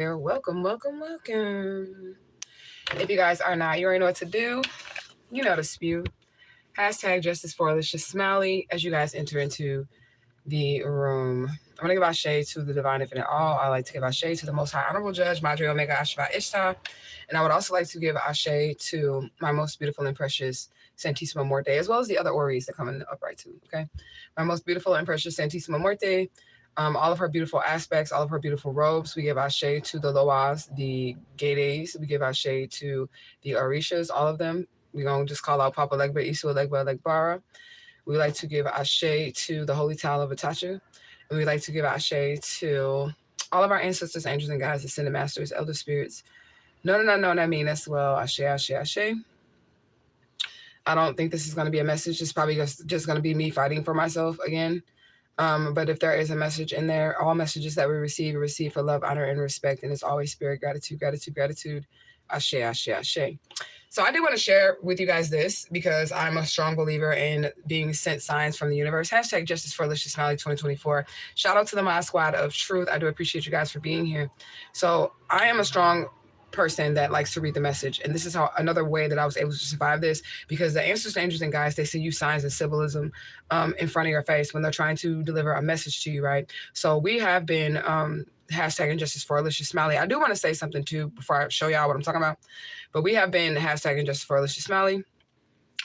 Welcome, welcome, welcome. If you guys are not, you already know what to do. You know the spew. Hashtag justice for Alicia Smiley as you guys enter into the room. I'm going to give our shade to the divine infinite all. I like to give our shade to the most high honorable judge, Madre Omega Ashva Ishtar. And I would also like to give our shade to my most beautiful and precious Santissima Morte, as well as the other Oris that come in the upright too. Okay. My most beautiful and precious Santissima Morte. All of her beautiful aspects, all of her beautiful robes. We give our shade to the Loas, the Gades. We give our shade to the Orishas, all of them. We're going to just call out Papa Legba, Isu Legba, Legbara. We like to give our shade to the Holy Towel of Atachu. And we like to give our shade to all of our ancestors, angels, and guides, ascended masters, elder spirits. No, I mean as well. Ashe, ashe, ashe. I don't think this is going to be a message. It's probably just going to be me fighting for myself again. But if there is a message in there, all messages that we receive for love, honor, and respect. And it's always spirit, gratitude, gratitude, gratitude. Ashe, ashe, ashe. So I do want to share with you guys this because I'm a strong believer in being sent signs from the universe. Hashtag justice for Alicia Smiley 2024. Shout out to the My Squad of Truth. I do appreciate you guys for being here. So I am a strong person that likes to read the message, and this is how another way that I was able to survive this, because the ancestors, angels, and guides, they send you signs and symbolism in front of your face when they're trying to deliver a message to you, right? So we have been hashtagging justice for Alicia Smiley. I do want to say something too before I show y'all what I'm talking about, but we have been hashtagging justice for Alicia Smiley.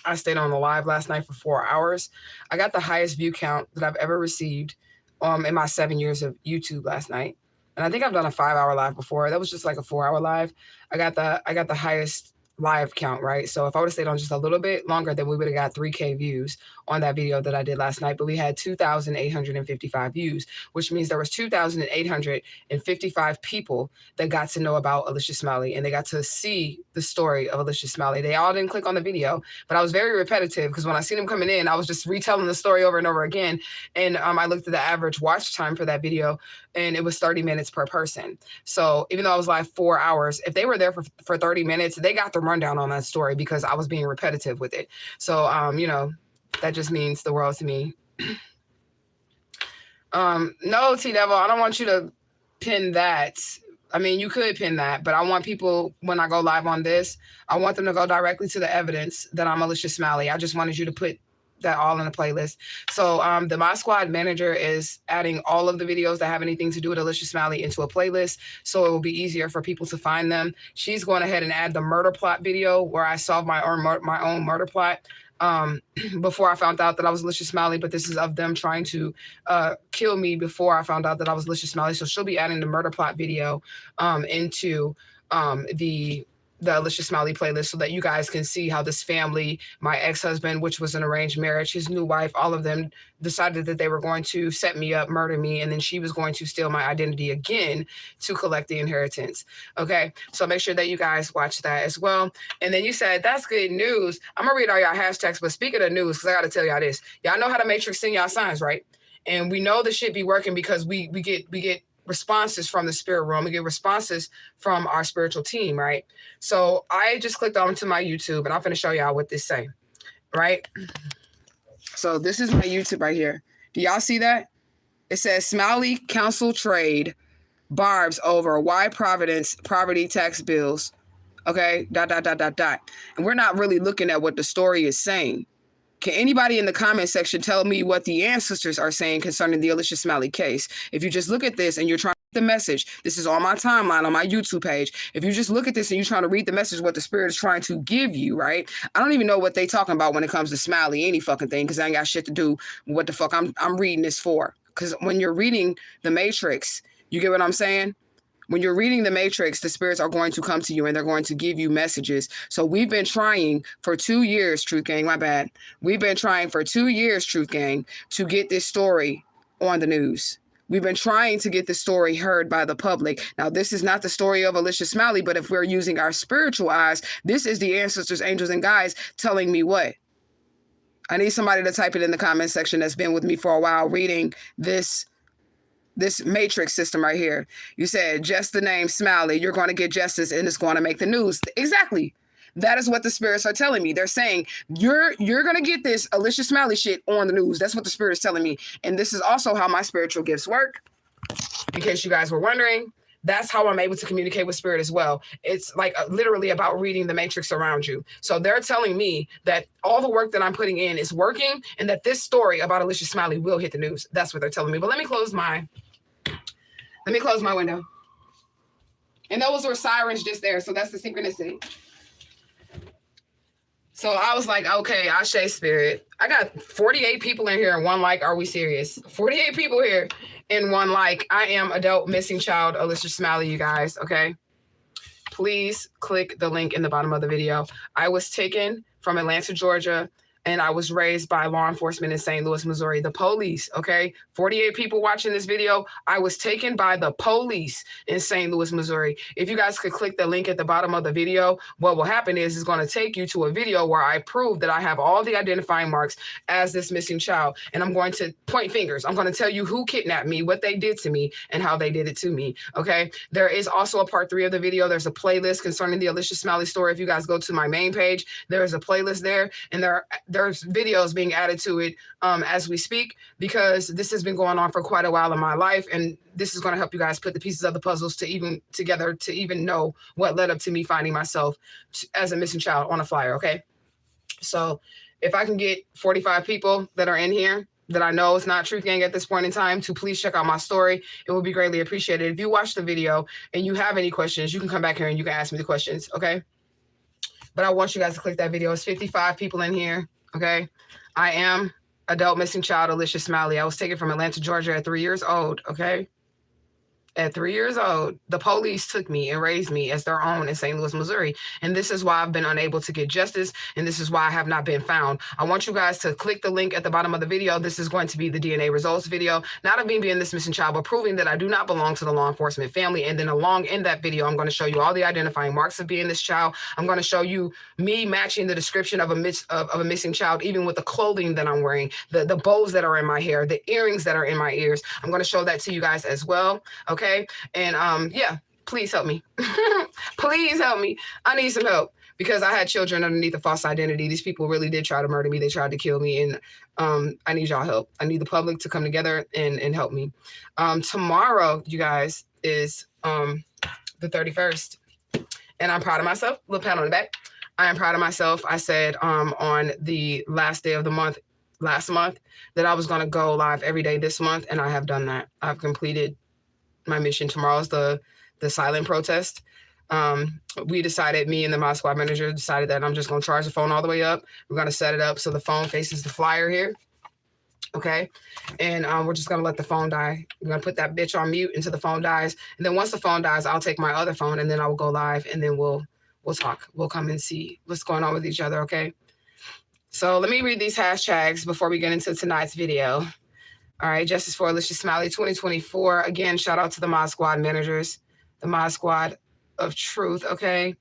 I stayed on the live last night for 4 hours. I got the highest view count that I've ever received in my 7 years of YouTube last night. And I think I've done a 5-hour live before. That was just like a 4-hour live. I got the highest live count, right? So if I would have stayed on just a little bit longer, then we would have got 3K views on that video that I did last night. But we had 2,855 views, which means there was 2,855 people that got to know about Alicia Smiley, and they got to see the story of Alicia Smiley. They all didn't click on the video, but I was very repetitive because when I seen them coming in, I was just retelling the story over and over again. And I looked at the average watch time for that video, and it was 30 minutes per person. So even though I was live 4 hours, if they were there for 30 minutes, they got the rundown on that story because I was being repetitive with it. So, that just means the world to me. No, T-Devil, I don't want you to pin that. I mean, you could pin that, but I want people, when I go live on this, I want them to go directly to the evidence that I'm Alicia Smiley. I just wanted you to put that all in a playlist. So the My Squad manager is adding all of the videos that have anything to do with Alicia Smiley into a playlist, so it will be easier for people to find them. She's going ahead and add the murder plot video where I solved my own murder plot before I found out that I was Alicia Smiley, but this is of them trying to kill me before I found out that I was Alicia Smiley. So she'll be adding the murder plot video into the Alicia Smiley playlist so that you guys can see how this family, my ex-husband, which was an arranged marriage, his new wife, all of them decided that they were going to set me up, murder me, and then she was going to steal my identity again to collect the inheritance. Okay, so make sure that you guys watch that as well. And then you said, that's good news. I'm gonna read all y'all hashtags, but speaking of news, because I gotta tell y'all this. Y'all know how to matrix send y'all signs, right? And we know this shit be working because we get responses from the spirit realm. We get responses from our spiritual team, right? So I just clicked onto my YouTube, and I'm going to show y'all what this say, right? So this is my YouTube right here. Do y'all see that? It says Smiley Council Trade barbs over why Providence property tax bills. Okay, ... And we're not really looking at what the story is saying. Can anybody in the comment section tell me what the ancestors are saying concerning the Alicia Smiley case? If you just look at this and you're trying to read the message, this is on my timeline on my YouTube page. If you just look at this and you're trying to read the message, what the spirit is trying to give you, right? I don't even know what they talking about when it comes to Smiley, any fucking thing, because I ain't got shit to do with what the fuck I'm reading this for. Because when you're reading the Matrix, you get what I'm saying? When you're reading the Matrix, the spirits are going to come to you and they're going to give you messages. So we've been trying for 2 years, Truth Gang, my bad. We've been trying for 2 years, Truth Gang, to get this story on the news. We've been trying to get this story heard by the public. Now, this is not the story of Alicia Smiley, but if we're using our spiritual eyes, this is the ancestors, angels, and guides telling me what? I need somebody to type it in the comment section that's been with me for a while reading this matrix system right here. You said just the name Smiley, you're going to get justice and it's going to make the news. Exactly. That is what the spirits are telling me. They're saying you're going to get this Alicia Smiley shit on the news. That's what the spirit is telling me. And this is also how my spiritual gifts work. In case you guys were wondering, That's how I'm able to communicate with spirit as well. It's like literally about reading the matrix around you. So they're telling me that all the work that I'm putting in is working, and that this story about Alicia Smiley will hit the news. That's what they're telling me. But let me close my window. And those were sirens just there. So that's the synchronicity. So I was like, okay, Ashe spirit. I got 48 people in here and one like, are we serious? 48 people here and one like. I am adult missing child Alicia Smiley, you guys, okay? Please click the link in the bottom of the video. I was taken from Atlanta, Georgia, and I was raised by law enforcement in St. Louis, Missouri, the police, okay? 48 people watching this video. I was taken by the police in St. Louis, Missouri. If you guys could click the link at the bottom of the video, what will happen is it's going to take you to a video where I prove that I have all the identifying marks as this missing child. And I'm going to point fingers. I'm going to tell you who kidnapped me, what they did to me, and how they did it to me, okay? There is also a part 3 of the video. There's a playlist concerning the Alicia Smiley story. If you guys go to my main page, there is a playlist there, and there's videos being added to it as we speak, because this has been going on for quite a while in my life, and this is going to help you guys put the pieces of the puzzles together to even know what led up to me finding myself as a missing child on a flyer, okay? So if I can get 45 people that are in here that I know it's not Truth Gang at this point in time to please check out my story, it would be greatly appreciated. If you watch the video and you have any questions, you can come back here and you can ask me the questions, okay? But I want you guys to click that video. It's 55 people in here. Okay, I am adult missing child Alicia Smiley. I was taken from Atlanta, Georgia at 3 years old. Okay, at 3 years old, the police took me and raised me as their own in St. Louis, Missouri. And this is why I've been unable to get justice. And this is why I have not been found. I want you guys to click the link at the bottom of the video. This is going to be the DNA results video, not of me being this missing child, but proving that I do not belong to the law enforcement family. And then along in that video, I'm going to show you all the identifying marks of being this child. I'm going to show you me matching the description of a missing child, even with the clothing that I'm wearing, the bows that are in my hair, the earrings that are in my ears. I'm going to show that to you guys as well. Okay. And yeah, please help me. Please help me. I need some help because I had children underneath a false identity. These people really did try to murder me. They tried to kill me. And I need y'all help. I need the public to come together and help me. Tomorrow, you guys, is the 31st. And I'm proud of myself. A little pat on the back. I am proud of myself. I said on the last day of the month, last month, that I was going to go live every day this month. And I have done that. I've completed my mission. Tomorrow's the silent protest. We decided, me and the Mod Squad manager decided that I'm just going to charge the phone all the way up. We're going to set it up so the phone faces the flyer here. Okay. And we're just going to let the phone die. We're going to put that bitch on mute until the phone dies. And then once the phone dies, I'll take my other phone and then I will go live and then we'll talk. We'll come and see what's going on with each other. Okay. So let me read these hashtags before we get into tonight's video. All right, Justice for Alicia Smiley 2024. Again, shout out to the Mod Squad managers, the Mod Squad of Truth, okay?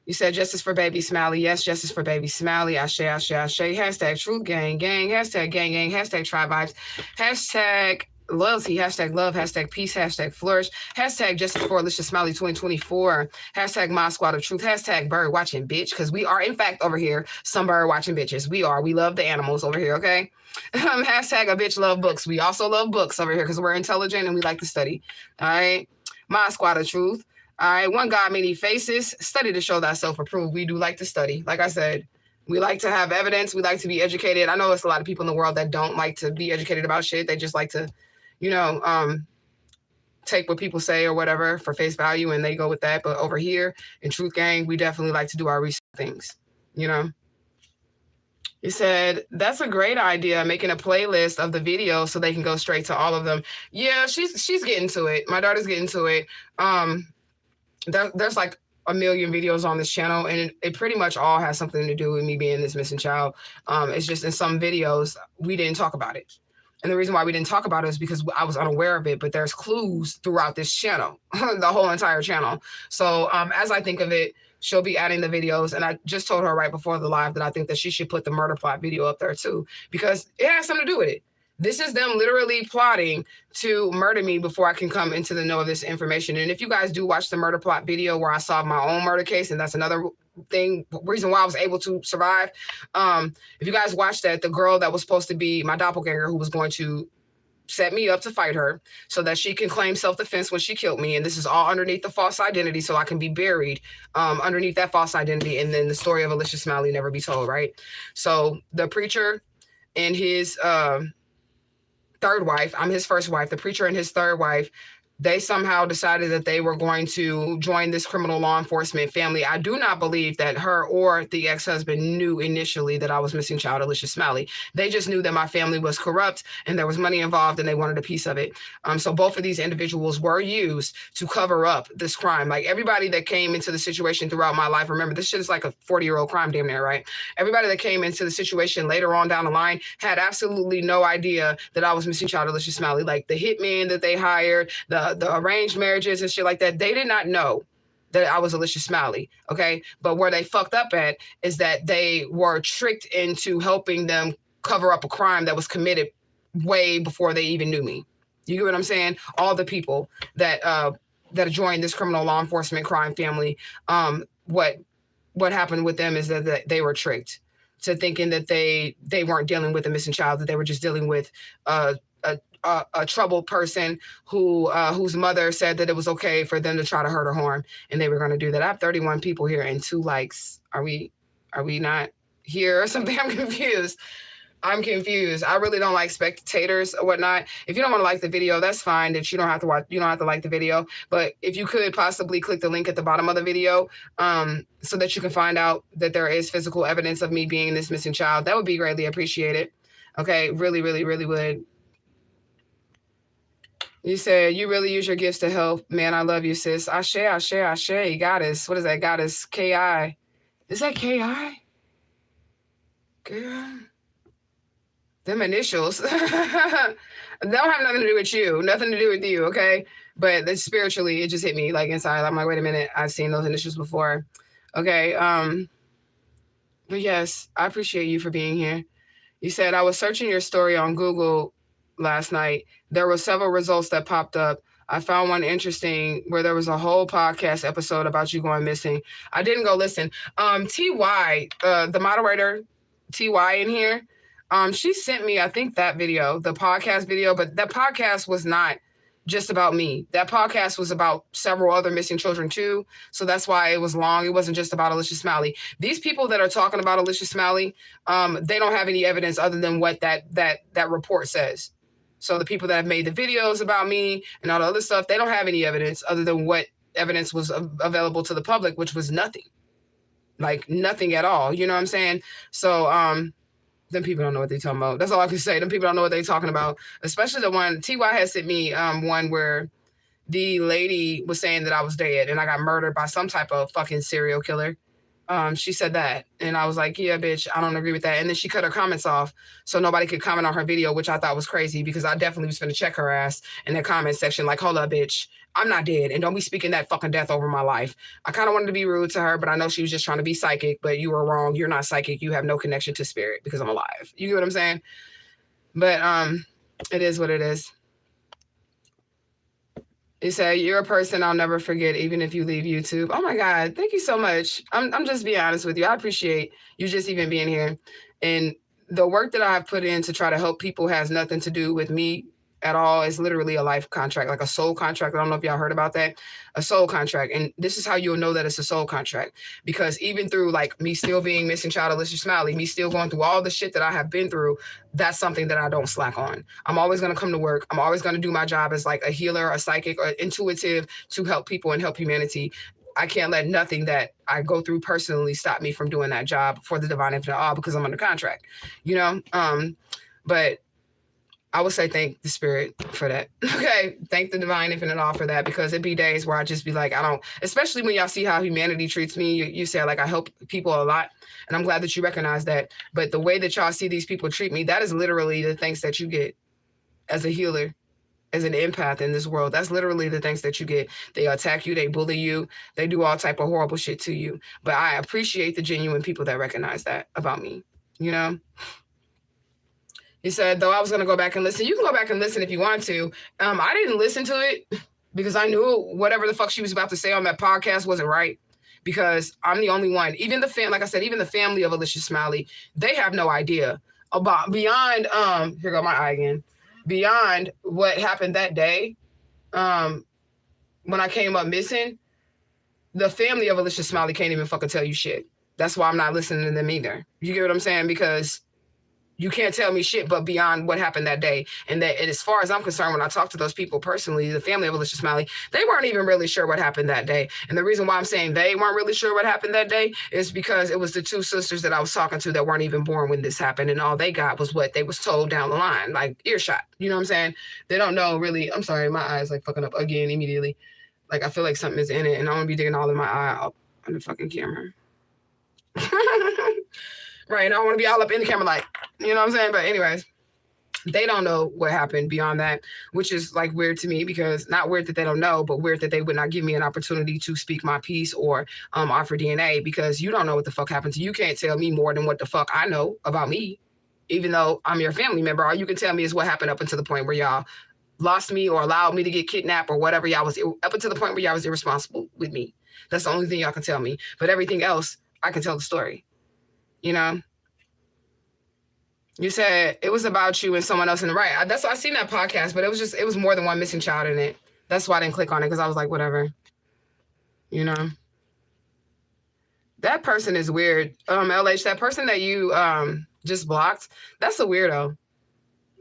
You said justice for baby Smiley. Yes, justice for baby Smiley. Ashe, ashe, ashe. Hashtag Truth Gang, gang. Hashtag gang, gang. Hashtag Tribe Vibes. Hashtag loyalty. Hashtag love. Hashtag peace. Hashtag flourish. Hashtag justice for Alicia Smiley 2024. Hashtag Mod Squad of Truth. Hashtag bird watching bitch, because we are, in fact, over here, some bird watching bitches. We are. We love the animals over here, okay? Hashtag a bitch love books. We also love books over here because we're intelligent and we like to study. All right. Mod Squad of Truth. All right. One God, many faces. Study to show thyself approved. We do like to study. Like I said, we like to have evidence. We like to be educated. I know it's a lot of people in the world that don't like to be educated about shit. They just like to, you know, take what people say or whatever for face value and they go with that. But over here in Truth Gang, we definitely like to do our research things, you know. You said, that's a great idea, making a playlist of the videos so they can go straight to all of them. Yeah, she's getting to it. My daughter's getting to it. There's like a million videos on this channel, and it pretty much all has something to do with me being this missing child. It's just in some videos, we didn't talk about it. And the reason why we didn't talk about it is because I was unaware of it, but there's clues throughout this channel, the whole entire channel. So as I think of it, she'll be adding the videos. And I just told her right before the live that I think that she should put the murder plot video up there too, because it has something to do with it. This is them literally plotting to murder me before I can come into the know of this information. And if you guys do watch the murder plot video where I solved my own murder case, and that's another reason why I was able to survive. If you guys watch that, the girl that was supposed to be my doppelganger, who was going to set me up to fight her so that she can claim self-defense when she killed me. And this is all underneath the false identity, so I can be buried underneath that false identity. And then the story of Alicia Smiley never be told, right? So the preacher and his third wife, I'm his first wife, the preacher and his third wife, they somehow decided that they were going to join this criminal law enforcement family. I do not believe that her or the ex-husband knew initially that I was missing child Alicia Smiley. They just knew that my family was corrupt and there was money involved and they wanted a piece of it. So both of these individuals were used to cover up this crime. Like everybody that came into the situation throughout my life, remember, this shit is like a 40-year-old crime damn near, right? Everybody that came into the situation later on down the line had absolutely no idea that I was missing child Alicia Smiley. Like the hitman that they hired, the arranged marriages and shit like that, they did not know that I was Alicia Smiley, okay? But where they fucked up at is that they were tricked into helping them cover up a crime that was committed way before they even knew me. You get what I'm saying? All the people that joined this criminal law enforcement crime family, what happened with them is that they were tricked to thinking that they weren't dealing with a missing child, that they were just dealing with a troubled person whose mother said that it was okay for them to try to hurt or harm, and they were going to do that. I have 31 people here and 2 likes. Are we not here or something? I'm confused. I really don't like spectators or whatnot. If you don't want to like the video, that's fine. That you don't have to watch. You don't have to like the video. But if you could possibly click the link at the bottom of the video, so that you can find out that there is physical evidence of me being this missing child, that would be greatly appreciated. Okay, really, really, really would. You said you really use your gifts to help. Man, I love you, sis. Ashe, ashe, ashe. Goddess. What is that? Goddess K.I. Is that K.I.? Girl. Them initials. They don't have nothing to do with you. Nothing to do with you, okay? But spiritually, it just hit me like inside. I'm like, wait a minute. I've seen those initials before. Okay. But yes, I appreciate you for being here. You said, I was searching your story on Google last night. There were several results that popped up. I found one interesting where there was a whole podcast episode about you going missing. I didn't go listen. TY, the moderator, TY in here, she sent me, I think, that video, the podcast video, but that podcast was not just about me. That podcast was about several other missing children too. So that's why it was long. It wasn't just about Alicia Smiley. These people that are talking about Alicia Smiley, they don't have any evidence other than what that report says. So the people that have made the videos about me and all the other stuff, they don't have any evidence other than what evidence was available to the public, which was nothing. Like nothing at all. You know what I'm saying? So them people don't know what they're talking about. That's all I can say. Them people don't know what they're talking about. Especially the one, TY has sent me one where the lady was saying that I was dead and I got murdered by some type of fucking serial killer. She said that. And I was like, yeah, bitch, I don't agree with that. And then she cut her comments off so nobody could comment on her video, which I thought was crazy because I definitely was going to check her ass in the comment section. Like, hold up, bitch, I'm not dead. And don't be speaking that fucking death over my life. I kind of wanted to be rude to her, but I know she was just trying to be psychic, but you were wrong. You're not psychic. You have no connection to spirit because I'm alive. You get what I'm saying? But it is what it is. You say, you're a person I'll never forget, even if you leave YouTube. Oh my God, thank you so much. I'm just being honest with you. I appreciate you just even being here. And the work that I have put in to try to help people has nothing to do with me at all. It's literally a life contract, like a soul contract. I don't know if y'all heard about that. A soul contract. And this is how you'll know that it's a soul contract. Because even through like me still being missing child Alicia Smiley, me still going through all the shit that I have been through, that's something that I don't slack on. I'm always going to come to work. I'm always going to do my job as like a healer, a psychic, or intuitive to help people and help humanity. I can't let nothing that I go through personally stop me from doing that job for the divine infinite all because I'm under contract, you know? But I would say thank the spirit for that. Okay. Thank the divine infinite all for that, because it'd be days where I just be like, I don't, especially when y'all see how humanity treats me. You say like, I help people a lot. And I'm glad that you recognize that. But the way that y'all see these people treat me, that is literally the thanks that you get as a healer, as an empath in this world. That's literally the things that you get. They attack you, they bully you, they do all type of horrible shit to you. But I appreciate the genuine people that recognize that about me, you know? He said, though I was going to go back and listen. You can go back and listen if you want to. I didn't listen to it because I knew whatever the fuck she was about to say on that podcast wasn't right, because I'm the only one. Even like I said, even the family of Alicia Smiley, they have no idea about beyond, here go my eye again. beyond what happened that day, when I came up missing, the family of Alicia Smiley can't even fucking tell you shit. That's why I'm not listening to them either. You get what I'm saying? Because you can't tell me shit but beyond what happened that day. And as far as I'm concerned, when I talked to those people personally, the family of Alicia Smiley, they weren't even really sure what happened that day. And the reason why I'm saying they weren't really sure what happened that day is because it was the two sisters that I was talking to that weren't even born when this happened. And all they got was what they was told down the line, like earshot. You know what I'm saying? They don't know really. I'm sorry, my eye's like fucking up again immediately. Like I feel like something is in it and I want to be digging all in my eye up on the fucking camera. Right, and I don't want to be all up in the camera like, you know what I'm saying? But anyways, they don't know what happened beyond that, which is like weird to me because not weird that they don't know, but weird that they would not give me an opportunity to speak my piece or offer DNA because you don't know what the fuck happened to you. You can't tell me more than what the fuck I know about me, even though I'm your family member. All you can tell me is what happened up until the point where y'all lost me or allowed me to get kidnapped or whatever y'all was, up until the point where y'all was irresponsible with me. That's the only thing y'all can tell me. But everything else, I can tell the story. You know, you said it was about you and someone else in the right. That's why I seen that podcast, but it was more than one missing child in it. That's why I didn't click on it because I was like, whatever. You know, that person is weird. LH, that person that you just blocked, that's a weirdo.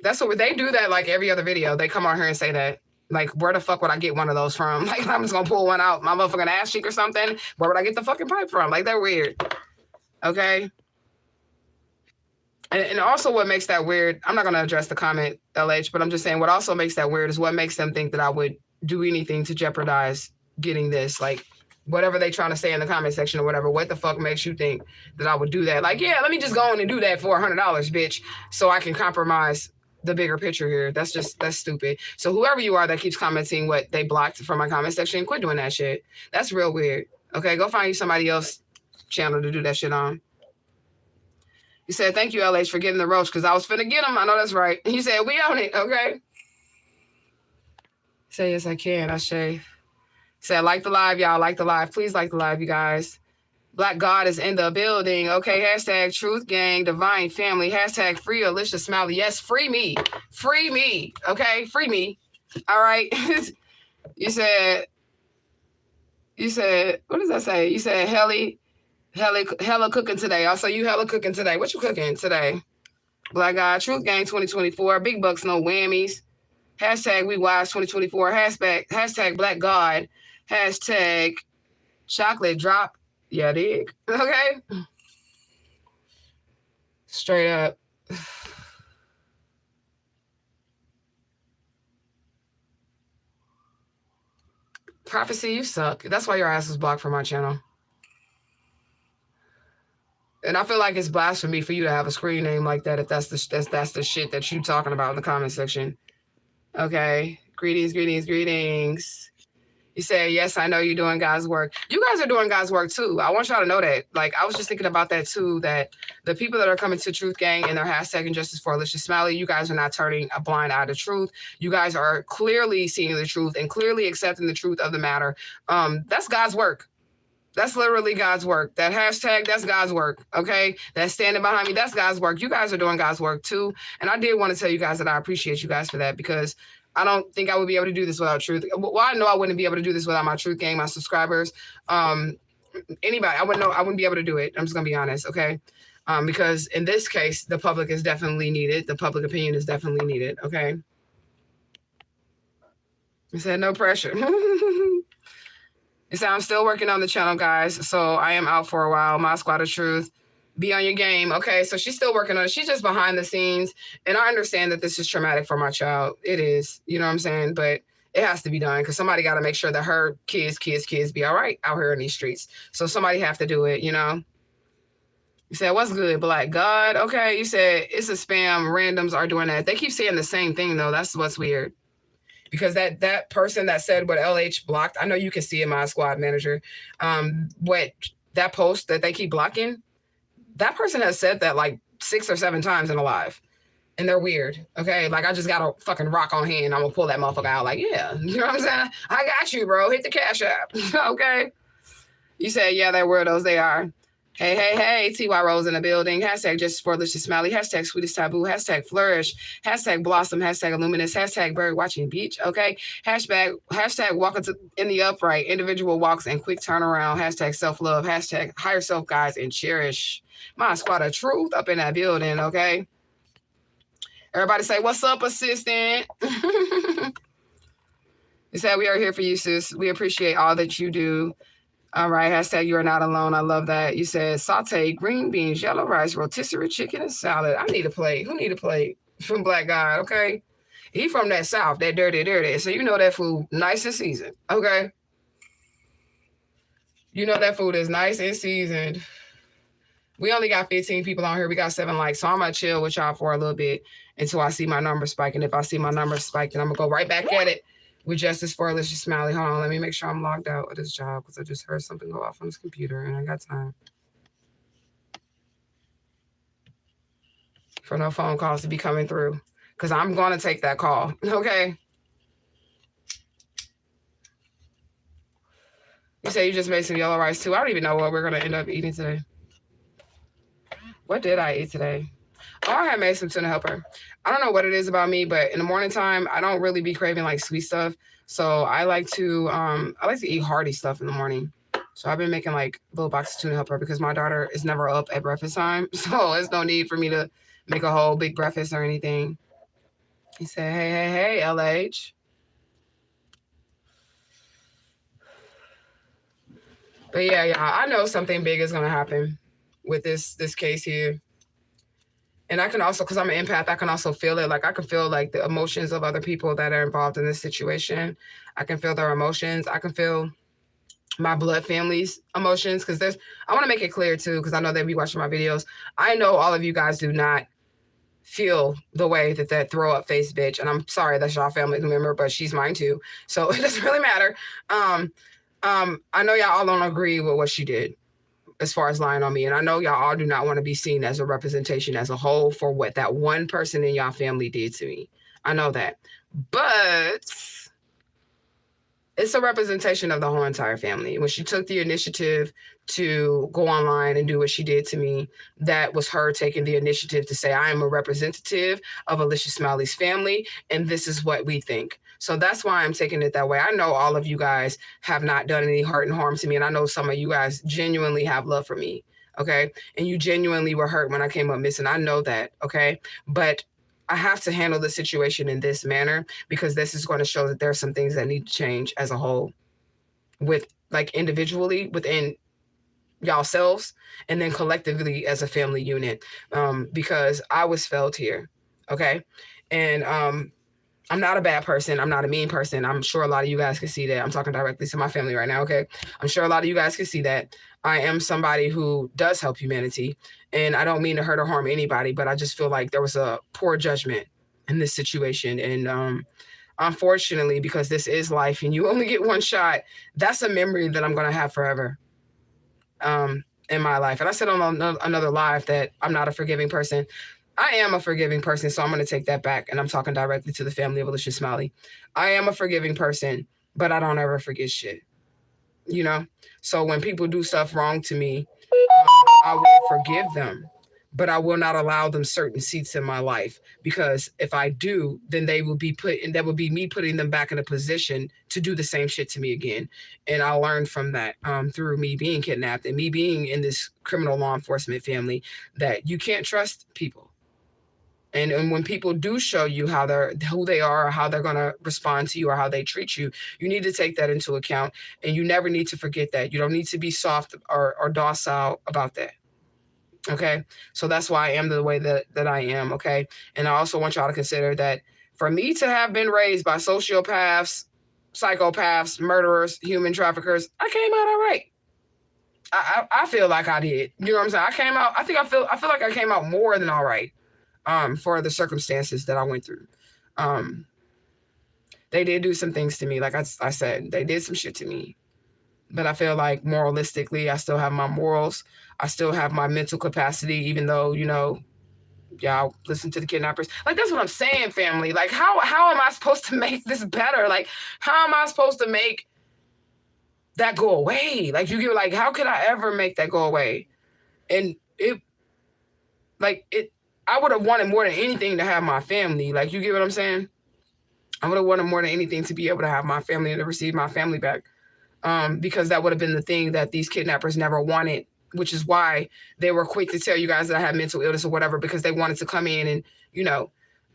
That's what they do that like every other video. They come on here and say that. Like, where the fuck would I get one of those from? Like, I'm just gonna pull one out my motherfucking ass cheek or something. Where would I get the fucking pipe from? Like, they're weird. Okay. And also what makes that weird, I'm not going to address the comment, LH, but I'm just saying what also makes that weird is what makes them think that I would do anything to jeopardize getting this. Like, whatever they trying to say in the comment section or whatever, what the fuck makes you think that I would do that? Like, yeah, let me just go in and do that for $100, bitch, so I can compromise the bigger picture here. That's stupid. So whoever you are that keeps commenting what they blocked from my comment section, quit doing that shit. That's real weird. Okay, go find you somebody else channel to do that shit on. You said, thank you, LH, for getting the roach, because I was finna get him. I know that's right. He said, we own it, okay? Say, yes, I can. I shave. Said, like the live, y'all. Like the live. Please like the live, you guys. Black God is in the building. Okay, hashtag Truth Gang, Divine Family. Hashtag free Alicia Smiley. Yes, free me. Free me, okay? Free me. All right? You said, what does that say? You said, hella cooking today. Also, you hella cooking today. What you cooking today? Black God, Truth Gang 2024. Big bucks, no whammies. Hashtag We Wise 2024. Hashtag Black God. Hashtag Chocolate Drop. Yeah, dig. Okay? Straight up. Prophecy, you suck. That's why your ass was blocked from my channel. And I feel like it's blasphemy for you to have a screen name like that if that's the shit that you talking about in the comment section. Okay. Greetings. You say, yes, I know you're doing God's work. You guys are doing God's work too. I want y'all to know that. Like, I was just thinking about that too, that the people that are coming to Truth Gang and they're hashtagging justice for Alicia Smiley, you guys are not turning a blind eye to truth. You guys are clearly seeing the truth and clearly accepting the truth of the matter. That's God's work. That's literally God's work. That hashtag, that's God's work, okay? That standing behind me, that's God's work. You guys are doing God's work too. And I did want to tell you guys that I appreciate you guys for that because I don't think I would be able to do this without truth. Well, I know I wouldn't be able to do this without my Truth Gang, my subscribers. Anybody, I wouldn't be able to do it. I'm just going to be honest, okay? Because in this case, the public is definitely needed. The public opinion is definitely needed, okay? I said no pressure. It said, I'm still working on the channel, guys. So I am out for a while. My Squad of Truth. Be on your game. Okay, so she's still working on it. She's just behind the scenes. And I understand that this is traumatic for my child. It is. You know what I'm saying? But it has to be done because somebody got to make sure that her kids be all right out here in these streets. So somebody have to do it, you know? You said, what's good, Black God? Okay, you said, it's a spam. Randoms are doing that. They keep saying the same thing, though. That's what's weird. Because that person that said what LH blocked, I know you can see in my Squad Manager, what that post that they keep blocking, that person has said that like 6 or 7 times in a live. And they're weird, okay? Like, I just got a fucking rock on hand. I'm going to pull that motherfucker out like, yeah. You know what I'm saying? I got you, bro. Hit the Cash App, okay? You said, yeah, they're weirdos. They are. Hey, hey, hey, TY Rose in the building. Hashtag Justice for Alicia Smiley. Hashtag Sweetest Taboo. Hashtag Flourish. Hashtag Blossom. Hashtag Luminous. Hashtag Bird Watching Beach. Okay. Hashtag Walking in the Upright. Individual walks and quick turnaround. Hashtag Self-Love. Hashtag Higher Self Guys and Cherish. My squad of truth up in that building. Okay. Everybody say, what's up, assistant? He said, we are here for you, sis. We appreciate all that you do. All right, hashtag you are not alone. I love that. You said saute green beans, yellow rice, rotisserie chicken, and salad. I need a plate. Who need a plate from Black Guy? Okay, he from that South, that dirty. So you know that food nice and seasoned. Okay, you know that food is nice and seasoned. We only got 15 people on here. We got 7 likes, so I'm gonna chill with y'all for a little bit until I see my number spike. And if I see my number spike, then I'm gonna go right back at it with Justice for Alicia Smiley. Hold on, let me make sure I'm logged out of this job because I just heard something go off on this computer and I got time for no phone calls to be coming through because I'm going to take that call, okay? You say you just made some yellow rice too. I don't even know what we're going to end up eating today. What did I eat today? Oh, I had made some tuna helper. I don't know what it is about me, but in the morning time, I don't really be craving like sweet stuff. So I like to eat hearty stuff in the morning. So I've been making like a little box of tuna helper because my daughter is never up at breakfast time. So there's no need for me to make a whole big breakfast or anything. He said, hey, LH. But yeah, I know something big is going to happen with this case here. And I can also, because I'm an empath, I can also feel it. Like I can feel like the emotions of other people that are involved in this situation. I can feel their emotions. I can feel my blood family's emotions. Because I want to make it clear too, because I know they'll be watching my videos. I know all of you guys do not feel the way that throw up face bitch. And I'm sorry, that's y'all family member, but she's mine too. So it doesn't really matter. I know y'all all don't agree with what she did as far as lying on me. And I know y'all all do not want to be seen as a representation as a whole for what that one person in y'all family did to me. I know that. But it's a representation of the whole entire family. When she took the initiative to go online and do what she did to me, that was her taking the initiative to say, I am a representative of Alicia Smiley's family, and this is what we think. So that's why I'm taking it that way. I know all of you guys have not done any hurt and harm to me, and I know some of you guys genuinely have love for me, okay? And you genuinely were hurt when I came up missing. I know that, okay? But I have to handle the situation in this manner because this is going to show that there are some things that need to change as a whole, with like individually within y'all selves and then collectively as a family unit, because I was failed here, okay? And I'm not a bad person. I'm not a mean person. I'm sure a lot of you guys can see that. I'm talking directly to my family right now, okay? I'm sure a lot of you guys can see that. I am somebody who does help humanity, and I don't mean to hurt or harm anybody, but I just feel like there was a poor judgment in this situation. And unfortunately, because this is life and you only get one shot, that's a memory that I'm going to have forever in my life. And I said on another live that I'm not a forgiving person. I am a forgiving person, so I'm going to take that back, and I'm talking directly to the family of Alicia Smiley. I am a forgiving person, but I don't ever forget shit, you know? So when people do stuff wrong to me, I will forgive them, but I will not allow them certain seats in my life, because if I do, then they will be that would be me putting them back in a position to do the same shit to me again. And I learned from that through me being kidnapped and me being in this criminal law enforcement family, that you can't trust people. And when people do show you who they are, or how they're going to respond to you, or how they treat you, you need to take that into account. And you never need to forget that. You don't need to be soft or docile about that. Okay? So that's why I am the way that I am. Okay? And I also want y'all to consider that for me to have been raised by sociopaths, psychopaths, murderers, human traffickers, I came out all right. I feel like I did. You know what I'm saying? I feel like I came out more than all right. For the circumstances that I went through. They did do some things to me. Like I said, they did some shit to me. But I feel like moralistically, I still have my morals. I still have my mental capacity, even though, you know, y'all listen to the kidnappers. Like, that's what I'm saying, family. Like, how am I supposed to make this better? Like, how am I supposed to make that go away? Like, how could I ever make that go away? And I would have wanted more than anything to have my family. Like, you get what I'm saying? I would have wanted more than anything to be able to have my family and to receive my family back. Because that would have been the thing that these kidnappers never wanted, which is why they were quick to tell you guys that I had mental illness or whatever, because they wanted to come in and,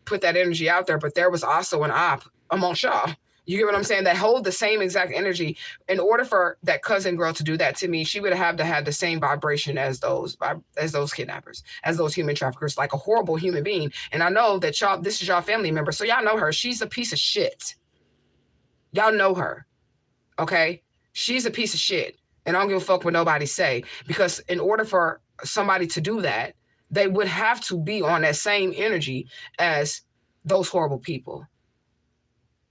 put that energy out there. But there was also an op amongst y'all. You get what I'm saying? That hold the same exact energy. In order for that cousin girl to do that to me, she would have to have the same vibration as those kidnappers, as those human traffickers, like a horrible human being. And I know that this is y'all family member, so y'all know her. She's a piece of shit. Y'all know her, okay? She's a piece of shit, and I don't give a fuck what nobody say, because in order for somebody to do that, they would have to be on that same energy as those horrible people.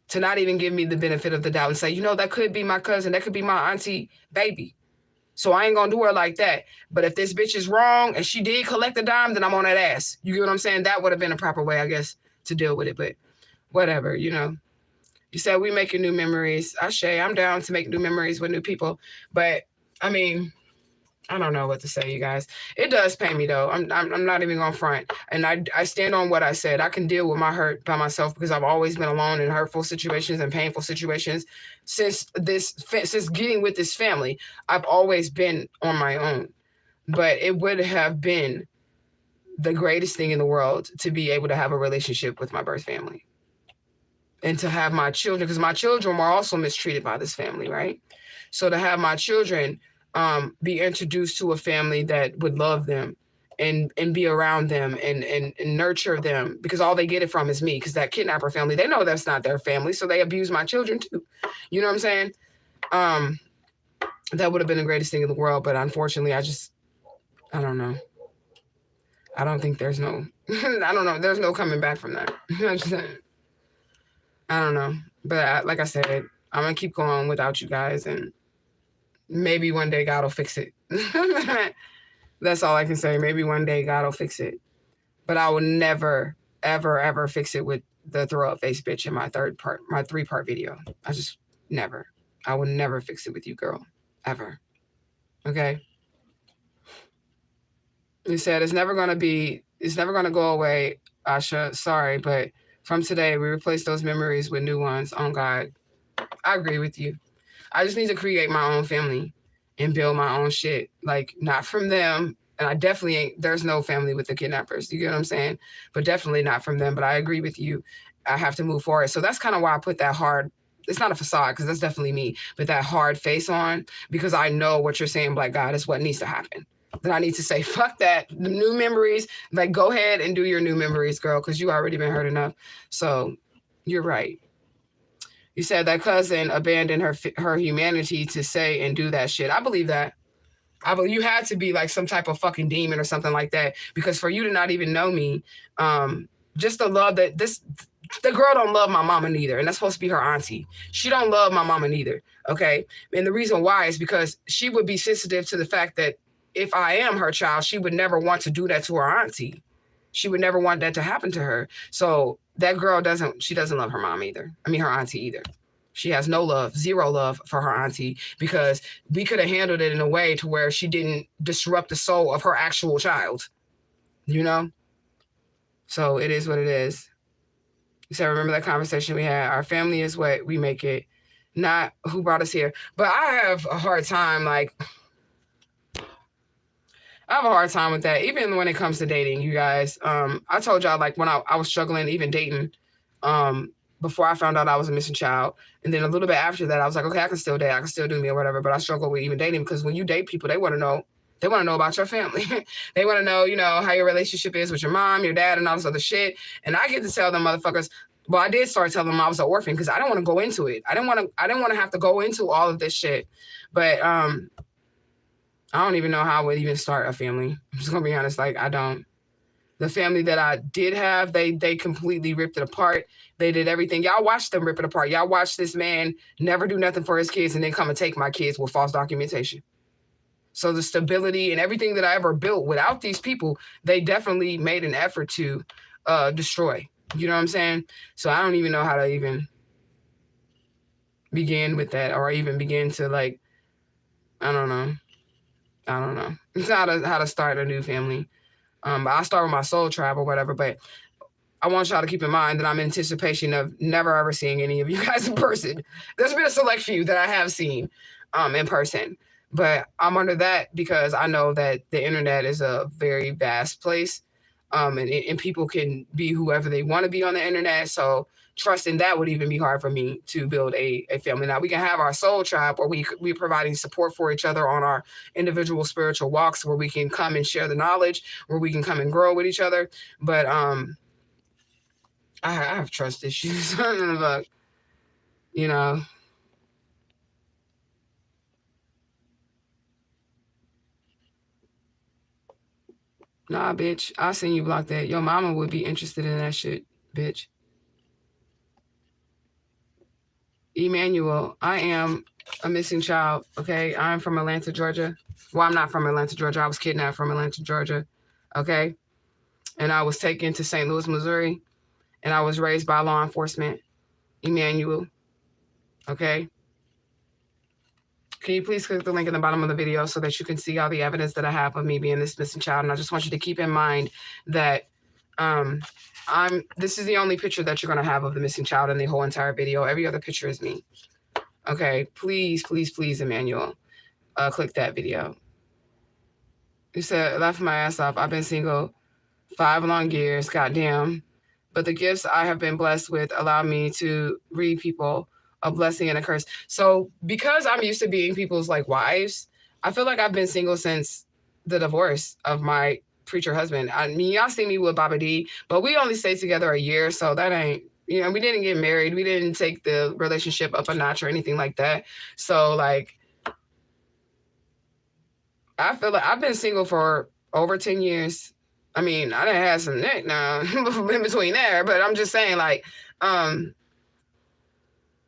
To not even give me the benefit of the doubt and say, that could be my cousin, that could be my auntie baby. So I ain't gonna do her like that. But if this bitch is wrong and she did collect a dime, then I'm on that ass. You get what I'm saying? That would have been a proper way, I guess, to deal with it. But whatever, You said we making new memories. I'm down to make new memories with new people. But I mean, I don't know what to say, you guys. It does pain me though. I'm not even gonna front. And I stand on what I said. I can deal with my hurt by myself because I've always been alone in hurtful situations and painful situations. Since getting with this family, I've always been on my own. But it would have been the greatest thing in the world to be able to have a relationship with my birth family. And to have my children, because my children were also mistreated by this family, right? So to have my children be introduced to a family that would love them and be around them and nurture them, because all they get it from is me, because that kidnapper family, they know that's not their family, so they abuse my children too. You know what I'm saying? That would have been the greatest thing in the world, but unfortunately, I don't know. I don't think there's no, I don't know. There's no coming back from that. I don't know. But like I said, I'm going to keep going without you guys, and maybe one day God will fix it. That's all I can say. Maybe one day God will fix it. But I will never, ever, ever fix it with the throw up face bitch in my 3-part video. I just never. I will never fix it with you, girl. Ever. Okay? You said it's never going to go away, Asha. Sorry, but from today, we replace those memories with new ones. On God. I agree with you. I just need to create my own family and build my own shit. Like, not from them. And I definitely ain't, there's no family with the kidnappers. You get what I'm saying? But definitely not from them. But I agree with you. I have to move forward. So that's kind of why I put that hard, it's not a facade, because that's definitely me, but that hard face on, because I know what you're saying, Black God, is what needs to happen. Then I need to say, fuck that, the new memories, like, go ahead and do your new memories, girl, because you already been hurt enough. So you're right. You said that cousin abandoned her humanity to say and do that shit. I believe that. I believe you had to be like some type of fucking demon or something like that, because for you to not even know me, just the love that the girl don't love my mama neither, and that's supposed to be her auntie. She don't love my mama neither, okay? And the reason why is because she would be sensitive to the fact that if I am her child, she would never want to do that to her auntie. She would never want that to happen to her. So that girl doesn't love her mom either. I mean, her auntie either. She has no love, zero love for her auntie, because we could have handled it in a way to where she didn't disrupt the soul of her actual child, So it is what it is. You said, remember that conversation we had? Our family is what we make it, not who brought us here. But I have a hard time, with that, even when it comes to dating, you guys. I told y'all, like, when I was struggling, even dating, before I found out I was a missing child. And then a little bit after that, I was like, okay, I can still date. I can still do me or whatever. But I struggle with even dating, because when you date people, they want to know. They want to know about your family. They want to know, how your relationship is with your mom, your dad, and all this other shit. And I get to tell them motherfuckers, well, I did start telling them I was an orphan, because I don't want to go into it. I didn't want to have to go into all of this shit. But I don't even know how I would even start a family. I'm just going to be honest. Like, I don't. The family that I did have, they completely ripped it apart. They did everything. Y'all watched them rip it apart. Y'all watched this man never do nothing for his kids and then come and take my kids with false documentation. So the stability and everything that I ever built without these people, they definitely made an effort to destroy. You know what I'm saying? So I don't even know how to even begin with that, or even begin to, like, I don't know. I don't know. It's not how to start a new family. But I start with my soul tribe or whatever. But I want y'all to keep in mind that I'm in anticipation of never ever seeing any of you guys in person. There's been a select few that I have seen in person. But I'm under that because I know that the internet is a very vast place. And people can be whoever they want to be on the internet. So trusting that would even be hard for me to build a family. Now we can have our soul tribe where we're providing support for each other on our individual spiritual walks, where we can come and share the knowledge, where we can come and grow with each other. But I have trust issues. But, you know. Nah, bitch. I seen you block that. Your mama would be interested in that shit, bitch. Emmanuel, I am a missing child, okay? I'm from Atlanta, Georgia. Well, I'm not from Atlanta, Georgia. I was kidnapped from Atlanta, Georgia, okay? And I was taken to St. Louis, Missouri, and I was raised by law enforcement. Emmanuel, okay? Can you please click the link in the bottom of the video so that you can see all the evidence that I have of me being this missing child? And I just want you to keep in mind that this is the only picture that you're going to have of the missing child in the whole entire video. Every other picture is me. Okay, please, please, please, Emmanuel, click that video. You said, laugh my ass off. I've been single 5 long years, goddamn. But the gifts I have been blessed with allow me to read people, a blessing and a curse. So because I'm used to being people's like wives, I feel like I've been single since the divorce of my preacher husband. I mean, y'all see me with Baba D, but we only stayed together a year, so that ain't, you know, we didn't get married. We didn't take the relationship up a notch or anything like that. So like, I feel like I've been single for over 10 years. I mean, I done had some neck now in between there, but I'm just saying like,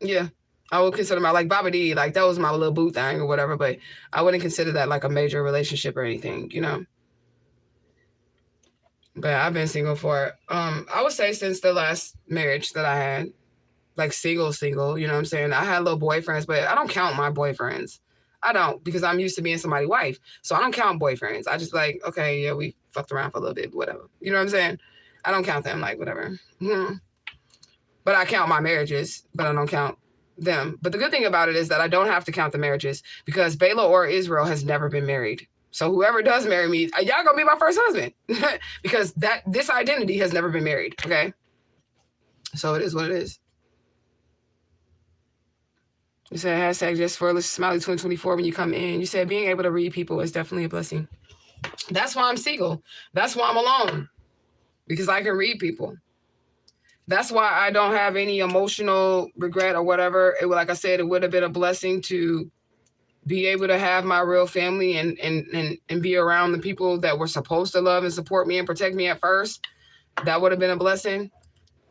yeah, I would consider my, like Baba D, like that was my little boo thing or whatever, but I wouldn't consider that like a major relationship or anything, you know? But I've been single for, I would say since the last marriage that I had, like single, you know what I'm saying? I had little boyfriends, but I don't count my boyfriends. I don't, because I'm used to being somebody's wife. So I don't count boyfriends. I just like, okay, yeah, we fucked around for a little bit, whatever. You know what I'm saying? I don't count them, like whatever. But I count my marriages, but I don't count them. But the good thing about it is that I don't have to count the marriages because Bela or Israel has never been married. So whoever does marry me, y'all gonna be my first husband because this identity has never been married, okay? So it is what it is. You said hashtag just for Smiley 2024 when you come in. You said being able to read people is definitely a blessing. That's why I'm single. That's why I'm alone, because I can read people. That's why I don't have any emotional regret or whatever. Like I said, it would have been a blessing to be able to have my real family and be around the people that were supposed to love and support me and protect me at first. That would have been a blessing.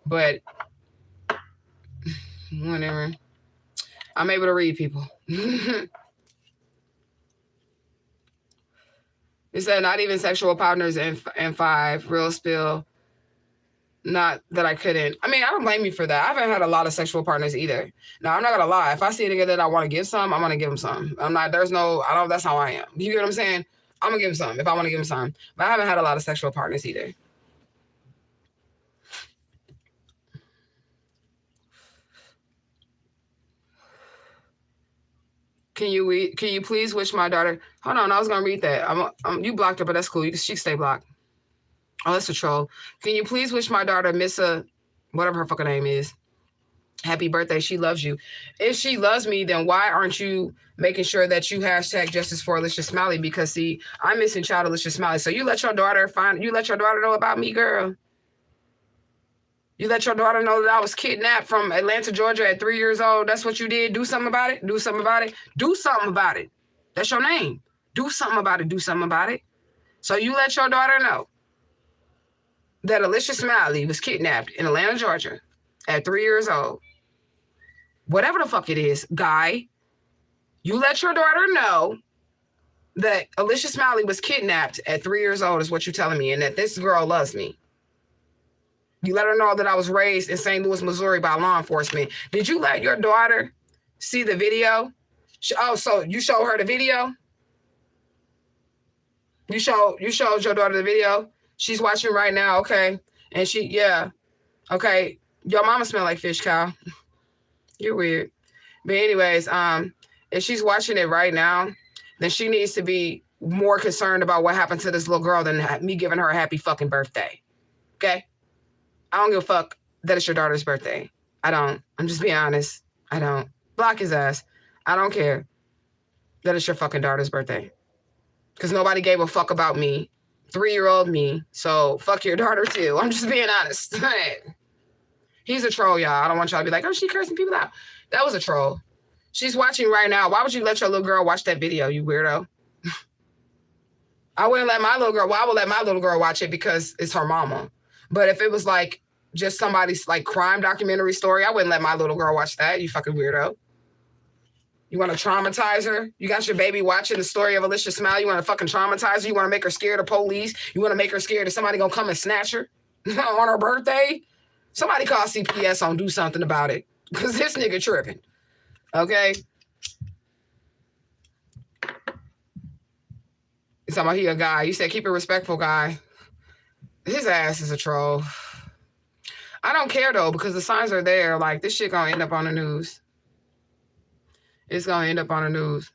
But whatever. I'm able to read people. It said not even sexual partners and 5, real spill. Not that I couldn't. I mean, I don't blame you for that. I haven't had a lot of sexual partners either. Now, I'm not gonna lie. If I see a nigga that I want to give some, I'm gonna give him some. That's how I am. You get what I'm saying? I'm gonna give him some if I want to give him some. But I haven't had a lot of sexual partners either. Can you please wish my daughter? Hold on, I was gonna read that. You blocked her, but that's cool. She stay blocked. Oh, that's a troll. Can you please wish my daughter, Missa, whatever her fucking name is, happy birthday? She loves you. If she loves me, then why aren't you making sure that you hashtag justice for Alicia Smiley? Because see, I'm missing child Alicia Smiley. So you let your daughter know about me, girl. You let your daughter know that I was kidnapped from Atlanta, Georgia at 3 years old. That's what you did. Do something about it. Do something about it. Do something about it. That's your name. Do something about it. Do something about it. So you let your daughter know that Alicia Smiley was kidnapped in Atlanta, Georgia at 3 years old. Whatever the fuck it is, guy, you let your daughter know that Alicia Smiley was kidnapped at 3 years old is what you're telling me, and that this girl loves me. You let her know that I was raised in St. Louis, Missouri by law enforcement. Did you let your daughter see the video? Oh, so you show her the video? You showed your daughter the video? She's watching right now, okay. And yeah. Okay. Your mama smell like fish, Kyle. You're weird. But anyways, if she's watching it right now, then she needs to be more concerned about what happened to this little girl than me giving her a happy fucking birthday. Okay? I don't give a fuck that it's your daughter's birthday. I don't. I'm just being honest. I don't. Block his ass. I don't care that it's your fucking daughter's birthday. Because nobody gave a fuck about me. 3-year-old me. So fuck your daughter too. I'm just being honest. He's a troll, y'all. I don't want y'all to be like, oh, she cursing people out. That was a troll. She's watching right now. Why would you let your little girl watch that video, you weirdo? I wouldn't let my little girl. Well, I would let my little girl watch it because it's her mama. But if it was like just somebody's like crime documentary story, I wouldn't let my little girl watch that, you fucking weirdo. You want to traumatize her? You got your baby watching the story of Alicia Smiley. You want to fucking traumatize her? You want to make her scared of police? You want to make her scared that somebody gonna come and snatch her on her birthday? Somebody call CPS on do something about it. Because this nigga tripping. Okay? He's talking about he a guy. You said keep it respectful, guy. His ass is a troll. I don't care, though, because the signs are there. Like, this shit gonna end up on the news. It's gonna end up on the news.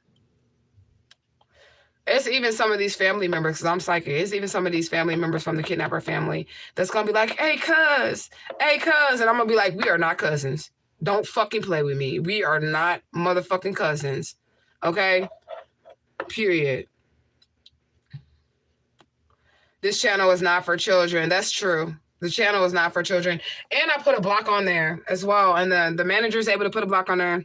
It's even some of these family members, because I'm psychic. It's even some of these family members from the kidnapper family that's going to be like, hey, cuz. And I'm going to be like, we are not cousins. Don't fucking play with me. We are not motherfucking cousins. Okay? Period. This channel is not for children. That's true. The channel is not for children. And I put a block on there as well. And the manager is able to put a block on there.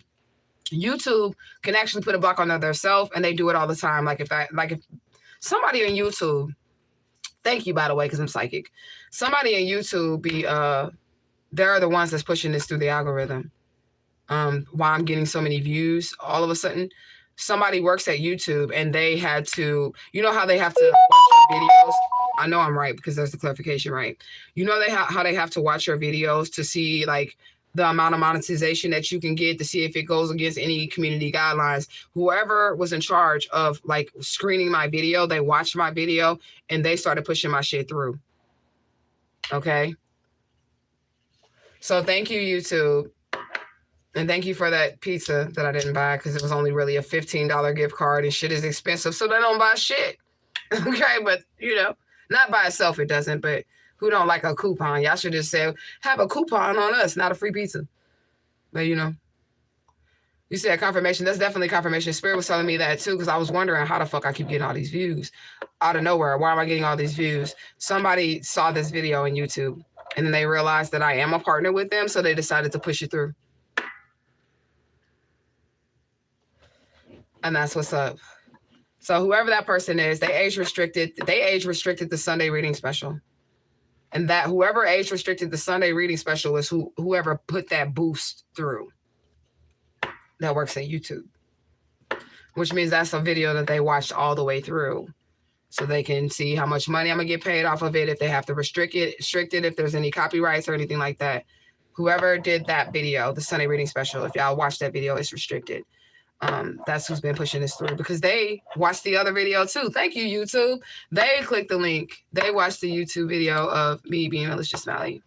YouTube can actually put a block on themselves, and they do it all the time. Like if somebody on YouTube, thank you by the way, because I'm psychic. Somebody on YouTube they're the ones that's pushing this through the algorithm. Why I'm getting so many views all of a sudden. Somebody works at YouTube and they had to, you know how they have to watch your videos? I know I'm right because there's the clarification, right? You know how they have to watch your videos to see like the amount of monetization that you can get, to see if it goes against any community guidelines. Whoever was in charge of like screening my video, they watched my video and they started pushing my shit through. Okay. So thank you, YouTube. And thank you for that pizza that I didn't buy because it was only really a $15 gift card and shit is expensive. So they don't buy shit. Okay. But you know, not by itself, it doesn't, but who don't like a coupon? Y'all should just say, have a coupon on us, not a free pizza. But, you know, you said confirmation. That's definitely confirmation. Spirit was telling me that, too, because I was wondering how the fuck I keep getting all these views out of nowhere. Why am I getting all these views? Somebody saw this video on YouTube, and then they realized that I am a partner with them, so they decided to push it through. And that's what's up. So whoever that person is, they age restricted the Sunday reading special. And that whoever age restricted the Sunday reading special is whoever put that boost through that works at YouTube, which means that's a video that they watched all the way through so they can see how much money I'm going to get paid off of it, if they have to restrict it, if there's any copyrights or anything like that. Whoever did that video, the Sunday reading special, if y'all watch that video, it's restricted. That's who's been pushing this through because they watched the other video too. Thank you, YouTube. They clicked the link. They watched the YouTube video of me being Alicia Smiley.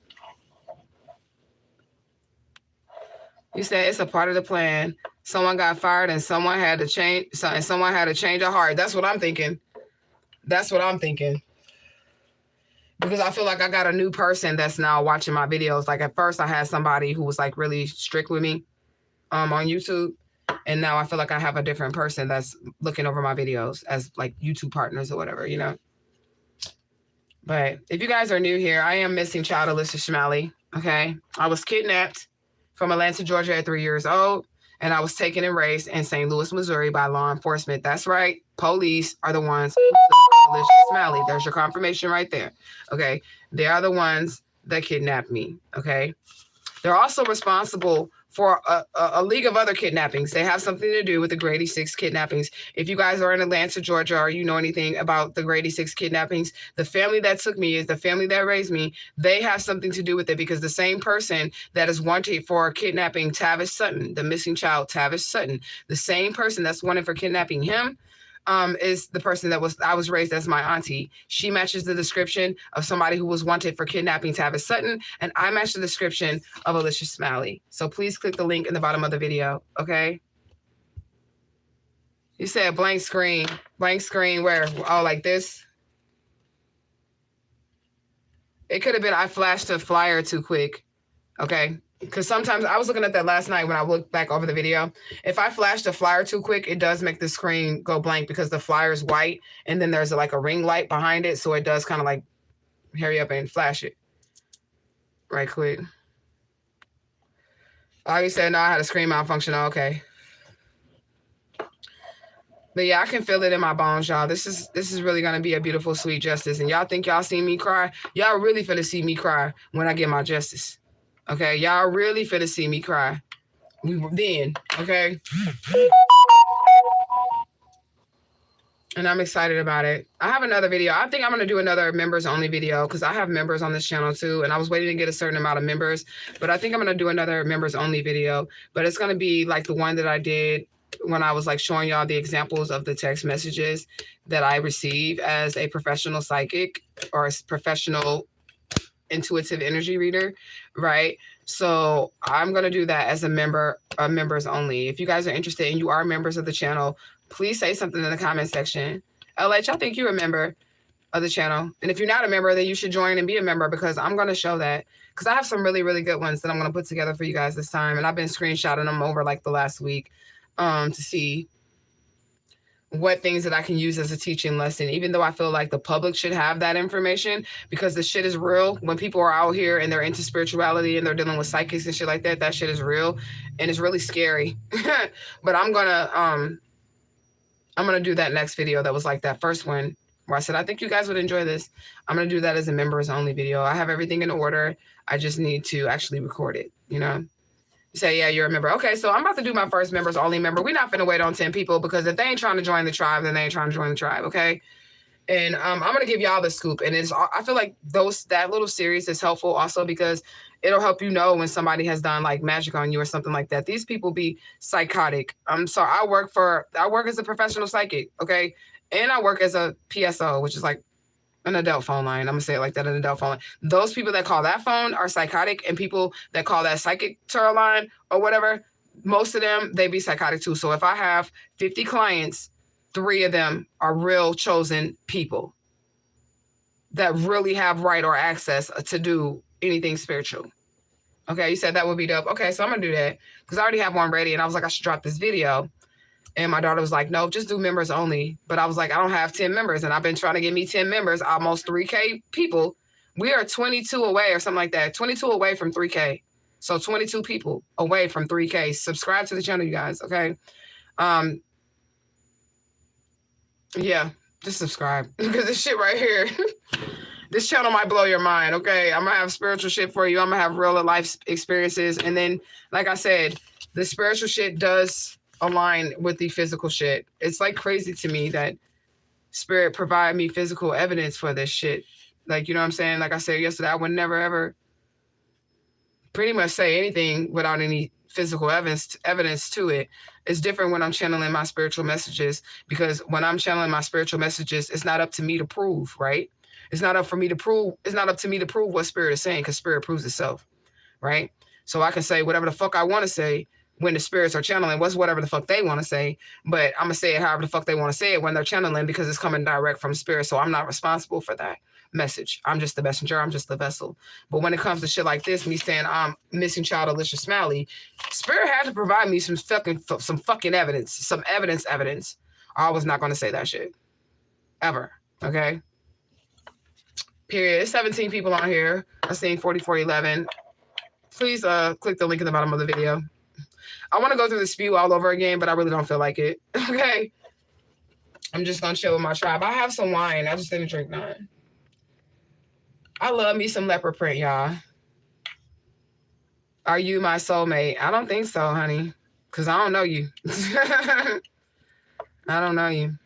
You said it's a part of the plan. Someone got fired and someone had to change. And someone had to change a heart. That's what I'm thinking. That's what I'm thinking. Because I feel like I got a new person that's now watching my videos. Like at first I had somebody who was like really strict with me on YouTube. And now I feel like I have a different person that's looking over my videos as like YouTube partners or whatever, you know. But if you guys are new here, I am missing child Alicia Smiley. Okay. I was kidnapped from Atlanta, Georgia at 3 years old. And I was taken and raised in St. Louis, Missouri by law enforcement. That's right. Police are the ones who took Alicia Smiley. There's your confirmation right there. Okay. They are the ones that kidnapped me. Okay. They're also responsible for a league of other kidnappings. They have something to do with the Grady 6 kidnappings. If you guys are in Atlanta, Georgia, or you know anything about the Grady 6 kidnappings, the family that took me is the family that raised me. They have something to do with it because the same person that is wanted for kidnapping Tavish Sutton, the missing child, Tavish Sutton, the same person that's wanted for kidnapping him, is the person that I was raised as my auntie. She matches the description of somebody who was wanted for kidnapping Tavis Sutton, and I match the description of Alicia Smalley. So please click the link in the bottom of the video, okay? You said blank screen. Blank screen where? Oh, like this? It could have been I flashed a flyer too quick, okay? Because sometimes I was looking at that last night when I looked back over the video. If I flashed a flyer too quick, it does make the screen go blank because the flyer is white and then there's like a ring light behind it. So it does kind of like hurry up and flash it right quick. Oh, you said no, I had a screen malfunction. Oh, okay. But yeah, I can feel it in my bones, y'all. This is really gonna be a beautiful, sweet justice. And y'all think y'all seen me cry? Y'all really finna see me cry when I get my justice. Okay, y'all really finna see me cry. Then, okay? And I'm excited about it. I have another video. I think I'm going to do another members only video because I have members on this channel too. And I was waiting to get a certain amount of members. But I think I'm going to do another members only video. But it's going to be like the one that I did when I was like showing y'all the examples of the text messages that I receive as a professional psychic or a professional intuitive energy reader, right? So I'm going to do that as a member, members only. If you guys are interested and you are members of the channel, please say something in the comment section. LH, I think you're a member of the channel. And if you're not a member, then you should join and be a member because I'm going to show that. Because I have some really, really good ones that I'm going to put together for you guys this time. And I've been screenshotting them over like the last week to see what things that I can use as a teaching lesson, even though I feel like the public should have that information because the shit is real. When people are out here and they're into spirituality and they're dealing with psychics and shit like that, that shit is real and it's really scary. But I'm gonna do that next video that was like that first one where I said, I think you guys would enjoy this. I'm gonna do that as a members only video. I have everything in order. I just need to actually record it, you know? Say, yeah, you're a member. Okay, so I'm about to do my first members only member. We're not finna wait on 10 people because if they ain't trying to join the tribe, then they ain't trying to join the tribe, okay? And I'm gonna give y'all the scoop. And I feel like that little series is helpful also because it'll help you know when somebody has done like magic on you or something like that. These people be psychotic. So I work as a professional psychic, okay? And I work as a PSO, which is like an adult phone line. I'm gonna say it like that, an adult phone line. Those people that call that phone are psychotic, and people that call that psychic tarot line or whatever, most of them, they be psychotic too. So if I have 50 clients, 3 of them are real chosen people that really have right or access to do anything spiritual. Okay, you said that would be dope. Okay, so I'm gonna do that because I already have one ready, and I was like, I should drop this video. And my daughter was like, no, just do members only. But I was like, I don't have 10 members. And I've been trying to get me 10 members, almost 3K people. We are 22 away or something like that. 22 away from 3K. So 22 people away from 3K. Subscribe to the channel, you guys, okay? Yeah, just subscribe. Because this shit right here, this channel might blow your mind, okay? I'm going to have spiritual shit for you. I'm going to have real life experiences. And then, like I said, the spiritual shit does align with the physical shit. It's like crazy to me that spirit provide me physical evidence for this shit. Like, you know what I'm saying? Like I said yesterday, I would never ever pretty much say anything without any physical evidence to it. It's different when I'm channeling my spiritual messages because when I'm channeling my spiritual messages, it's not up to me to prove, right? It's not up to me to prove what spirit is saying because spirit proves itself, right? So I can say whatever the fuck I want to say when the spirits are channeling, whatever the fuck they want to say, but I'm going to say it however the fuck they want to say it when they're channeling because it's coming direct from spirit. So I'm not responsible for that message. I'm just the messenger. I'm just the vessel. But when it comes to shit like this, me saying I'm missing child Alicia Smalley, spirit had to provide me some fucking evidence, some evidence. I was not going to say that shit ever. Okay. Period. It's 17 people on here. I seen 4411. Please click the link in the bottom of the video. I want to go through the spew all over again, but I really don't feel like it. Okay. I'm just going to chill with my tribe. I have some wine. I just didn't drink none. I love me some leopard print, y'all. Are you my soulmate? I don't think so, honey. Because I don't know you. I don't know you.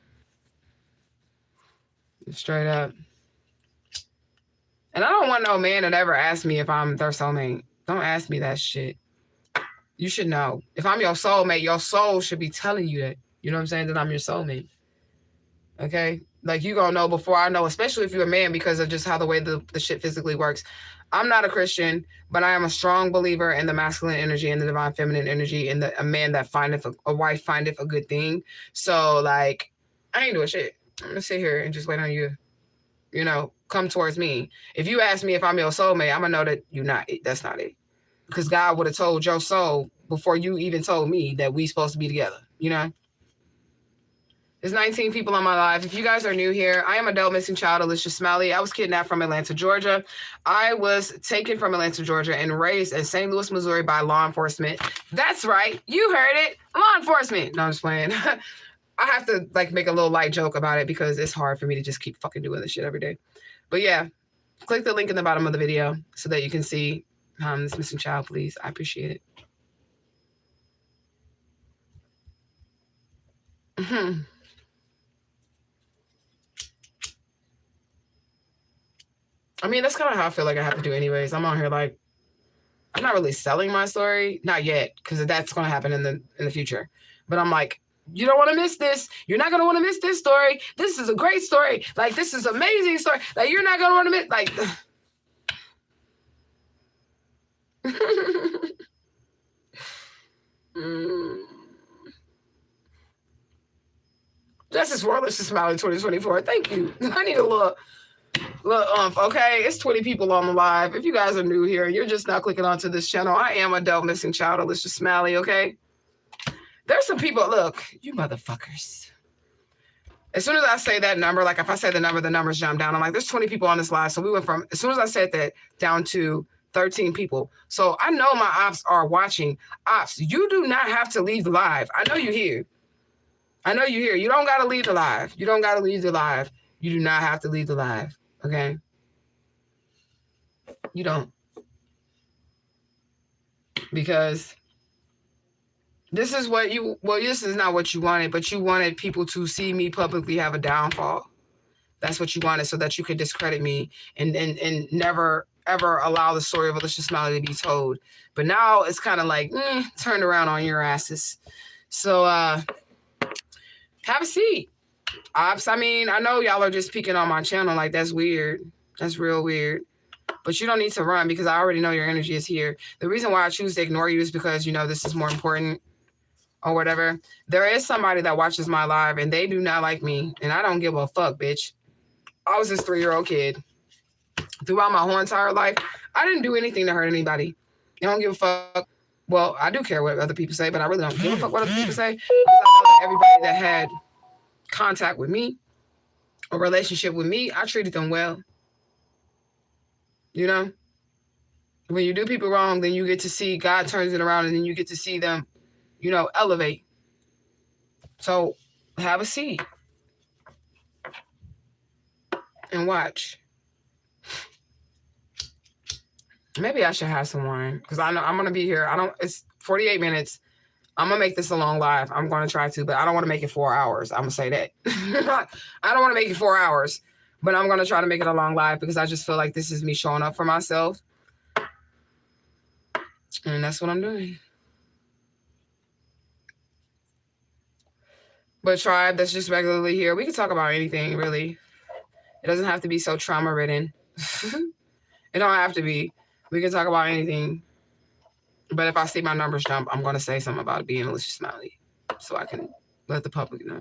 Straight up. And I don't want no man that ever ask me if I'm their soulmate. Don't ask me that shit. You should know. If I'm your soulmate, your soul should be telling you that. You know what I'm saying? That I'm your soulmate. Okay? Like, you gonna know before I know, especially if you're a man, because of just how the way the shit physically works. I'm not a Christian, but I am a strong believer in the masculine energy and the divine feminine energy, and a man that findeth a wife findeth a good thing. So, like, I ain't doing shit. I'm gonna sit here and just wait on you, you know, come towards me. If you ask me if I'm your soulmate, I'm gonna know that you're not it. That's not it. Because God would have told your soul before you even told me that we supposed to be together, you know? There's 19 people on my live. If you guys are new here, I am adult missing child Alicia Smalley. I was kidnapped from Atlanta, Georgia. I was taken from Atlanta, Georgia, and raised in St. Louis, Missouri by law enforcement. That's right. You heard it. Law enforcement. No, I'm just playing. I have to like make a little light joke about it because it's hard for me to just keep fucking doing this shit every day. But yeah, click the link in the bottom of the video so that you can see this missing child, please. I appreciate it. I mean, that's kind of how I feel like I have to do anyways. I'm on here like, I'm not really selling my story. Not yet, because that's going to happen in the future. But I'm like, you don't want to miss this. You're not going to want to miss this story. This is a great story. Like, this is an amazing story. Like, you're not going to want to miss, like... Justice for Alicia Smiley 2024. Thank you. I need a little okay? It's 20 people on the live. If you guys are new here, you're just now clicking onto this channel. I am adult missing child Alicia Smiley, okay? There's some people, look, you motherfuckers. As soon as I say that number, like if I say the number, the numbers jump down. I'm like, there's 20 people on this live. So we went from, as soon as I said that, down to 13 people. So I know my ops are watching. Ops, you do not have to leave the live. I know you're here. I know you're here. You don't got to leave the live. You don't got to leave the live. You do not have to leave the live. Okay? You don't. Because this is what you, well, this is not what you wanted, but you wanted people to see me publicly have a downfall. That's what you wanted, so that you could discredit me and never, ever allow the story of Alicia Smiley to be told. But now it's kind of like, turned around on your asses. So have a seat. Ops, I mean, I know y'all are just peeking on my channel. Like, that's weird. That's real weird. But you don't need to run because I already know your energy is here. The reason why I choose to ignore you is because, you know, this is more important or whatever. There is somebody that watches my live and they do not like me. And I don't give a fuck, bitch. I was this 3-year-old kid. Throughout my whole entire life, I didn't do anything to hurt anybody. I don't give a fuck. Well, I do care what other people say, but I really don't give a fuck what other people say. Because I know that everybody that had contact with me, a relationship with me, I treated them well. You know? When you do people wrong, then you get to see God turns it around and then you get to see them, you know, elevate. So have a seat and watch. Maybe I should have some wine because I know I'm going to be here. It's 48 minutes. I'm going to make this a long live. I'm going to try to, but I don't want to make it 4 hours. I'm going to say that. I don't want to make it 4 hours, but I'm going to try to make it a long live because I just feel like this is me showing up for myself. And that's what I'm doing. But tribe that's just regularly here, we can talk about anything, really. It doesn't have to be so trauma-ridden. It don't have to be. We can talk about anything. But if I see my numbers jump, I'm going to say something about being Alicia Smiley so I can let the public know.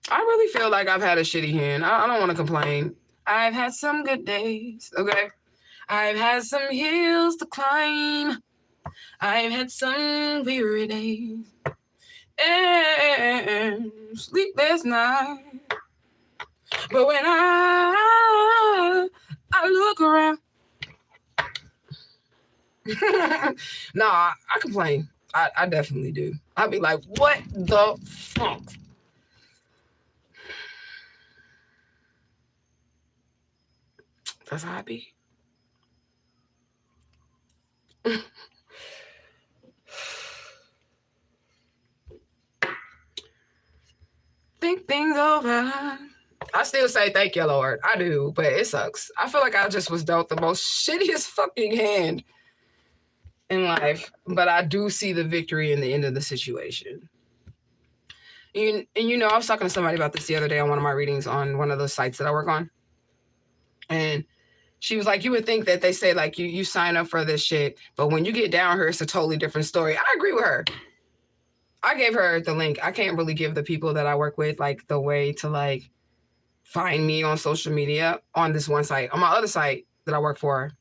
I really feel like I've had a shitty hand. I don't want to complain. I've had some good days, okay? I've had some hills to climb. I've had some weary days and sleepless nights. But when I look around, nah, I complain. I definitely do. I'll be like, what the fuck? That's how I be. Think things over. I still say thank you, Lord. I do, but it sucks. I feel like I just was dealt the most shittiest fucking hand in life, but I do see the victory in the end of the situation. And you know, I was talking to somebody about this the other day on one of my readings on one of those sites that I work on. And she was like, you would think that they say like you sign up for this shit, but when you get down here, it's a totally different story. I agree with her. I gave her the link. I can't really give the people that I work with like the way to like find me on social media on this one site. On my other site that I work for,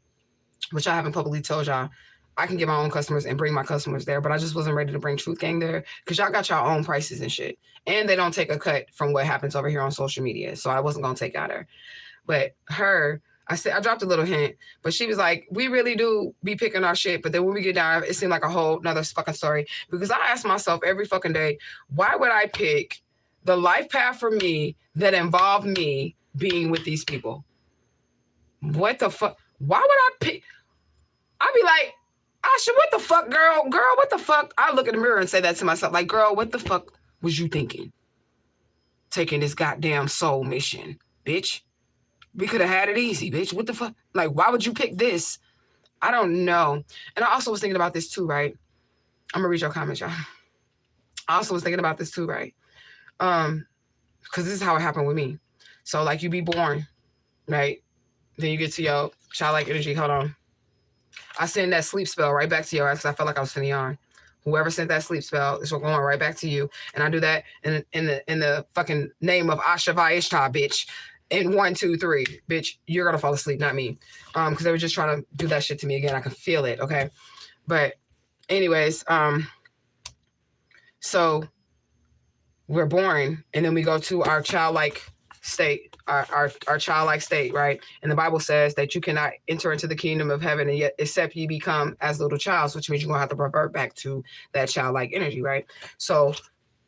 which I haven't publicly told y'all, I can get my own customers and bring my customers there, but I just wasn't ready to bring Truth Gang there because y'all got y'all own prices and shit. And they don't take a cut from what happens over here on social media. So I wasn't going to take out her. But her, I dropped a little hint, but she was like, we really do be picking our shit. But then when we get down, it seemed like a whole nother fucking story. Because I ask myself every fucking day, why would I pick the life path for me that involved me being with these people? What the fuck? Why would I pick? I'd be like, Asha, what the fuck, girl? Girl, what the fuck? I look in the mirror and say that to myself. Like, girl, what the fuck was you thinking? Taking this goddamn soul mission, bitch. We could have had it easy, bitch. What the fuck? Like, why would you pick this? I don't know. And I also was thinking about this too, right? I'm gonna read your comments, y'all. I also was thinking about this too, right? Because this is how it happened with me. So, like, you be born, right? Then you get to your childlike energy. Hold on. I send that sleep spell right back to your ass because I felt like I was finna yawn. Whoever sent that sleep spell is going right back to you. And I do that in the fucking name of Asha Vaishta, bitch. And 1, 2, 3, bitch, you're gonna fall asleep, not me. Because they were just trying to do that shit to me again. I can feel it, okay? But anyways, so we're born and then we go to our childlike state, our childlike state, right? And the Bible says that you cannot enter into the kingdom of heaven and yet except you become as little childs, which means you're gonna have to revert back to that childlike energy, right? So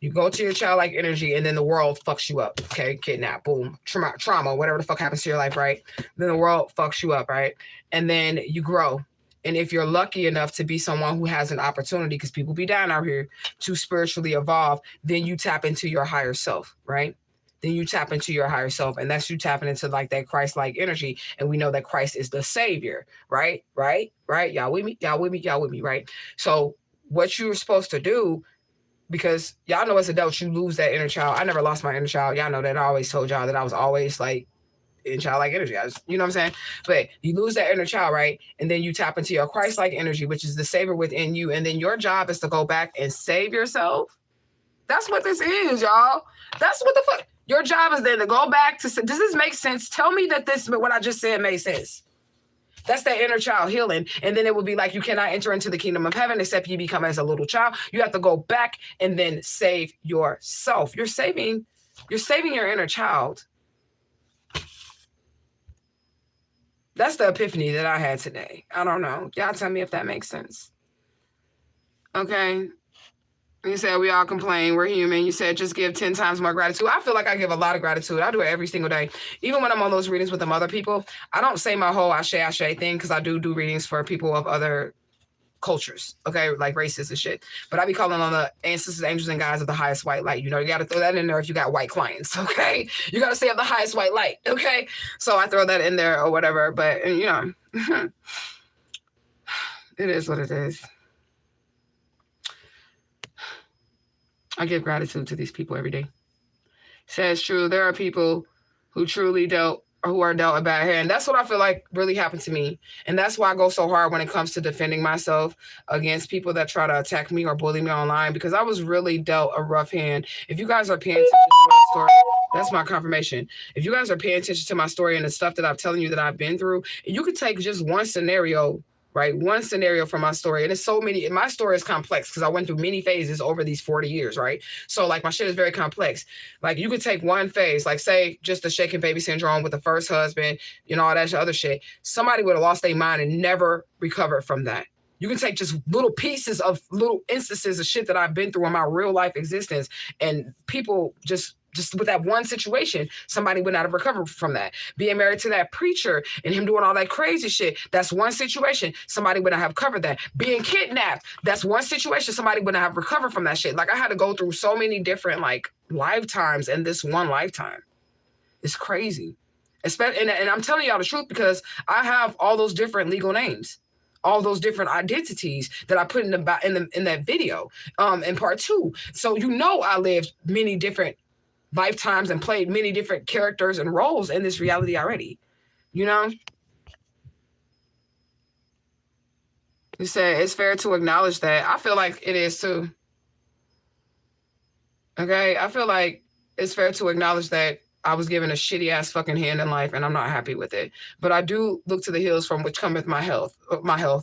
you go to your childlike energy and then the world fucks you up, okay? Kidnap, boom, trauma, whatever the fuck happens to your life, right? Then the world fucks you up, right? And then you grow. And if you're lucky enough to be someone who has an opportunity, because people be down out here, to spiritually evolve, then you tap into your higher self, right? Then you tap into your higher self. And that's you tapping into like that Christ-like energy. And we know that Christ is the savior, right? Right? Right? Y'all with me? Y'all with me? Y'all with me, right? So what you're supposed to do, because y'all know as adults, you lose that inner child. I never lost my inner child. Y'all know that. I always told y'all that I was always like in childlike energy. You know what I'm saying? But you lose that inner child, right? And then you tap into your Christ-like energy, which is the savior within you. And then your job is to go back and save yourself. That's what this is, y'all. That's what the fuck. Your job is then to go back to, does this make sense? Tell me that what I just said made sense. That's that inner child healing. And then it would be like, you cannot enter into the kingdom of heaven except you become as a little child. You have to go back and then save yourself. You're saving your inner child. That's the epiphany that I had today. I don't know. Y'all tell me if that makes sense. Okay. You said we all complain. We're human. You said just give 10 times more gratitude. I feel like I give a lot of gratitude. I do it every single day. Even when I'm on those readings with them other people, I don't say my whole ashe thing because I do readings for people of other cultures, okay, like races and shit. But I be calling on the ancestors, angels, and guides of the highest white light. You know, you got to throw that in there if you got white clients, okay? You got to say of the highest white light, okay? So I throw that in there or whatever. But, you know, it is what it is. I give gratitude to these people every day. Says true. There are people who truly who are dealt a bad hand. That's what I feel like really happened to me. And that's why I go so hard when it comes to defending myself against people that try to attack me or bully me online, because I was really dealt a rough hand. If you guys are paying attention to my story, that's my confirmation. If you guys are paying attention to my story and the stuff that I'm telling you that I've been through, you could take just one scenario, right? One scenario from my story. And it's so many, my story is complex because I went through many phases over these 40 years, right? So like my shit is very complex. Like you could take one phase, like say just the shaken baby syndrome with the first husband, you know, all that other shit. Somebody would have lost their mind and never recovered from that. You can take just little pieces of little instances of shit that I've been through in my real life existence, and people just with that one situation, somebody would not have recovered from that. Being married to that preacher and him doing all that crazy shit, that's one situation. Somebody would not have covered that. Being kidnapped, that's one situation. Somebody would not have recovered from that shit. Like I had to go through so many different like lifetimes in this one lifetime. It's crazy. And I'm telling y'all the truth because I have all those different legal names. all those different identities that I put in that video in part 2. So I lived many different lifetimes and played many different characters and roles in this reality already. You said it's fair to acknowledge that. I feel like it is too. Okay, I feel like it's fair to acknowledge that I was given a shitty ass fucking hand in life and I'm not happy with it. But I do look to the hills from which cometh my health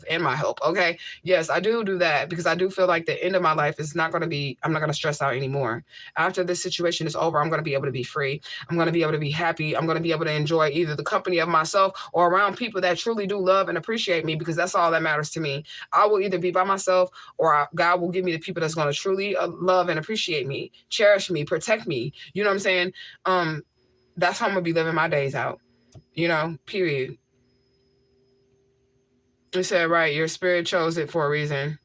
and my help. Okay. Yes, I do that because I do feel like the end of my life is not going to be, I'm not going to stress out anymore. After this situation is over, I'm going to be able to be free. I'm going to be able to be happy. I'm going to be able to enjoy either the company of myself or around people that truly do love and appreciate me, because that's all that matters to me. I will either be by myself or God will give me the people that's going to truly love and appreciate me, cherish me, protect me. You know what I'm saying? That's how I'm going to be living my days out, period. You said, right, your spirit chose it for a reason.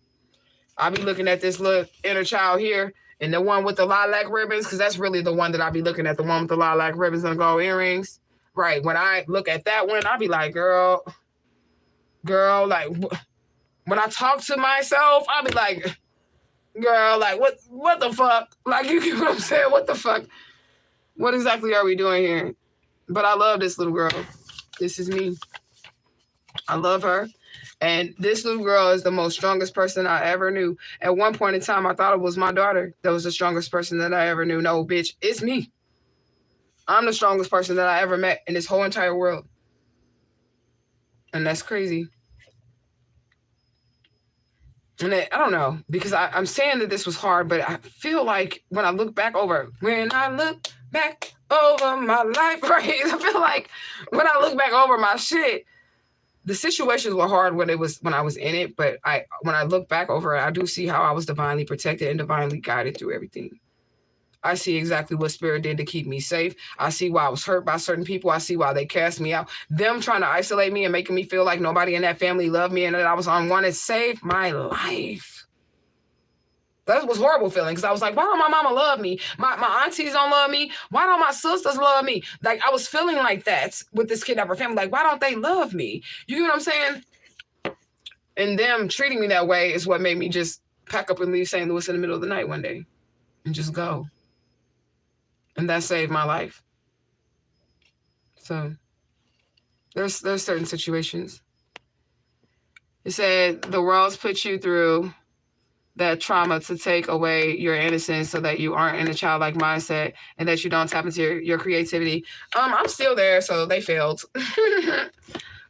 I'll be looking at this little inner child here and the one with the lilac ribbons, because that's really the one that I'll be looking at, the one with the lilac ribbons and gold earrings. Right, when I look at that one, I'll be like, girl, like, when I talk to myself, I'll be like, girl, like, what the fuck? Like, you get what I'm saying? What the fuck? What exactly are we doing here? But I love this little girl. This is me. I love her. And this little girl is the most strongest person I ever knew. At one point in time, I thought it was my daughter that was the strongest person that I ever knew. No, bitch, it's me. I'm the strongest person that I ever met in this whole entire world. And that's crazy. And I don't know, because I'm saying that this was hard, but I feel like when I look back over my life, right? I feel like when I look back over my shit, the situations were hard when I was in it, but when I look back over it, I do see how I was divinely protected and divinely guided through everything. I see exactly what spirit did to keep me safe. I see why I was hurt by certain people. I see why they cast me out. Them trying to isolate me and making me feel like nobody in that family loved me and that I was unwanted saved my life. That was a horrible feeling, because I was like, why don't my mama love me? My aunties don't love me. Why don't my sisters love me? Like, I was feeling like that with this kidnapper family. Like, why don't they love me? You know what I'm saying? And them treating me that way is what made me just pack up and leave St. Louis in the middle of the night one day and just go. And that saved my life. So there's certain situations. It said the world's put you through that trauma to take away your innocence so that you aren't in a childlike mindset and that you don't tap into your creativity. I'm still there, so they failed.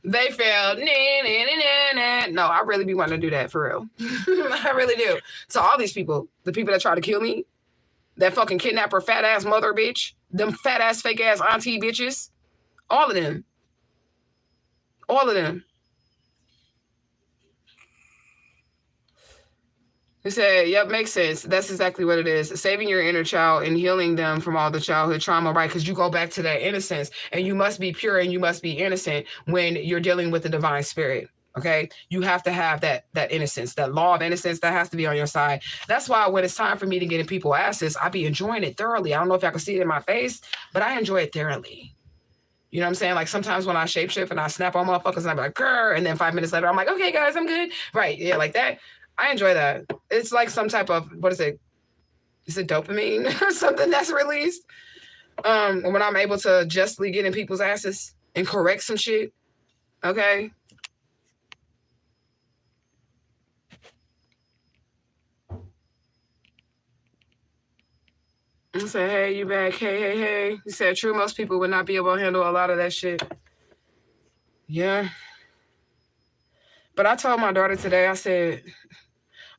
They failed. No, I really be wanting to do that for real. I really do. So all these people, the people that try to kill me, that fucking kidnapper, fat ass mother bitch, them fat ass fake ass auntie bitches, all of them. All of them. He said, yep, makes sense. That's exactly what it is. Saving your inner child and healing them from all the childhood trauma, right? Because you go back to that innocence, and you must be pure and you must be innocent when you're dealing with the divine spirit. Okay, you have to have that innocence, that law of innocence that has to be on your side. That's why when it's time for me to get in people's asses, I be enjoying it thoroughly. I don't know if y'all can see it in my face, but I enjoy it thoroughly. You know what I'm saying? Like sometimes when I shapeshift and I snap on motherfuckers and I'm like, grr, and then 5 minutes later, I'm like, okay, guys, I'm good. Right. Yeah, like that. I enjoy that. It's like some type of, what is it? Is it dopamine or something that's released? When I'm able to justly get in people's asses and correct some shit. Okay. I said, hey, you back? Hey. He said, true, most people would not be able to handle a lot of that shit. Yeah. But I told my daughter today, I said,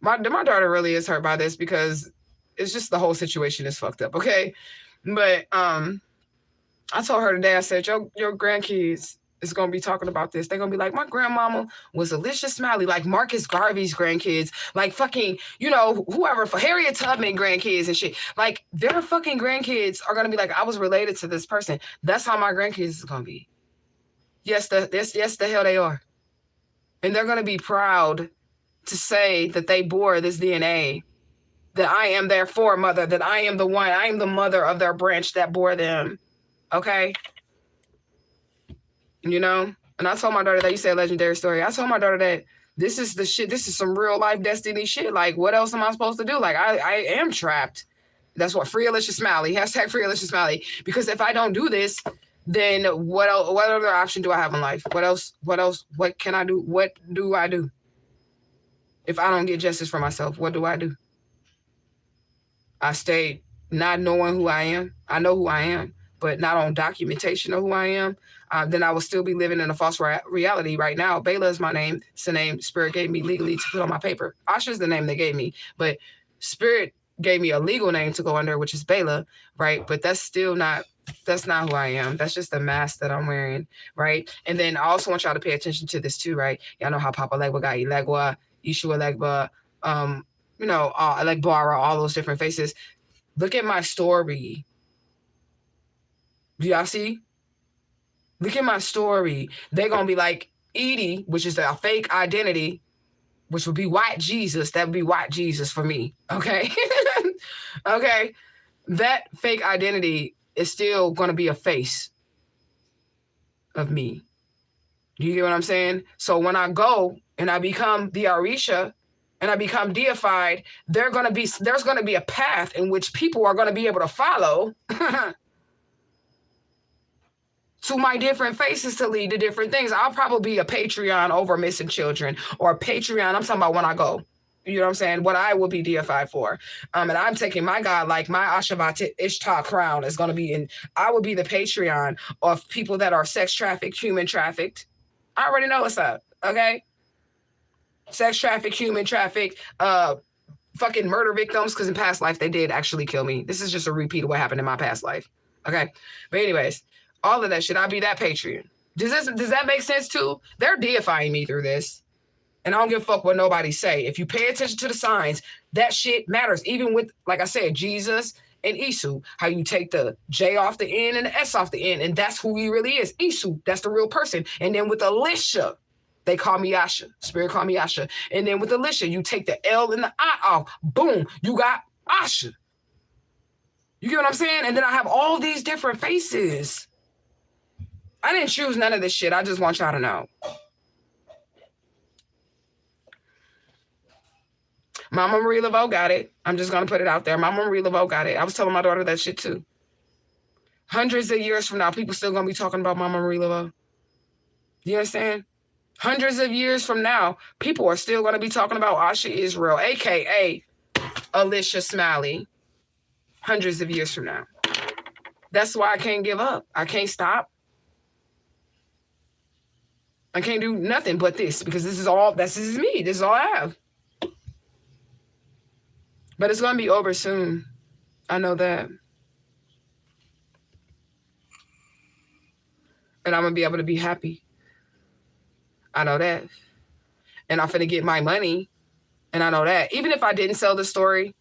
my daughter really is hurt by this because it's just the whole situation is fucked up, okay? But I told her today, I said, your grandkids is going to be talking about this. They're going to be like, my grandmama was Alicia Smiley, like Marcus Garvey's grandkids, like fucking, whoever, for Harriet Tubman grandkids and shit. Like, their fucking grandkids are going to be like, I was related to this person. That's how my grandkids is going to be. Yes, the hell they are. And they're going to be proud to say that they bore this DNA, that I am their foremother, that I am the one, I am the mother of their branch that bore them. Okay? And I told my daughter that, you said legendary story. I told my daughter that This is the shit. This is some real life destiny shit. Like, what else am I supposed to do? Like, I am trapped. That's what Free Alicia Smiley, hashtag Free Alicia Smiley. Because if I don't do this, then what else, what other option do I have in life? What else? What can I do? What do I do? If I don't get justice for myself, what do I do? I stay not knowing who I am. I know who I am, but not on documentation of who I am. Then I will still be living in a false reality right now. Bela is my name. It's the name Spirit gave me legally to put on my paper. Asha is the name they gave me, but Spirit gave me a legal name to go under, which is Bela, right? But that's not who I am. That's just the mask that I'm wearing, right? And then I also want y'all to pay attention to this too, right? Y'all know how Papa Legba got Ilegwa, Yeshua Legba, Elegbara, all those different faces. Look at my story. Do y'all see? Look at my story. They're going to be like Edie, which is a fake identity, which would be white Jesus. That would be white Jesus for me. Okay. Okay. That fake identity is still going to be a face of me. Do you get what I'm saying? So when I go and I become the Arisha and I become deified, there's going to be a path in which people are going to be able to follow to my different faces to lead to different things. I'll probably be a Patreon over missing children, or a Patreon. I'm talking about when I go. You know what I'm saying? What I will be deified for. And I'm taking my God, like my Ashavat Ishtar crown is going to be in. I will be the Patreon of people that are sex trafficked, human trafficked. I already know what's up. Okay. Sex trafficked, human trafficked, fucking murder victims. Because in past life, they did actually kill me. This is just a repeat of what happened in my past life. Okay. But anyways, all of that shit, I'll be that Patreon. Does that make sense too? They're deifying me through this. And I don't give a fuck what nobody say. If you pay attention to the signs, that shit matters. Even with, like I said, Jesus and Isu, how you take the J off the N and the S off the N, and that's who he really is. Isu, that's the real person. And then with Alicia, they call me Asha. Spirit call me Asha. And then with Alicia, you take the L and the I off. Boom, you got Asha. You get what I'm saying? And then I have all these different faces. I didn't choose none of this shit. I just want y'all to know. Mama Marie Laveau got it. I'm just going to put it out there. Mama Marie Laveau got it. I was telling my daughter that shit too. Hundreds of years from now, people still going to be talking about Mama Marie Laveau. You understand? Hundreds of years from now, people are still going to be talking about Asha Israel, a.k.a. Alicia Smiley. Hundreds of years from now. That's why I can't give up. I can't stop. I can't do nothing but this, because this is me. This is all I have. But it's going to be over soon. I know that. And I'm going to be able to be happy. I know that. And I'm going to get my money. And I know that. Even if I didn't sell the story,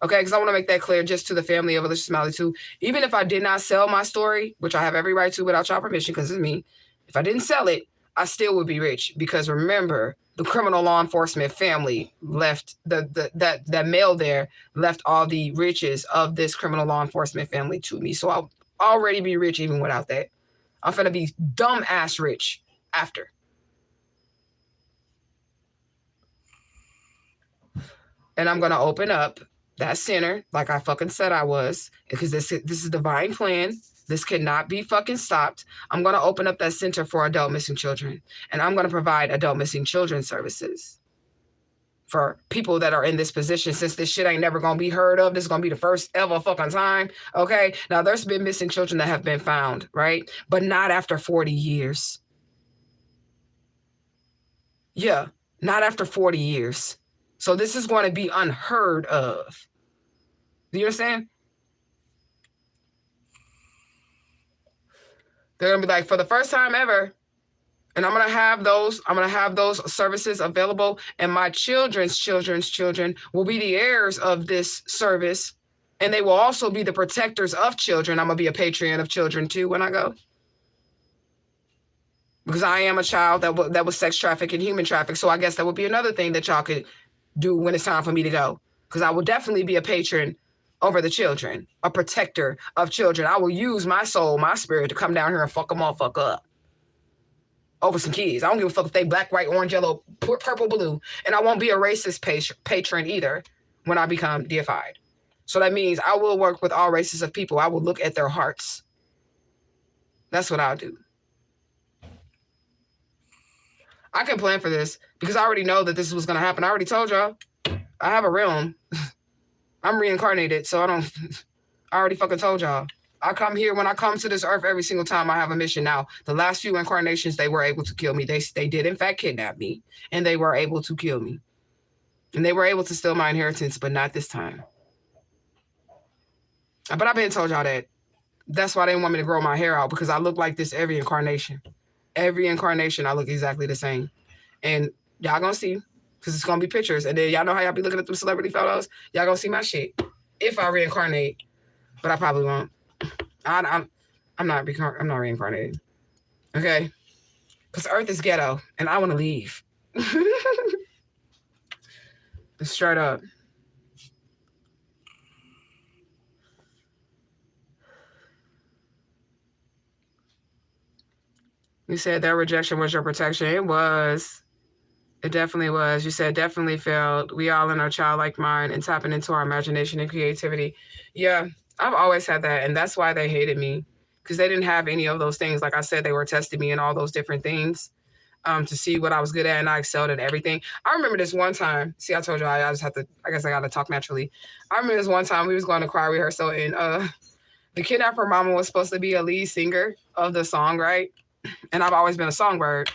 okay, because I want to make that clear just to the family of Alicia Smiley too. Even if I did not sell my story, which I have every right to without y'all permission, because it's me. If I didn't sell it, I still would be rich, because remember, the criminal law enforcement family left that male there left all the riches of this criminal law enforcement family to me. So I'll already be rich even without that. I'm gonna be dumb ass rich after. And I'm gonna open up that center like I fucking said I was, because this is divine plan. This cannot be fucking stopped. I'm going to open up that center for adult missing children. And I'm going to provide adult missing children services for people that are in this position. Since this shit ain't never going to be heard of, this is going to be the first ever fucking time. Okay. Now there's been missing children that have been found, right? But not after 40 years. Yeah. Not after 40 years. So this is going to be unheard of. Do you understand? They're going to be like, for the first time ever, and I'm going to have those services available, and my children's children will be the heirs of this service, and they will also be the protectors of children. I'm going to be a patron of children too when I go. Because I am a child that was sex trafficked and human trafficked, so I guess that would be another thing that y'all could do when it's time for me to go. Because I will definitely be a patron over the children, a protector of children. I will use my soul, my spirit to come down here and fuck them all fuck up. over some kids. I don't give a fuck if they black, white, orange, yellow, purple, blue. And I won't be a racist patron either when I become deified. So that means I will work with all races of people. I will look at their hearts. That's what I'll do. I can plan for this because I already know that this was going to happen. I already told y'all. I have a realm. I'm reincarnated, so I already fucking told y'all. I come here, when I come to this earth every single time, I have a mission. Now, the last few incarnations, they were able to kill me. They did, in fact, kidnap me, and they were able to kill me. And they were able to steal my inheritance, but not this time. But I've been told y'all that. That's why they didn't want me to grow my hair out, because I look like this every incarnation. Every incarnation, I look exactly the same. And y'all gonna see, because it's gonna be pictures. And then y'all know how y'all be looking at them celebrity photos? Y'all gonna see my shit if I reincarnate, but I probably won't. I'm not reincarnated. Okay? Because Earth is ghetto, and I want to leave. Straight up. You said that rejection was your protection. It was. It definitely was. You said definitely failed. We all in our childlike mind and tapping into our imagination and creativity. Yeah, I've always had that. And that's why they hated me, because they didn't have any of those things. Like I said, they were testing me in all those different things to see what I was good at. And I excelled at everything. I remember this one time. See, I told you I just have to, I guess I got to talk naturally. I remember this one time we was going to choir rehearsal, and the kidnapper mama was supposed to be a lead singer of the song, right? And I've always been a songbird,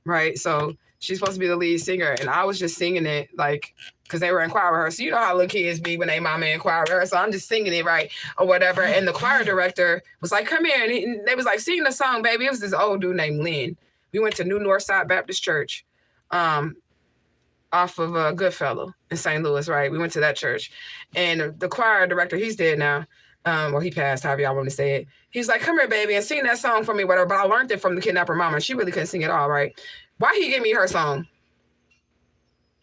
right? So she's supposed to be the lead singer. And I was just singing it, like, because they were in choir rehearsal. You know how little kids be when they mama in choir rehearsal. I'm just singing it, right? Or whatever. And the choir director was like, come here. And they was like, sing the song, baby. It was this old dude named Lynn. We went to New Northside Baptist Church off of Goodfellow in St. Louis, right? We went to that church. And the choir director, he's dead now. Well, he passed, however y'all want to say it. He's like, come here, baby, and sing that song for me, whatever. But I learned it from the kidnapper mama. She really couldn't sing it all, right? Why he gave me her song?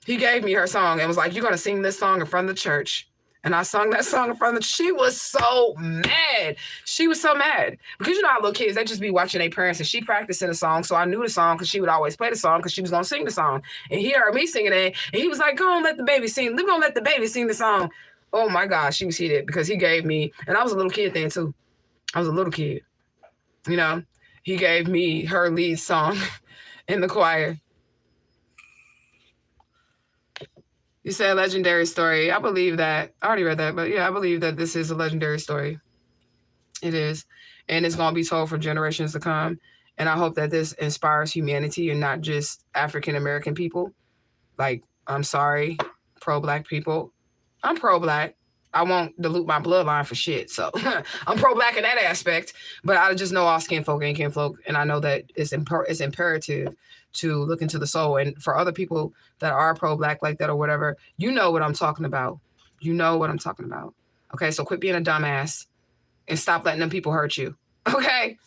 He gave me her song and was like, you're going to sing this song in front of the church. And I sung that song in front of the, she was so mad. She was so mad. Because you know how little kids, they just be watching their parents, and she practicing the song. So I knew the song because she would always play the song because she was going to sing the song. And he heard me singing it, and he was like, go on, let the baby sing. We're going to let the baby sing the song. Oh my gosh, she was heated because he gave me, and I was a little kid then too. I was a little kid. You know, he gave me her lead song in the choir. You said legendary story. I believe that. I already read that, but yeah, I believe that this is a legendary story. It is. And it's going to be told for generations to come. And I hope that this inspires humanity and not just African-American people. Like, I'm sorry, pro-Black people. I'm pro-Black. I won't dilute my bloodline for shit. So I'm pro-Black in that aspect. But I just know all skin folk ain't kin folk. And I know that it's imperative to look into the soul. And for other people that are pro-Black like that or whatever, you know what I'm talking about. You know what I'm talking about. Okay, so quit being a dumbass and stop letting them people hurt you. Okay?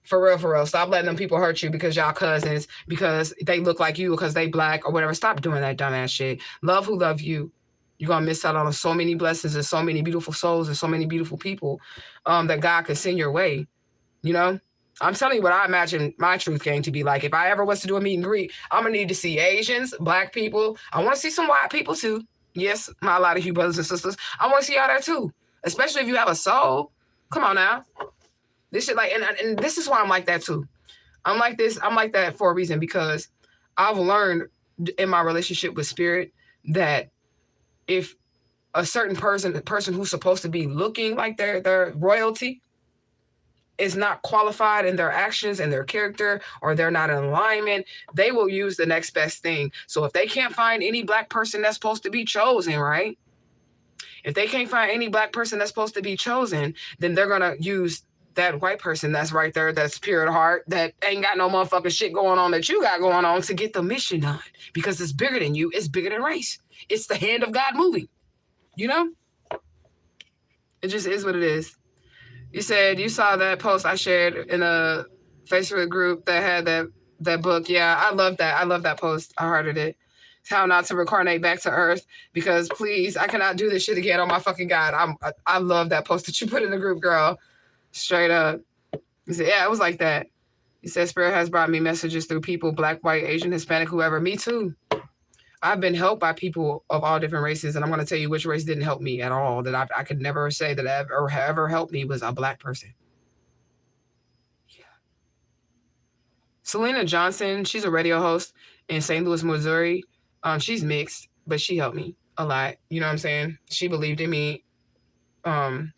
For real. Stop letting them people hurt you because y'all cousins, because they look like you, because they Black or whatever. Stop doing that dumbass shit. Love who love you. You're going to miss out on so many blessings and so many beautiful souls and so many beautiful people that God could send your way. You know? I'm telling you what I imagine my truth game to be like. If I ever was to do a meet and greet, I'm going to need to see Asians, Black people. I want to see some white people too. Yes, a lot of you brothers and sisters. I want to see y'all there too. Especially if you have a soul. Come on now. This shit like, and this is why I'm like that too. I'm like this. I'm like that for a reason, because I've learned in my relationship with spirit that if a certain person, the person who's supposed to be looking like their royalty is not qualified in their actions and their character, or they're not in alignment, they will use the next best thing. So if they can't find any Black person that's supposed to be chosen, right? If they can't find any Black person that's supposed to be chosen, then they're going to use that white person that's right there, that's pure at heart, that ain't got no motherfucking shit going on that you got going on, to get the mission done. Because it's bigger than you. It's bigger than race. It's the hand of God moving. You know? It just is what it is. You said you saw that post I shared in a Facebook group that had that book. Yeah, I love that. I love that post. I hearted it. How not to reincarnate back to Earth, because please, I cannot do this shit again. Oh my fucking God. I love that post that you put in the group, girl. Straight up. You said, yeah, it was like that. He said, Spirit has brought me messages through people, Black, white, Asian, Hispanic, whoever. Me too. I've been helped by people of all different races, and I'm going to tell you which race didn't help me at all, that I could never say that ever helped me was a Black person. Yeah. Selena Johnson, she's a radio host in St. Louis, Missouri. She's mixed, but she helped me a lot. You know what I'm saying? She believed in me when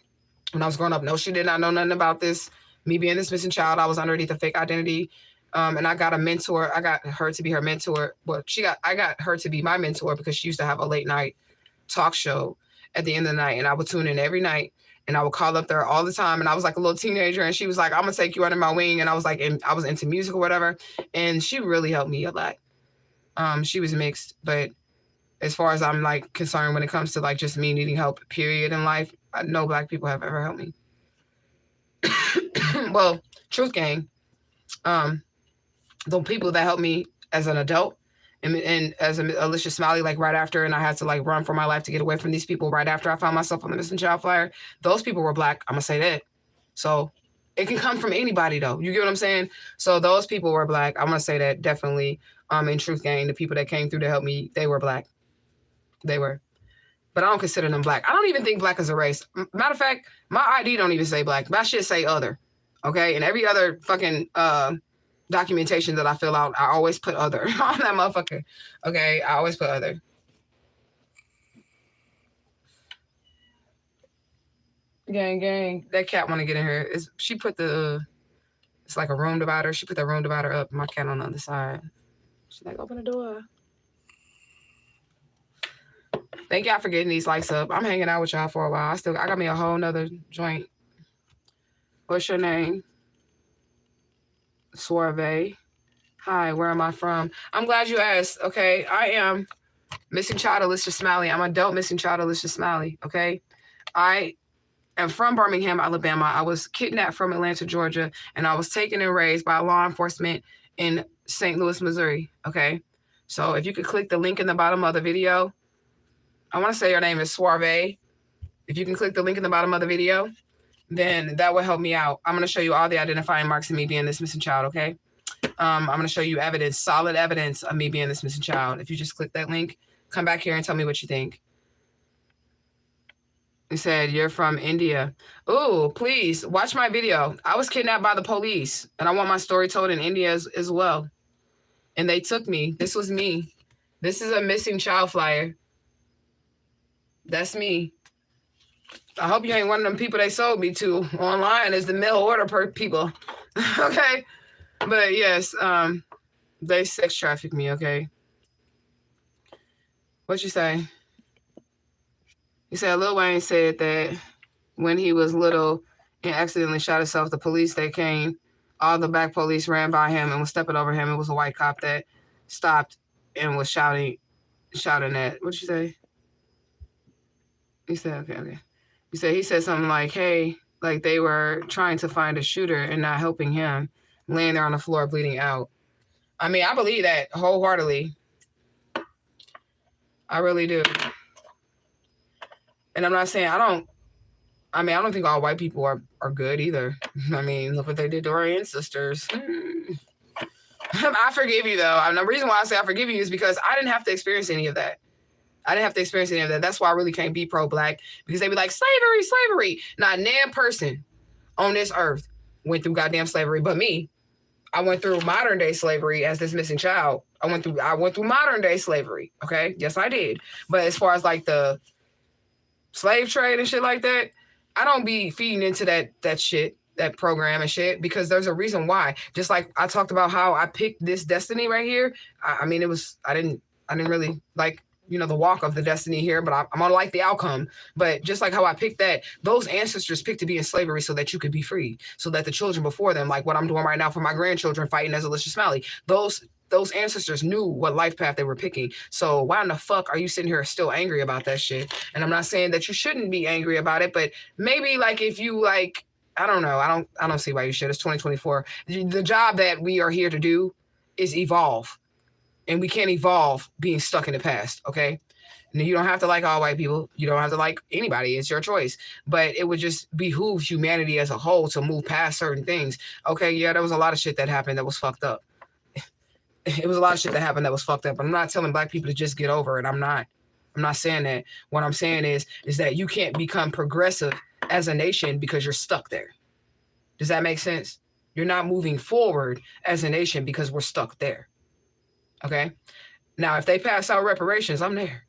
I was growing up. No, she did not know nothing about this. Me being this missing child, I was underneath a fake identity. And I got a mentor. I got her to be her mentor. Well, I got her to be my mentor because she used to have a late night talk show at the end of the night. And I would tune in every night and I would call up there all the time. And I was like a little teenager and she was like, I'm going to take you under my wing. And I was like, I was into music or whatever. And she really helped me a lot. She was mixed, but as far as I'm like concerned when it comes to like just me needing help, period, in life, no Black people have ever helped me. Well, Truth Gang, the people that helped me as an adult and as Alicia Smiley, like right after, and I had to like run for my life to get away from these people right after I found myself on the missing child flyer, those people were Black. I'm gonna say that. So it can come from anybody though. You get what I'm saying? So those people were Black. I'm gonna say that definitely. In Truth Gang, the people that came through to help me, they were Black. They were. But I don't consider them Black. I don't even think Black is a race. Matter of fact, my ID don't even say Black. My shit say other. Okay? And every other fucking documentation that I fill out, I always put other on that motherfucker. Okay? I always put other. Gang. That cat want to get in here. She put it's like a room divider. She put that room divider up. My cat on the other side. She's like, open the door. Thank y'all for getting these likes up. I'm hanging out with y'all for a while. I got me a whole nother joint. What's your name? Soiree. Hi, where am I from? I'm glad you asked. Okay, I am missing child Alicia Smiley. I'm adult missing child Alicia Smiley. Okay, I am from Birmingham, Alabama. I was kidnapped from Atlanta, Georgia, and I was taken and raised by law enforcement in St. Louis, Missouri. Okay, so if you could click the link in the bottom of the video. I want to say your name is Soiree. If you can click the link in the bottom of the video, then that will help me out. I'm going to show you all the identifying marks of me being this missing child, okay? I'm going to show you evidence, solid evidence of me being this missing child. If you just click that link, come back here and tell me what you think. You said you're from India. Ooh, please watch my video. I was kidnapped by the police, and I want my story told in India as well. And they took me. This was me. This is a missing child flyer. That's me. I hope you ain't one of them people they sold me to online as the mail order people. Okay? But yes, they sex trafficked me, okay? What you say? You said Lil Wayne said that when he was little and accidentally shot himself, the police that came, all the Black police ran by him and was stepping over him. It was a white cop that stopped and was shouting at, what'd you say? He said, okay. He said something like, hey, like they were trying to find a shooter and not helping him, laying there on the floor bleeding out. I mean, I believe that wholeheartedly. I really do. And I'm not saying I don't think all white people are good either. I mean, look what they did to our ancestors. I forgive you though. And the reason why I say I forgive you is because I didn't have to experience any of that. That's why I really can't be pro-Black, because they be like, slavery. Not a damn person on this earth went through goddamn slavery but me. I went through modern day slavery as this missing child. I went through modern day slavery. Okay. Yes, I did. But as far as like the slave trade and shit like that, I don't be feeding into that shit, that program and shit, because there's a reason why. Just like I talked about how I picked this destiny right here. I mean, I didn't really like, the walk of the destiny here, but I'm gonna like the outcome. But just like how I picked that, those ancestors picked to be in slavery so that you could be free, so that the children before them, like what I'm doing right now for my grandchildren fighting as Alicia Smiley, those ancestors knew what life path they were picking. So why in the fuck are you sitting here still angry about that shit? And I'm not saying that you shouldn't be angry about it, but maybe like if you like, I don't know, I don't see why you should. It's 2024. The job that we are here to do is evolve. And we can't evolve being stuck in the past, okay? You don't have to like all white people. You don't have to like anybody. It's your choice. But it would just behoove humanity as a whole to move past certain things. Okay, yeah, there was a lot of shit that happened that was fucked up. It was a lot of shit that happened that was fucked up. I'm not telling black people to just get over it. I'm not saying that. What I'm saying is that you can't become progressive as a nation because you're stuck there. Does that make sense? You're not moving forward as a nation because we're stuck there. Okay? Now, if they pass out reparations, I'm there.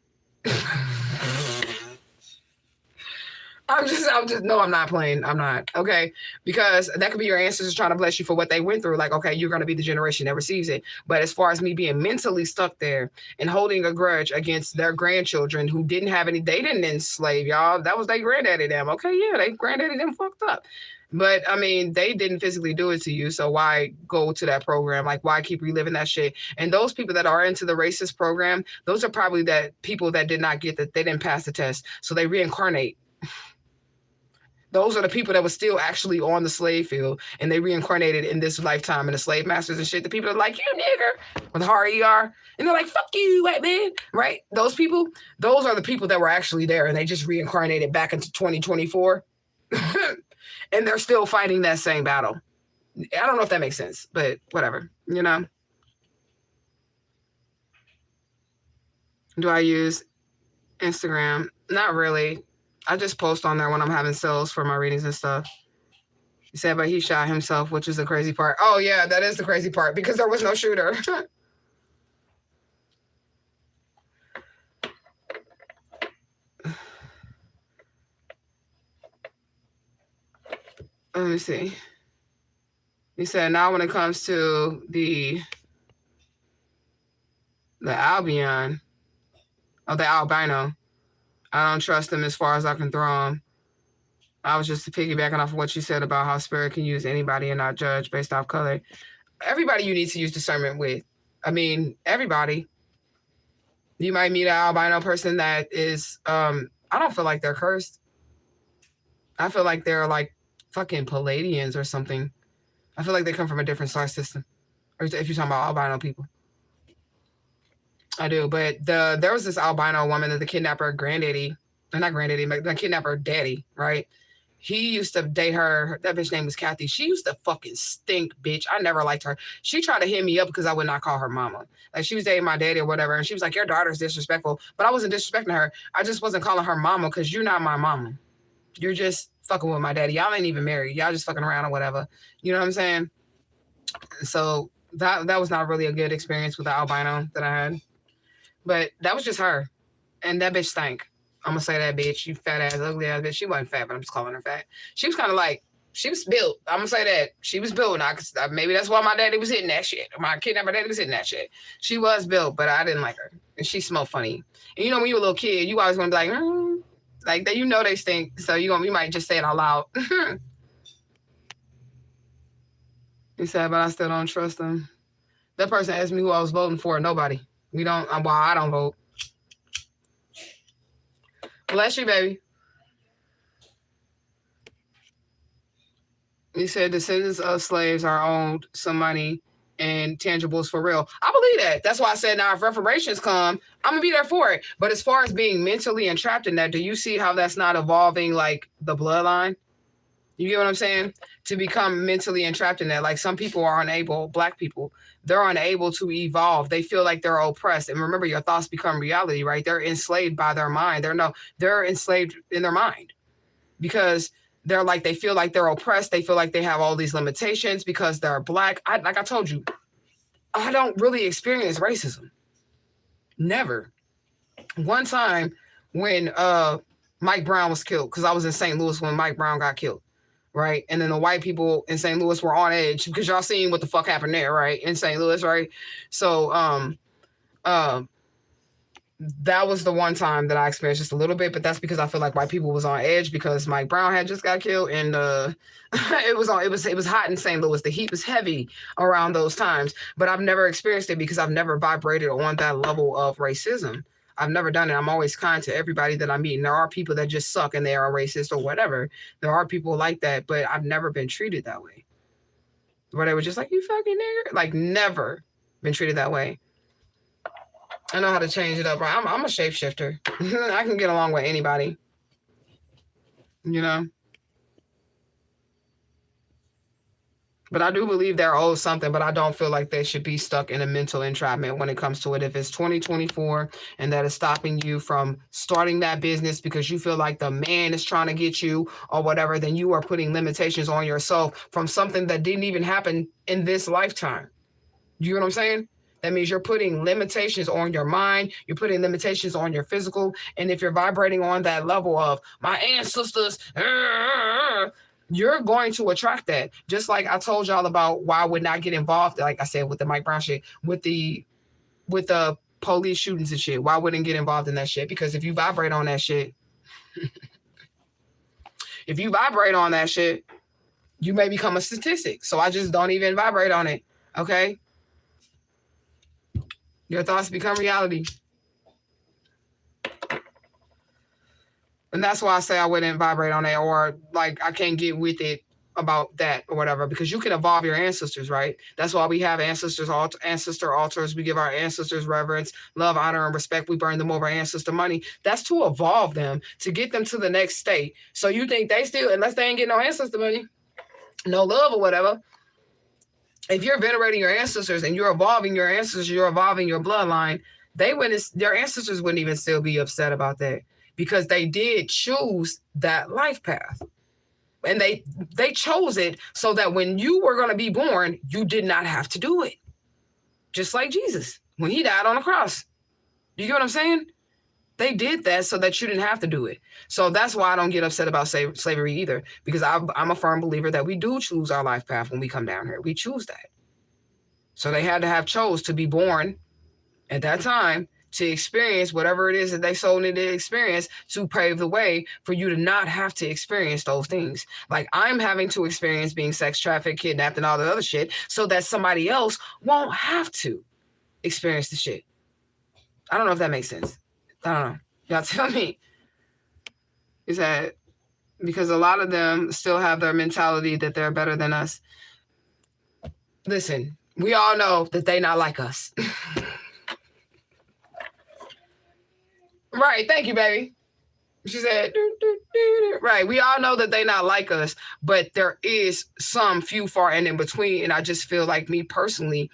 No, I'm not playing. I'm not. Okay. Because that could be your ancestors trying to bless you for what they went through. Like, okay, you're going to be the generation that receives it. But as far as me being mentally stuck there and holding a grudge against their grandchildren who didn't have any, they didn't enslave y'all. That was their granddaddy them. Okay. Yeah. They granddaddy them fucked up. But I mean, they didn't physically do it to you. So why go to that program? Like, why keep reliving that shit? And those people that are into the racist program, those are probably that people that did not get that. They didn't pass the test. So they reincarnate. Those are the people that were still actually on the slave field and they reincarnated in this lifetime and the slave masters and shit. The people that are like, you nigger, with hard ER. And they're like, fuck you, white man, right? Those people, those are the people that were actually there and they just reincarnated back into 2024. And they're still fighting that same battle. I don't know if that makes sense, but whatever, you know? Do I use Instagram? Not really. I just post on there when I'm having sales for my readings and stuff. He said, but he shot himself, which is the crazy part. Oh, yeah, that is the crazy part because there was no shooter. Let me see. He said, now when it comes to the albino, I don't trust him as far as I can throw him. I was just piggybacking off of what you said about how spirit can use anybody and not judge based off color. Everybody you need to use discernment with. I mean, everybody. You might meet an albino person that is, I don't feel like they're cursed. I feel like they're like fucking Palladians or something. I feel like they come from a different star system. Or if you're talking about albino people. I do, but there was this albino woman that the kidnapper granddaddy, not granddaddy, but the kidnapper daddy, right? He used to date her. That bitch name was Kathy. She used to fucking stink, bitch. I never liked her. She tried to hit me up because I would not call her mama. Like she was dating my daddy or whatever. And she was like, your daughter's disrespectful. But I wasn't disrespecting her. I just wasn't calling her mama because you're not my mama. You're just fucking with my daddy. Y'all ain't even married. Y'all just fucking around or whatever. You know what I'm saying? So that was not really a good experience with the albino that I had. But that was just her. And that bitch stank. I'm going to say that bitch. You fat ass, ugly ass bitch. She wasn't fat, but I'm just calling her fat. She was kind of like, she was built. I'm going to say that. She was built. Maybe that's why my daddy was hitting that shit. My kidnapper daddy was hitting that shit. She was built, but I didn't like her. And she smelled funny. And you know, when you're a little kid, you always want to be like, like that, you know they stink. So you might just say it out loud. He said, but I still don't trust them. That person asked me who I was voting for. Nobody. I don't vote. Bless you, baby. He said descendants of slaves are owed some money and tangibles for real. I believe that. That's why I said now if reparations come, I'm going to be there for it. But as far as being mentally entrapped in that, do you see how that's not evolving like the bloodline? You get what I'm saying? To become mentally entrapped in that. Like some people are unable, Black people, they're unable to evolve. They feel like they're oppressed. And remember, your thoughts become reality, right? They're enslaved by their mind. They're enslaved in their mind because they feel like they're oppressed. They feel like they have all these limitations because they're Black. Like I told you, I don't really experience racism. Never. One time when Mike Brown was killed, because I was in St. Louis when Mike Brown got killed. Right. And then the white people in St. Louis were on edge because y'all seen what the fuck happened there, right? In St. Louis, right? So that was the one time that I experienced just a little bit, but that's because I feel like white people was on edge because Mike Brown had just got killed and it was hot in St. Louis. The heat was heavy around those times, but I've never experienced it because I've never vibrated on that level of racism. I've never done it. I'm always kind to everybody that I meet. And there are people that just suck and they are racist or whatever. There are people like that, but I've never been treated that way. Where they were just like, you fucking nigger. Like, never been treated that way. I know how to change it up. I'm a shapeshifter. I can get along with anybody. You know? But I do believe they're owed something, but I don't feel like they should be stuck in a mental entrapment when it comes to it. If it's 2024 and that is stopping you from starting that business because you feel like the man is trying to get you or whatever, then you are putting limitations on yourself from something that didn't even happen in this lifetime. You know what I'm saying? That means you're putting limitations on your mind. You're putting limitations on your physical. And if you're vibrating on that level of my ancestors, you're going to attract that. Just like I told y'all about why I would not get involved, like I said, with the Mike Brown shit, with the police shootings and shit. Why I wouldn't get involved in that shit? Because if you vibrate on that shit, you may become a statistic. So I just don't even vibrate on it. Okay? Your thoughts become reality. And that's why I say I wouldn't vibrate on it, or like I can't get with it about that or whatever, because you can evolve your ancestors, right? That's why we have ancestor altars. We give our ancestors reverence, love, honor, and respect. We burn them over ancestor money. That's to evolve them, to get them to the next state. So you think they still, unless they ain't getting no ancestor money, no love or whatever, if you're venerating your ancestors and you're evolving your ancestors, you're evolving your bloodline, their ancestors wouldn't even still be upset about that, because they did choose that life path. And they chose it so that when you were going to be born, you did not have to do it. Just like Jesus, when he died on the cross. You get what I'm saying? They did that so that you didn't have to do it. So that's why I don't get upset about slavery either, because I'm a firm believer that we do choose our life path when we come down here. We choose that. So they had to have chose to be born at that time to experience whatever it is that they so needed to experience, to pave the way for you to not have to experience those things. Like I'm having to experience being sex trafficked, kidnapped, and all the other shit so that somebody else won't have to experience the shit. I don't know if that makes sense. I don't know. Y'all tell me. Is that because a lot of them still have their mentality that they're better than us. Listen, we all know that they not like us. Right. Thank you, baby. She said, right. We all know that they not like us, but there is some few far and in between. And I just feel like, me personally,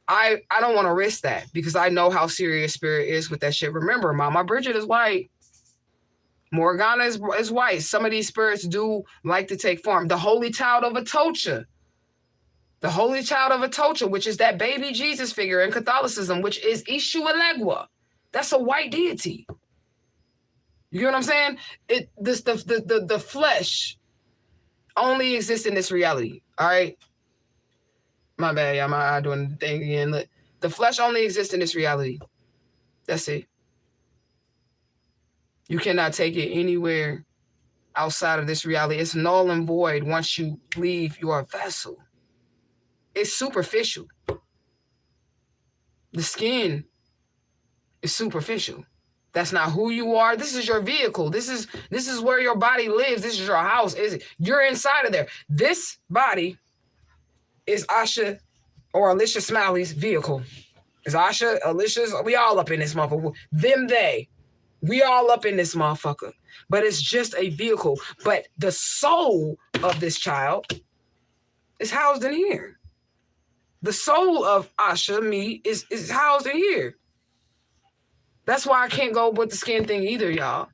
I don't want to risk that, because I know how serious spirit is with that shit. Remember, Mama Bridget is white. Morgana is white. Some of these spirits do like to take form. The Holy Child of Atocha. The Holy Child of Atocha, which is that baby Jesus figure in Catholicism, which is Ishu Elegua. That's a white deity. You get what I'm saying? The flesh only exists in this reality. All right. My bad, y'all. I'm doing the thing again. Look, the flesh only exists in this reality. That's it. You cannot take it anywhere outside of this reality. It's null and void once you leave your vessel. It's superficial. The skin is superficial. That's not who you are. This is your vehicle. This is where your body lives. This is your house. You're inside of there. This body is Asha or Alicia Smiley's vehicle. Is Asha, Alicia's, we all up in this motherfucker. We all up in this motherfucker. But it's just a vehicle. But the soul of this child is housed in here. The soul of Asha, me, is housed in here. That's why I can't go with the skin thing either, y'all.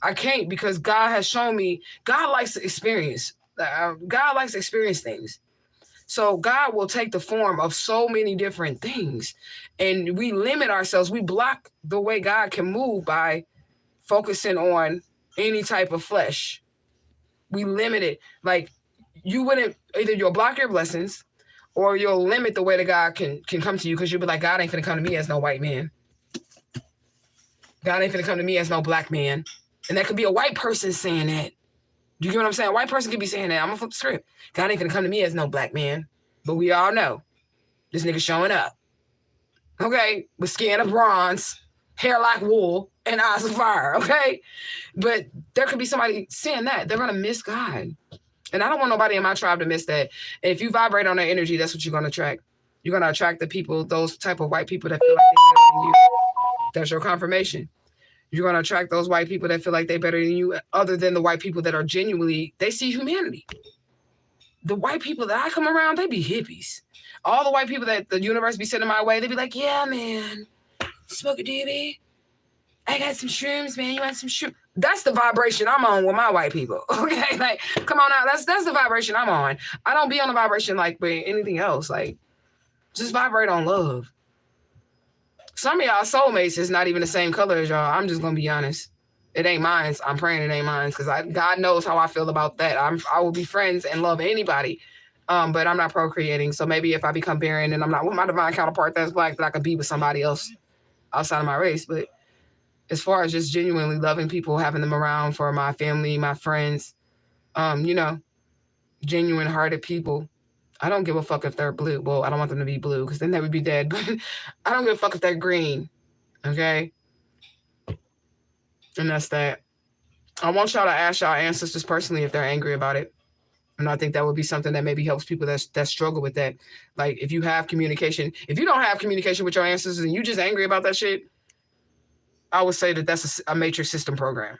I can't, because God has shown me, God likes to experience. God likes to experience things. So God will take the form of so many different things. And we limit ourselves. We block the way God can move by focusing on any type of flesh. We limit it. Like, you wouldn't, either you'll block your blessings or you'll limit the way that God can come to you, because you'll be like, God ain't finna come to me as no white man. God ain't finna come to me as no black man. And that could be a white person saying that. Do you get what I'm saying? A white person could be saying that. I'm gonna flip the script. God ain't finna come to me as no black man. But we all know this nigga showing up. Okay? With skin of bronze, hair like wool, and eyes of fire. Okay? But there could be somebody saying that. They're gonna miss God. And I don't want nobody in my tribe to miss that. And if you vibrate on that energy, that's what you're gonna attract. You're gonna attract the people, those type of white people that feel like they're better than you. That's your confirmation. You're going to attract those white people that feel like they're better than you, other than the white people that are genuinely, they see humanity. The white people that I come around, they be hippies. All the white people that the universe be sending my way, they be like, yeah, man, smoke a doobie. I got some shrooms, man. You want some shrooms? That's the vibration I'm on with my white people. Okay, like, come on out. That's the vibration I'm on. I don't be on the vibration like with anything else. Like, just vibrate on love. Some of y'all soulmates is not even the same color as y'all. I'm just gonna be honest. It ain't mine. I'm praying it ain't mine because God knows how I feel about that. I will be friends and love anybody, but I'm not procreating. So maybe if I become barren and I'm not with my divine counterpart that's black, that I could be with somebody else outside of my race. But as far as just genuinely loving people, having them around for my family, my friends, you know, genuine hearted people. I don't give a fuck if they're blue. Well, I don't want them to be blue because then they would be dead. But I don't give a fuck if they're green. Okay? And that's that. I want y'all to ask y'all ancestors personally if they're angry about it. And I think that would be something that maybe helps people that struggle with that. Like, if you have communication, if you don't have communication with your ancestors and you just angry about that shit, I would say that that's a matrix system program.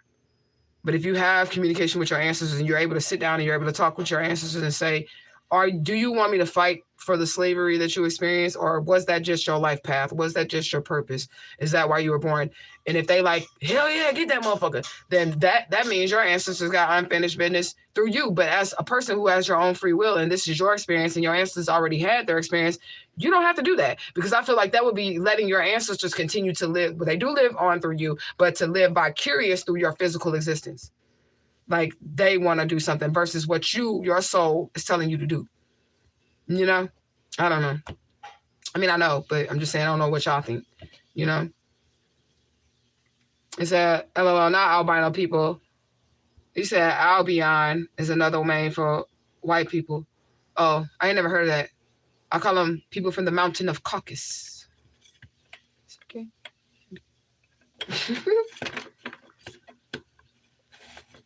But if you have communication with your ancestors and you're able to sit down and you're able to talk with your ancestors and say, do you want me to fight for the slavery that you experienced? Or was that just your life path? Was that just your purpose? Is that why you were born? And if they like, hell yeah, get that motherfucker, then that means your ancestors got unfinished business through you. But as a person who has your own free will, and this is your experience and your ancestors already had their experience, you don't have to do that, because I feel like that would be letting your ancestors continue to live, but they do live on through you, but to live vicarious through your physical existence. Like, they want to do something versus what your soul is telling you to do. You know? I don't know. I mean, I know, but I'm just saying I don't know what y'all think. You know? It said, LOL, not albino people. He said Albion is another name for white people. Oh, I ain't never heard of that. I call them people from the mountain of Caucasus. Okay.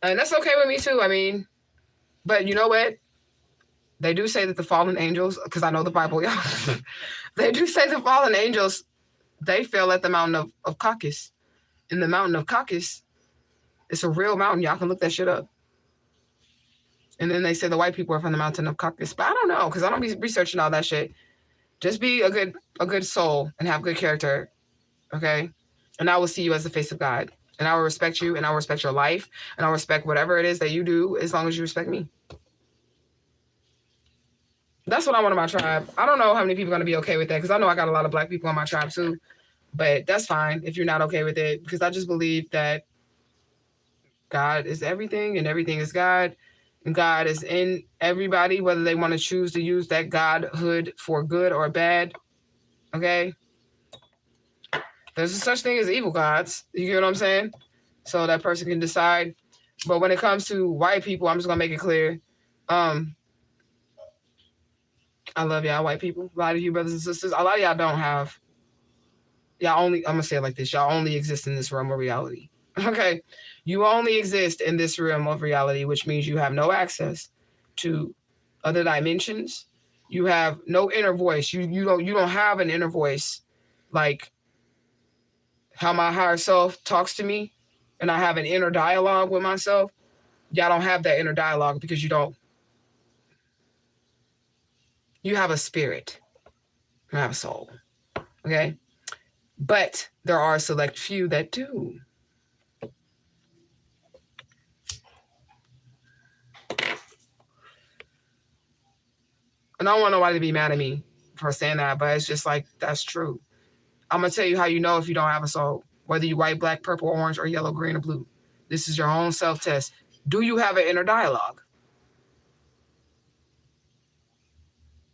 And that's okay with me too. I mean, but you know what? They do say that the fallen angels, because I know the Bible, y'all. They do say the fallen angels, they fell at the mountain of Caucasus. In the mountain of Caucasus, it's a real mountain. Y'all can look that shit up. And then they say the white people are from the mountain of Caucasus. But I don't know, because I don't be researching all that shit. Just be a good soul and have good character, okay? And I will see you as the face of God. And I will respect you, and I will respect your life, and I'll respect whatever it is that you do as long as you respect me. That's what I want in my tribe. I don't know how many people are going to be okay with that, because I know I got a lot of black people in my tribe too. But that's fine if you're not okay with it, because I just believe that God is everything and everything is God. And God is in everybody, whether they want to choose to use that godhood for good or bad. Okay? There's a such thing as evil gods. You get what I'm saying? So that person can decide. But when it comes to white people, I'm just going to make it clear. I love y'all, white people. A lot of you brothers and sisters. A lot of y'all don't have. Y'all only, I'm going to say it like this. Y'all only exist in this realm of reality. Okay? You only exist in this realm of reality, which means you have no access to other dimensions. You have no inner voice. You don't have an inner voice like how my higher self talks to me, and I have an inner dialogue with myself. Y'all don't have that inner dialogue because you don't. You have a spirit. You have a soul. Okay? But there are a select few that do. And I don't want nobody to be mad at me for saying that, but it's just like, that's true. I'm going to tell you how you know if you don't have a soul, whether you white, black, purple, orange, or yellow, green, or blue. This is your own self-test. Do you have an inner dialogue?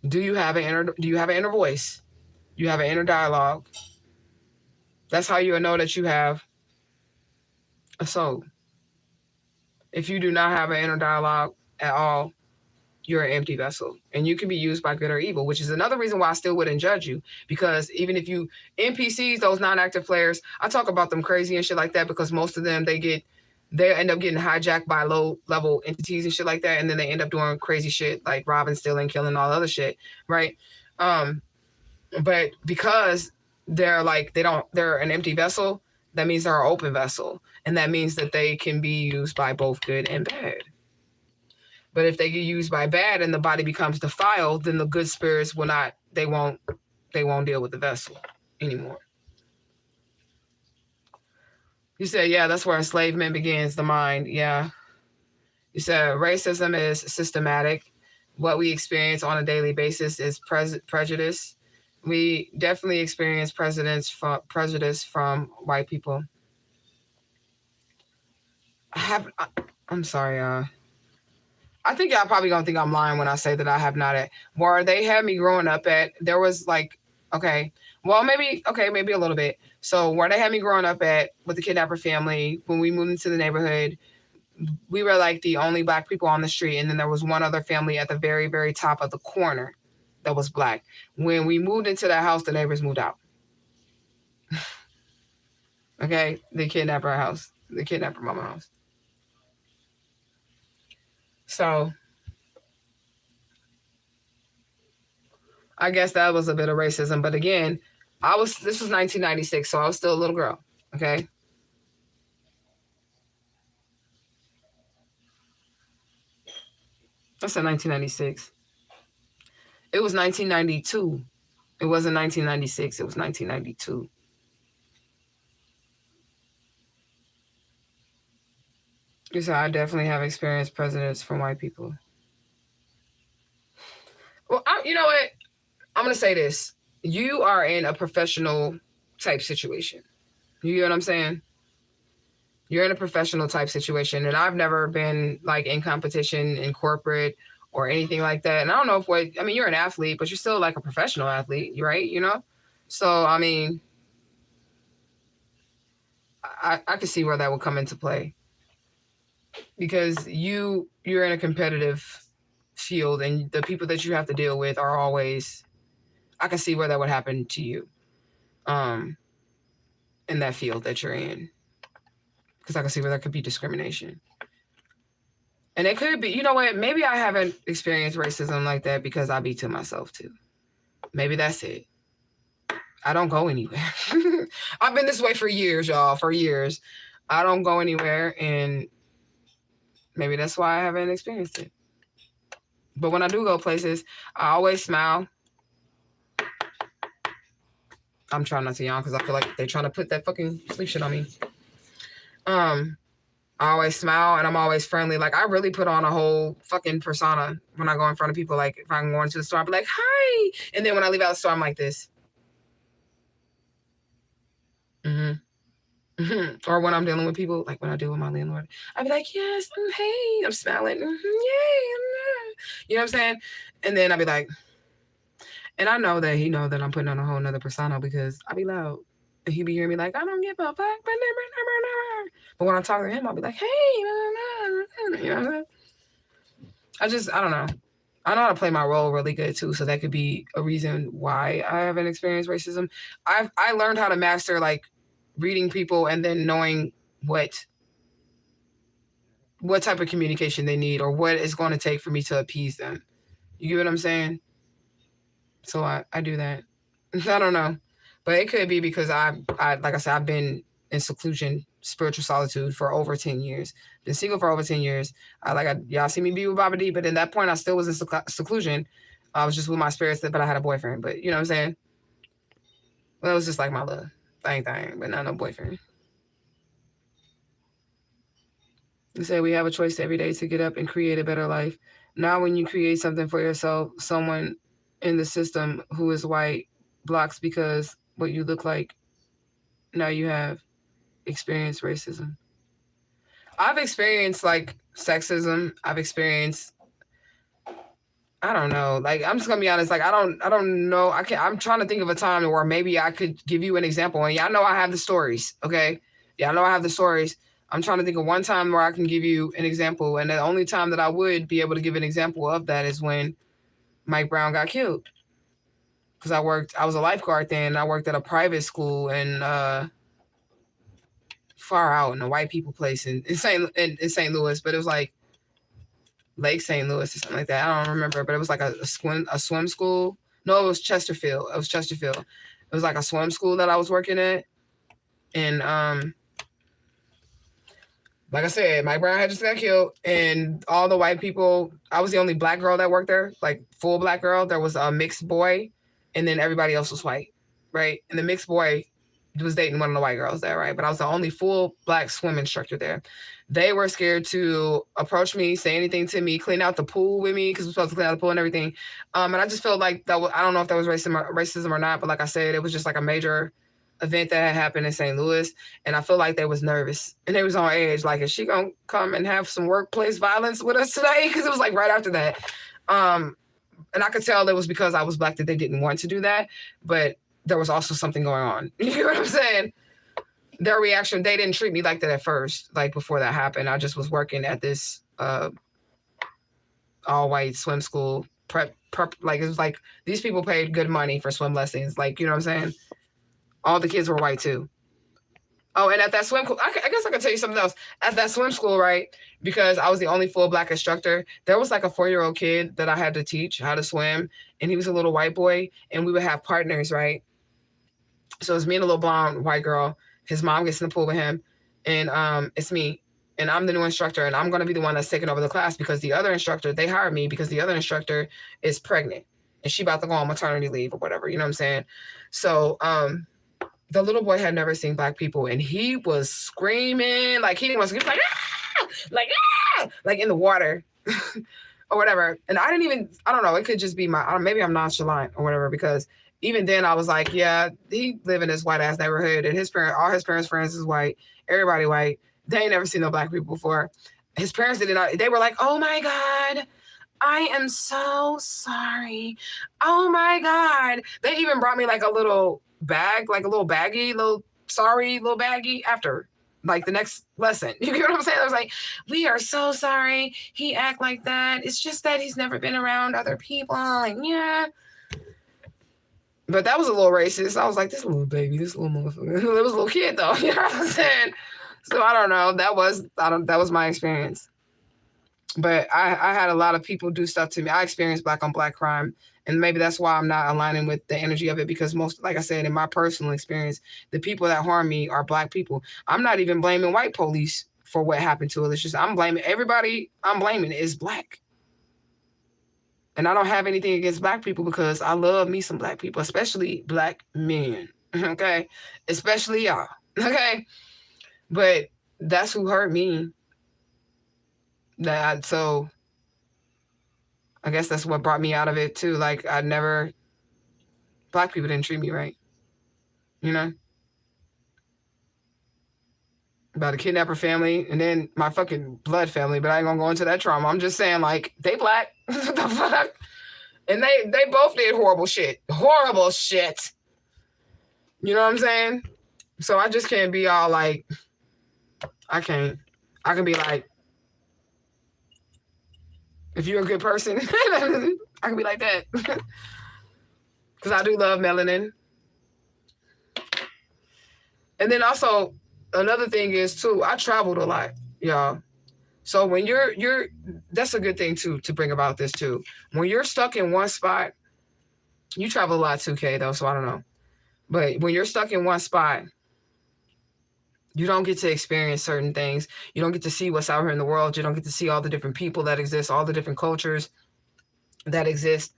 Do you have an inner voice? You have an inner dialogue. That's how you know that you have a soul. If you do not have an inner dialogue at all, you're an empty vessel, and you can be used by good or evil, which is another reason why I still wouldn't judge you, because even if you NPCs, those non-active players, I talk about them crazy and shit like that because most of them, they end up getting hijacked by low-level entities and shit like that, and then they end up doing crazy shit like robbing, stealing, killing, all other shit, right? But because they're like, they're an empty vessel. That means they're an open vessel. And that means that they can be used by both good and bad. But if they get used by bad and the body becomes defiled, then the good spirits will not, they won't deal with the vessel anymore. You said, yeah, that's where enslavement begins, the mind. Yeah. You said racism is systematic. What we experience on a daily basis is prejudice. We definitely experience prejudice from white people. I'm sorry, I think y'all probably gonna think I'm lying when I say that I have not where they had me growing up at, there was like, okay, well, maybe a little bit. So where they had me growing up at with the kidnapper family, when we moved into the neighborhood, we were like the only Black people on the street. And then there was one other family at the very, very top of the corner that was Black. When we moved into that house, the neighbors moved out. Okay, the kidnapper mama house. So I guess that was a bit of racism. But again, this was 1996, so I was still a little girl. Okay. I said 1996. It was 1992. It wasn't 1996. It was 1992. So I definitely have experienced presidents from white people. Well, you know what? I'm going to say this. You are in a professional type situation. You know what I'm saying? You're in a professional type situation. And I've never been like in competition in corporate or anything like that. And I don't know you're an athlete, but you're still like a professional athlete, right? You know? So, I mean, I could see where that would come into play. Because you're in a competitive field and the people that you have to deal with are always, I can see where that would happen to you in that field that you're in. Because I can see where there could be discrimination. And it could be, you know what, maybe I haven't experienced racism like that because I be to myself too. Maybe that's it. I don't go anywhere. I've been this way for years, y'all, for years. I don't go anywhere, and maybe that's why I haven't experienced it. But when I do go places, I always smile. I'm trying not to yawn because I feel like they're trying to put that fucking sleep shit on me. I always smile and I'm always friendly. Like, I really put on a whole fucking persona when I go in front of people. Like, if I'm going to the store, I'll be like, hi. And then when I leave out the store, I'm like this. Or when I'm dealing with people, like when I deal with my landlord, I'd be like, yes, hey, I'm smiling. Yay. You know what I'm saying? And then I'd be like, and I know that he know that I'm putting on a whole nother persona because I be loud. And he be hearing me like, I don't give a fuck. But when I talk to him, I'll be like, hey, you know what I'm saying? I don't know. I know how to play my role really good too. So that could be a reason why I haven't experienced racism. I learned how to master like reading people and then knowing what type of communication they need or what it's going to take for me to appease them. You get what I'm saying? So I do that. I don't know. But it could be because I like I said, I've been in seclusion, spiritual solitude for over 10 years. Been single for over 10 years. Y'all see me be with Baba D, but at that point I still was in seclusion. I was just with my spirits, but I had a boyfriend. But you know what I'm saying? Well, it was just like my little thing, but not no boyfriend. You say we have a choice every day to get up and create a better life. Now when you create something for yourself, someone in the system who is white blocks because what you look like, now you have experienced racism. I've experienced like sexism. I've experienced, I don't know. Like, I'm just gonna be honest. Like, I don't know. I'm trying to think of a time where maybe I could give you an example. And y'all know I have the stories. Okay. Yeah, I know I have the stories. I'm trying to think of one time where I can give you an example. And the only time that I would be able to give an example of that is when Mike Brown got killed. Because I was a lifeguard then, and I worked at a private school in far out in a white people place in St. Louis, but it was like Lake St. Louis or something like that. I don't remember, but it was like a swim school. No, it was Chesterfield. It was like a swim school that I was working at. And like I said, Mike Brown had just got killed, and all the white people, I was the only black girl that worked there, like full black girl. There was a mixed boy, and then everybody else was white, right? And the mixed boy was dating one of the white girls there, right? But I was the only full black swim instructor there. They were scared to approach me, say anything to me, clean out the pool with me, because we're supposed to clean out the pool and everything. And I just felt like that was, I don't know if that was racism or not, but like I said, it was just like a major event that had happened in St. Louis, and I feel like they was nervous and they was on edge. Like, is she gonna come and have some workplace violence with us today? Because it was like right after that, and I could tell it was because I was black that they didn't want to do that, but there was also something going on. You know what I'm saying? Their reaction, they didn't treat me like that at first. Like before that happened, I just was working at this all-white swim school prep. Like it was like these people paid good money for swim lessons. Like, you know what I'm saying? All the kids were white too. Oh, and at that swim school, I guess I could tell you something else. At that swim school, right, because I was the only full black instructor, there was like a 4-year-old kid that I had to teach how to swim, and he was a little white boy, and we would have partners, right? So it's me and a little blonde white girl. His mom gets in the pool with him, and it's me, and I'm the new instructor, and I'm going to be the one that's taking over the class because the other instructor, they hired me because the other instructor is pregnant, and she about to go on maternity leave or whatever, you know what I'm saying? So, the little boy had never seen black people, and he was screaming like he didn't want to. He was like in the water or whatever. And I don't know. It could just be maybe I'm nonchalant or whatever, because even then I was like, yeah, he live in this white ass neighborhood, and all his parents' friends is white, everybody white. They ain't never seen no black people before. His parents did not. They were like, oh my God, I am so sorry. Oh my God. They even brought me like a little bag, like a little baggie, little baggie after like the next lesson. You get what I'm saying? I was like, we are so sorry he act like that. It's just that he's never been around other people. Like, yeah. But that was a little racist. I was like, this little baby, this little motherfucker. It was a little kid though. You know what I'm saying? So I don't know. That was my experience. But I had a lot of people do stuff to me. I experienced black on black crime. And maybe that's why I'm not aligning with the energy of it, because most, like I said, in my personal experience, the people that harm me are black people. I'm not even blaming white police for what happened to it. It's just I'm blaming everybody. I'm blaming is black. And I don't have anything against black people because I love me some black people, especially black men. Okay? Especially y'all. Okay? But that's who hurt me. So I guess that's what brought me out of it too. Like black people didn't treat me right. You know? About a kidnapper family and then my fucking blood family, but I ain't gonna go into that trauma. I'm just saying, like, they black. What the fuck? And they both did horrible shit. Horrible shit. You know what I'm saying? So I just can't be all like, I can be like, if you're a good person, I can be like that. Because I do love melanin. And then also, another thing is, too, I traveled a lot, y'all. So when that's a good thing, too, to bring about this, too. When you're stuck in one spot, you travel a lot, 2K, though, so I don't know. But when you're stuck in one spot, you don't get to experience certain things. You don't get to see what's out here in the world. You don't get to see all the different people that exist, all the different cultures that exist.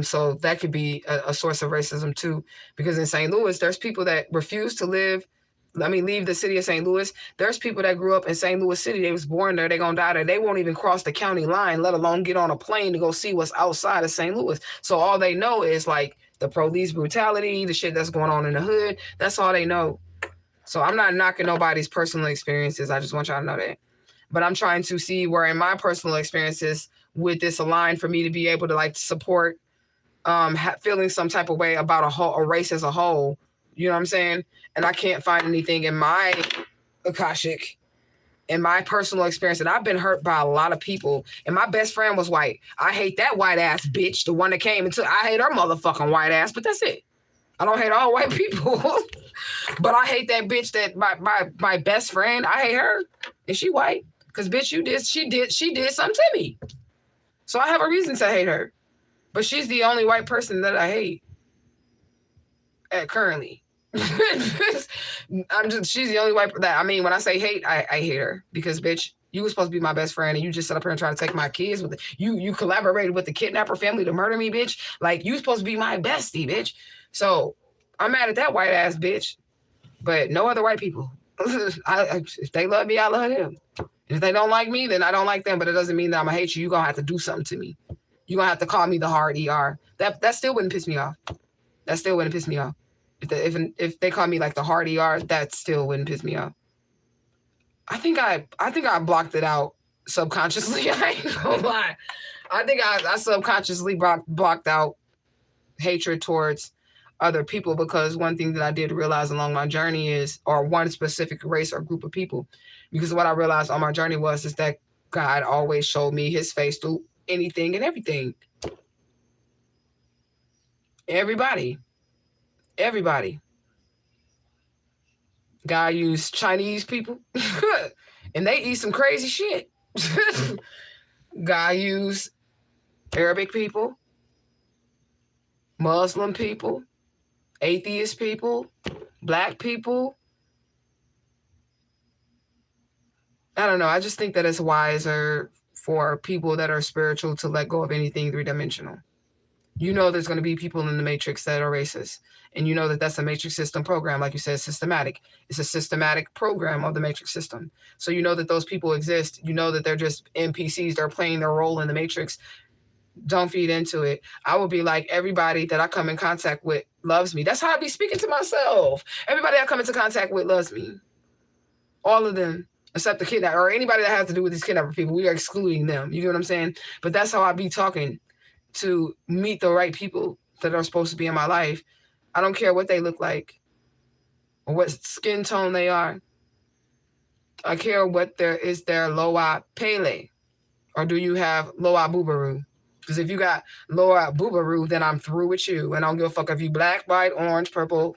So that could be a source of racism too, because in St. Louis, there's people that refuse to leave the city of St. Louis. There's people that grew up in St. Louis City. They was born there. They're going to die there. They won't even cross the county line, let alone get on a plane to go see what's outside of St. Louis. So all they know is like the police brutality, the shit that's going on in the hood. That's all they know. So I'm not knocking nobody's personal experiences. I just want y'all to know that. But I'm trying to see where in my personal experiences would this align for me to be able to like support feeling some type of way about a race as a whole. You know what I'm saying? And I can't find anything in my Akashic, in my personal experience, that I've been hurt by a lot of people. And my best friend was white. I hate that white ass bitch, the one that came into. I hate her motherfucking white ass, but that's it. I don't hate all white people. But I hate that bitch that my best friend, I hate her. And she white. Because bitch, she did something to me. So I have a reason to hate her. But she's the only white person that I hate. currently. She's the only white that, I mean, when I say hate, I hate her because, bitch, you were supposed to be my best friend and you just sit up here and try to take my kids with you collaborated with the kidnapper family to murder me, bitch. Like, you supposed to be my bestie, bitch. So I'm mad at that white ass bitch, but no other white people. If they love me, I love them. If they don't like me, then I don't like them, but it doesn't mean that I'm gonna hate you. You're gonna have to do something to me. You're gonna have to call me the hard ER. That still wouldn't piss me off. That still wouldn't piss me off. If they call me like the hard ER, that still wouldn't piss me off. I think I blocked it out subconsciously. I ain't gonna lie. I think I subconsciously blocked out hatred towards other people, because one thing that I did realize along my journey is, or one specific race or group of people, because what I realized on my journey is that God always showed me his face through anything and everything. Everybody. God used Chinese people and they eat some crazy shit. God used Arabic people, Muslim people, atheist people, black people. I don't know. I just think that it's wiser for people that are spiritual to let go of anything three-dimensional. You know there's going to be people in the matrix that are racist. And you know that that's a matrix system program. Like you said, systematic. It's a systematic program of the matrix system. So you know that those people exist. You know that they're just NPCs. They're playing their role in the matrix. Don't feed into it. I would be like, everybody that I come in contact with loves me. That's how I be speaking to myself. Everybody I come into contact with loves me. All of them. Except the kidnapper, or anybody that has to do with these kidnapper people. We are excluding them. You get what I'm saying? But that's how I be talking, to meet the right people that are supposed to be in my life. I don't care what they look like or what skin tone they are. I care what their Loa Pele, or do you have Loa Boobaroo? Because if you got Loa Boobaroo, then I'm through with you. And I don't give a fuck if you black, white, orange, purple,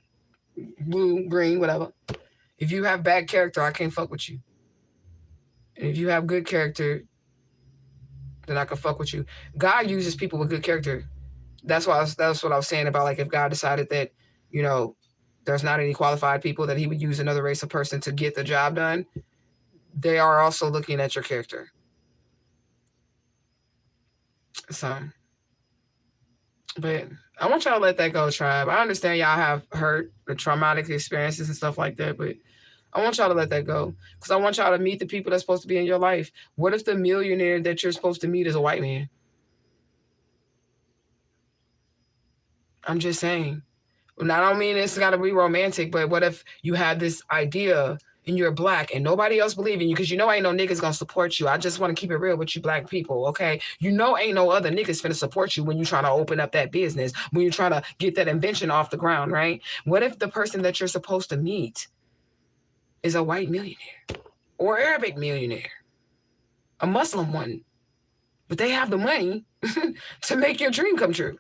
blue, green, whatever. If you have bad character, I can't fuck with you. And if you have good character, then I can fuck with you. God uses people with good character. That's what I was saying about, like, if God decided that, you know, there's not any qualified people, that he would use another race of person to get the job done. They are also looking at your character. So, but I want y'all to let that go, tribe. I understand y'all have hurt or traumatic experiences and stuff like that, but I want y'all to let that go, because I want y'all to meet the people that's supposed to be in your life. What if the millionaire that you're supposed to meet is a white man? I'm just saying. And I don't mean it's got to be romantic, but what if you had this idea and you're black and nobody else believe in you, because you know ain't no niggas gonna support you. I just want to keep it real with you black people, okay? You know ain't no other niggas finna support you when you're trying to open up that business, when you're trying to get that invention off the ground, right? What if the person that you're supposed to meet is a white millionaire or Arabic millionaire, a Muslim one, but they have the money to make your dream come true?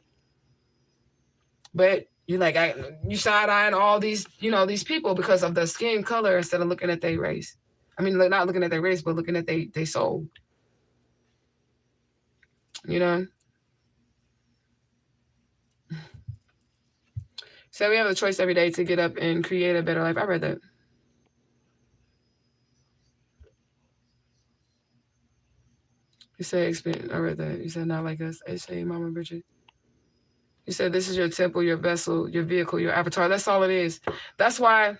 But you like, you side-eyeing all these, you know, these people because of the skin color instead of looking at their race. I mean, not looking at their race, but looking at they soul. You know? So we have a choice every day to get up and create a better life. I read that. You said, I read that. You said, not like us. I say, Mama Bridget. You said, this is your temple, your vessel, your vehicle, your avatar. That's all it is. That's why,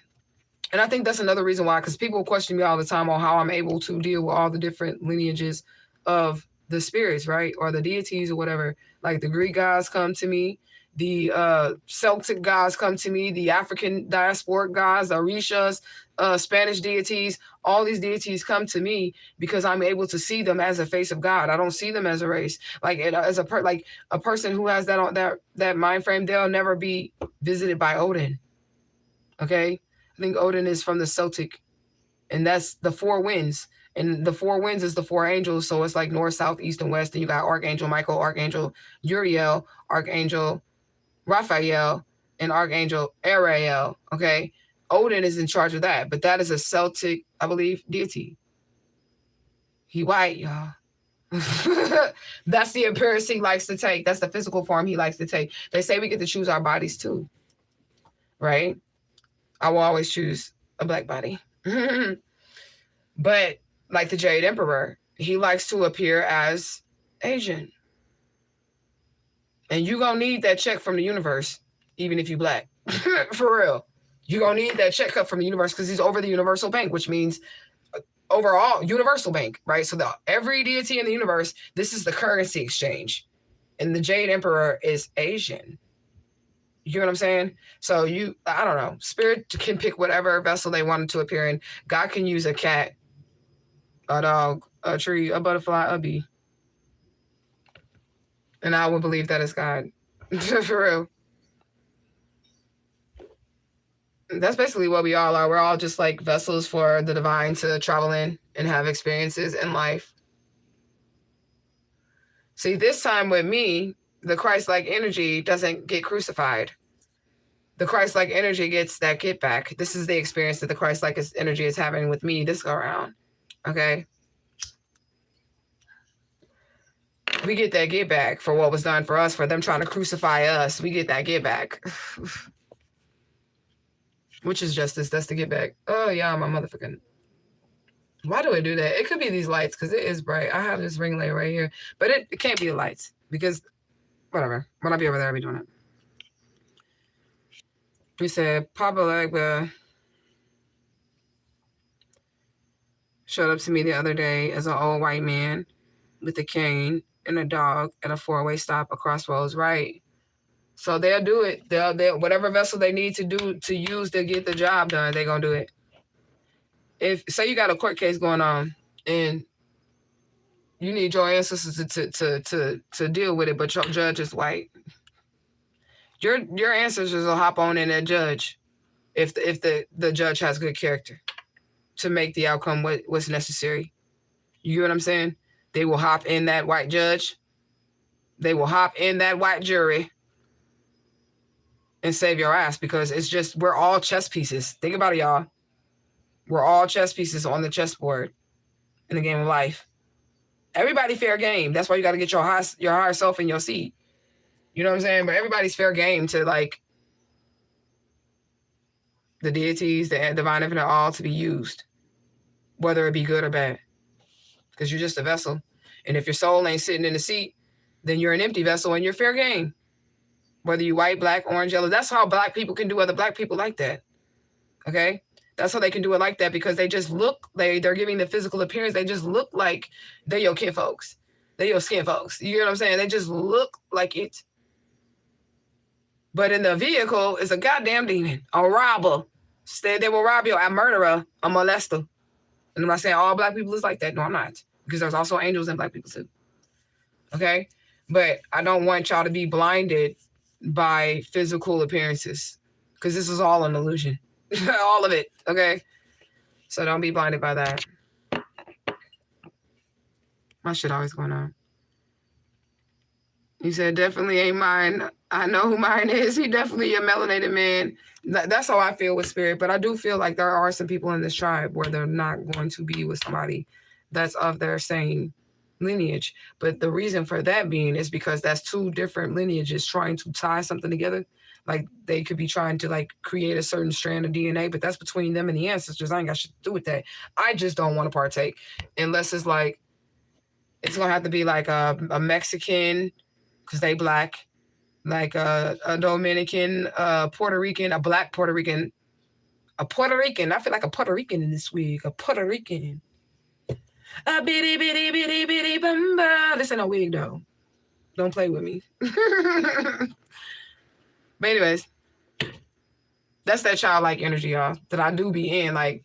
and I think that's another reason why, because people question me all the time on how I'm able to deal with all the different lineages of the spirits, right? Or the deities or whatever. Like the Greek gods come to me. The Celtic gods come to me, the African diasporic gods, the Orishas, Spanish deities, all these deities come to me because I'm able to see them as a face of God. I don't see them as a race. Like as a person who has that mind frame, they'll never be visited by Odin. Okay, I think Odin is from the Celtic, and that's the four winds. And the four winds is the four angels, so it's like north, south, east, and west. And you got Archangel Michael, Archangel Uriel, Archangel Raphael, and Archangel Ariel, okay? Odin is in charge of that, but that is a Celtic, I believe, deity. He white, y'all. That's the appearance he likes to take. That's the physical form he likes to take. They say we get to choose our bodies too. right? I will always choose a black body. But like the Jade Emperor, he likes to appear as Asian. And you gonna need that check from the universe, even if you black. For real. You gonna need that check cut from the universe because he's over the universal bank, which means overall universal bank, right? So every deity in the universe, this is the currency exchange. And the Jade Emperor is Asian. You know what I'm saying? So I don't know. Spirit can pick whatever vessel they wanted to appear in. God can use a cat, a dog, a tree, a butterfly, a bee. And I would believe that is God. For real. That's basically what we all are. We're all just like vessels for the divine to travel in and have experiences in life. See, this time with me, the Christ-like energy doesn't get crucified. The Christ-like energy gets that get back. This is the experience that the Christ-like energy is having with me this go around. Okay? We get that get back for what was done for us, for them trying to crucify us. We get that get back. Which is justice. That's the get back. Oh, yeah, I'm a motherfucking... Why do I do that? It could be these lights because it is bright. I have this ring light right here. But it can't be the lights because, whatever. When I be over there, I'll be doing it. We said, Papa Legba showed up to me the other day as an old white man with a cane and a dog at a four-way stop across roads, right? So they'll do it. They'll whatever vessel they need to use to get the job done, they're going to do it. If, say you got a court case going on and you need your ancestors to deal with it, but your judge is white, your ancestors will hop on in that judge if the judge has good character to make the outcome what's necessary. You get what I'm saying? They will hop in that white judge. They will hop in that white jury and save your ass because it's just, we're all chess pieces. Think about it, y'all. We're all chess pieces on the chessboard in the game of life. Everybody fair game. That's why you got to get your higher self in your seat. You know what I'm saying? But everybody's fair game to like the deities, the divine infinite all to be used, whether it be good or bad, because you're just a vessel. And if your soul ain't sitting in the seat, then you're an empty vessel and you're fair game. Whether you white, black, orange, yellow. That's how black people can do other black people like that. Okay? That's how they can do it like that because they just look, they're giving the physical appearance. They just look like they're your kin folks. They're your skin folks. You know what I'm saying? They just look like it. But in the vehicle is a goddamn demon, a robber. They will rob you, a murderer, a molester. And I'm not saying all black people is like that. No, I'm not. Because there's also angels and black people too. Okay? But I don't want y'all to be blinded by physical appearances. Because this is all an illusion. All of it. Okay? So don't be blinded by that. My shit always going on. He said, definitely ain't mine. I know who mine is. He definitely a melanated man. That's how I feel with spirit. But I do feel like there are some people in this tribe where they're not going to be with somebody that's of their same lineage. But the reason for that being is because that's two different lineages trying to tie something together. Like they could be trying to like create a certain strand of DNA, but that's between them and the ancestors. I ain't got shit to do with that. I just don't want to partake unless it's like, it's going to have to be like a Mexican, because they black, like a Dominican, Puerto Rican, a black Puerto Rican, a Puerto Rican. I feel like a Puerto Rican in this week, a Puerto Rican. A bitty, bitty, bitty, bitty, bumba. This ain't no wig, though. Don't play with me. But anyways, that's that childlike energy, y'all, that I do be in. Like,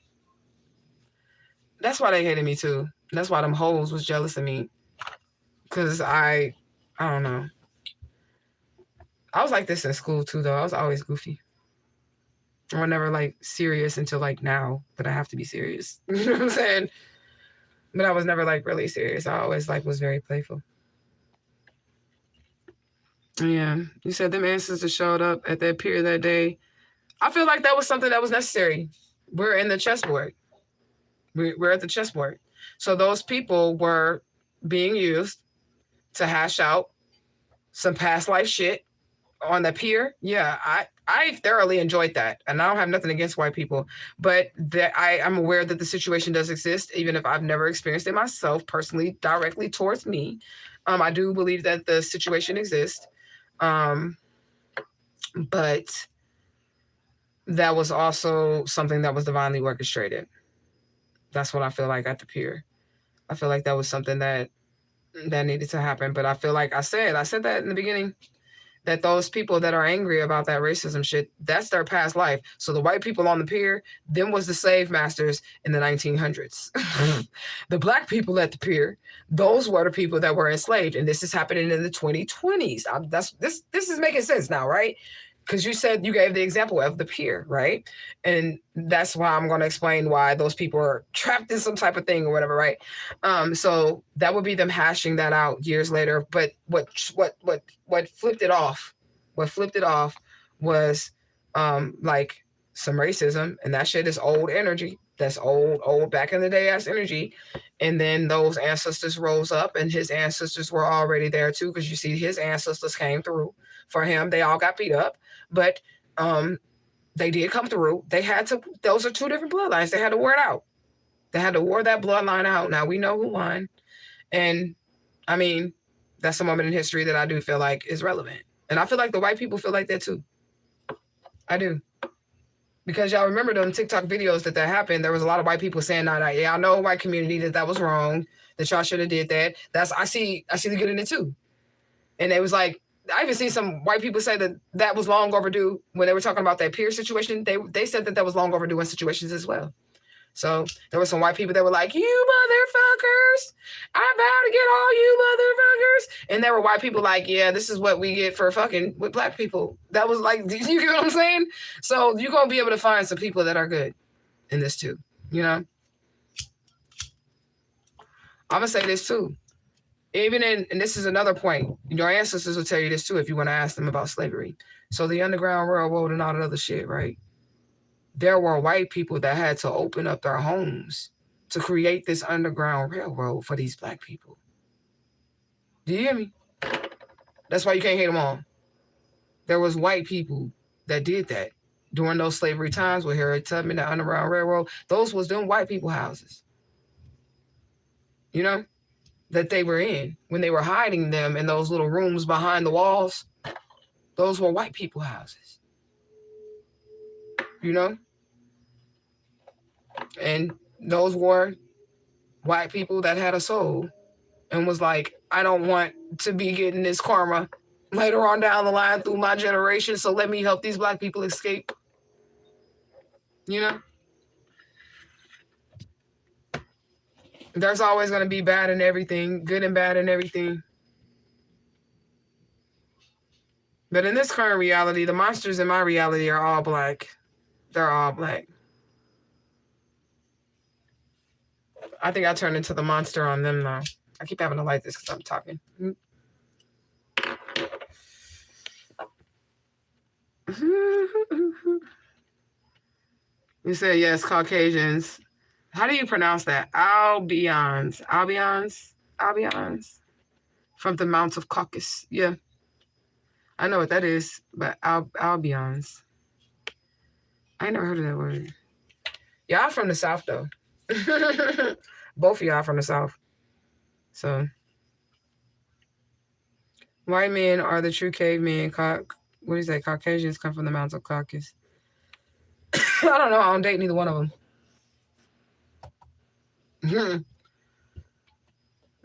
that's why they hated me, too. That's why them hoes was jealous of me. Because I don't know. I was like this in school, too, though. I was always goofy. I was never, like, serious until, like, now that I have to be serious. You know what I'm saying? But I was never, like, really serious. I always, like, was very playful. Yeah. You said them ancestors showed up at that pier that day. I feel like that was something that was necessary. We're in the chessboard. We're at the chessboard. So those people were being used to hash out some past life shit on the pier. Yeah, I thoroughly enjoyed that, and I don't have nothing against white people, but I'm aware that the situation does exist, even if I've never experienced it myself personally, directly towards me. I do believe that the situation exists, but that was also something that was divinely orchestrated. That's what I feel like at the pier. I feel like that was something that needed to happen. But I feel like I said that in the beginning, that those people that are angry about that racism shit, that's their past life. So the white people on the pier, them was the slave masters in the 1900s. The black people at the pier, those were the people that were enslaved. And this is happening in the 2020s. This is making sense now, right? Because you gave the example of the pier, right? And that's why I'm going to explain why those people are trapped in some type of thing or whatever, right? So that would be them hashing that out years later. But what flipped it off? What flipped it off was like some racism, and that shit is old energy. That's old back in the day ass energy. And then those ancestors rose up, and his ancestors were already there too, because you see his ancestors came through for him. They all got beat up, but they did come through. They had to, those are two different bloodlines. They had to war it out. They had to war that bloodline out. Now we know who won. And I mean, that's a moment in history that I do feel like is relevant. And I feel like the white people feel like that too. I do. Because y'all remember them TikTok videos that happened. There was a lot of white people saying, yeah, I know a white community that was wrong, that y'all should have did that. I see the good in it too. And it was like, I even see some white people say that was long overdue when they were talking about that peer situation. They said that was long overdue in situations as well. So there were some white people that were like, you motherfuckers, I vow to get all you motherfuckers. And there were white people like, yeah, this is what we get for fucking with black people. That was like, you get what I'm saying? So you're going to be able to find some people that are good in this too, you know? I'm going to say this too. Even and this is another point, your ancestors will tell you this too if you want to ask them about slavery. So the Underground Railroad and all that other shit, right? There were white people that had to open up their homes to create this Underground Railroad for these black people. Do you hear me? That's why you can't hate them all. There was white people that did that during those slavery times with Harriet Tubman, the Underground Railroad. Those was them white people houses. You know? That they were in when they were hiding them in those little rooms behind the walls. Those were white people houses. You know? And those were white people that had a soul and was like, I don't want to be getting this karma later on down the line through my generation, so let me help these black people escape. You know? There's always going to be bad in everything, good and bad in everything. But in this current reality, the monsters in my reality are all black. They're all black. I think I turned into the monster on them now. I keep having to light this because I'm talking. You said yes, Caucasians. How do you pronounce that? Albions. From the Mount of Caucasus. Yeah. I know what that is, but Albions. I ain't never heard of that word. Y'all from the South, though. Both of y'all from the South. So, white men are the true cavemen. What do you say? Caucasians come from the Mount of Caucasus. I don't know. I don't date neither one of them. I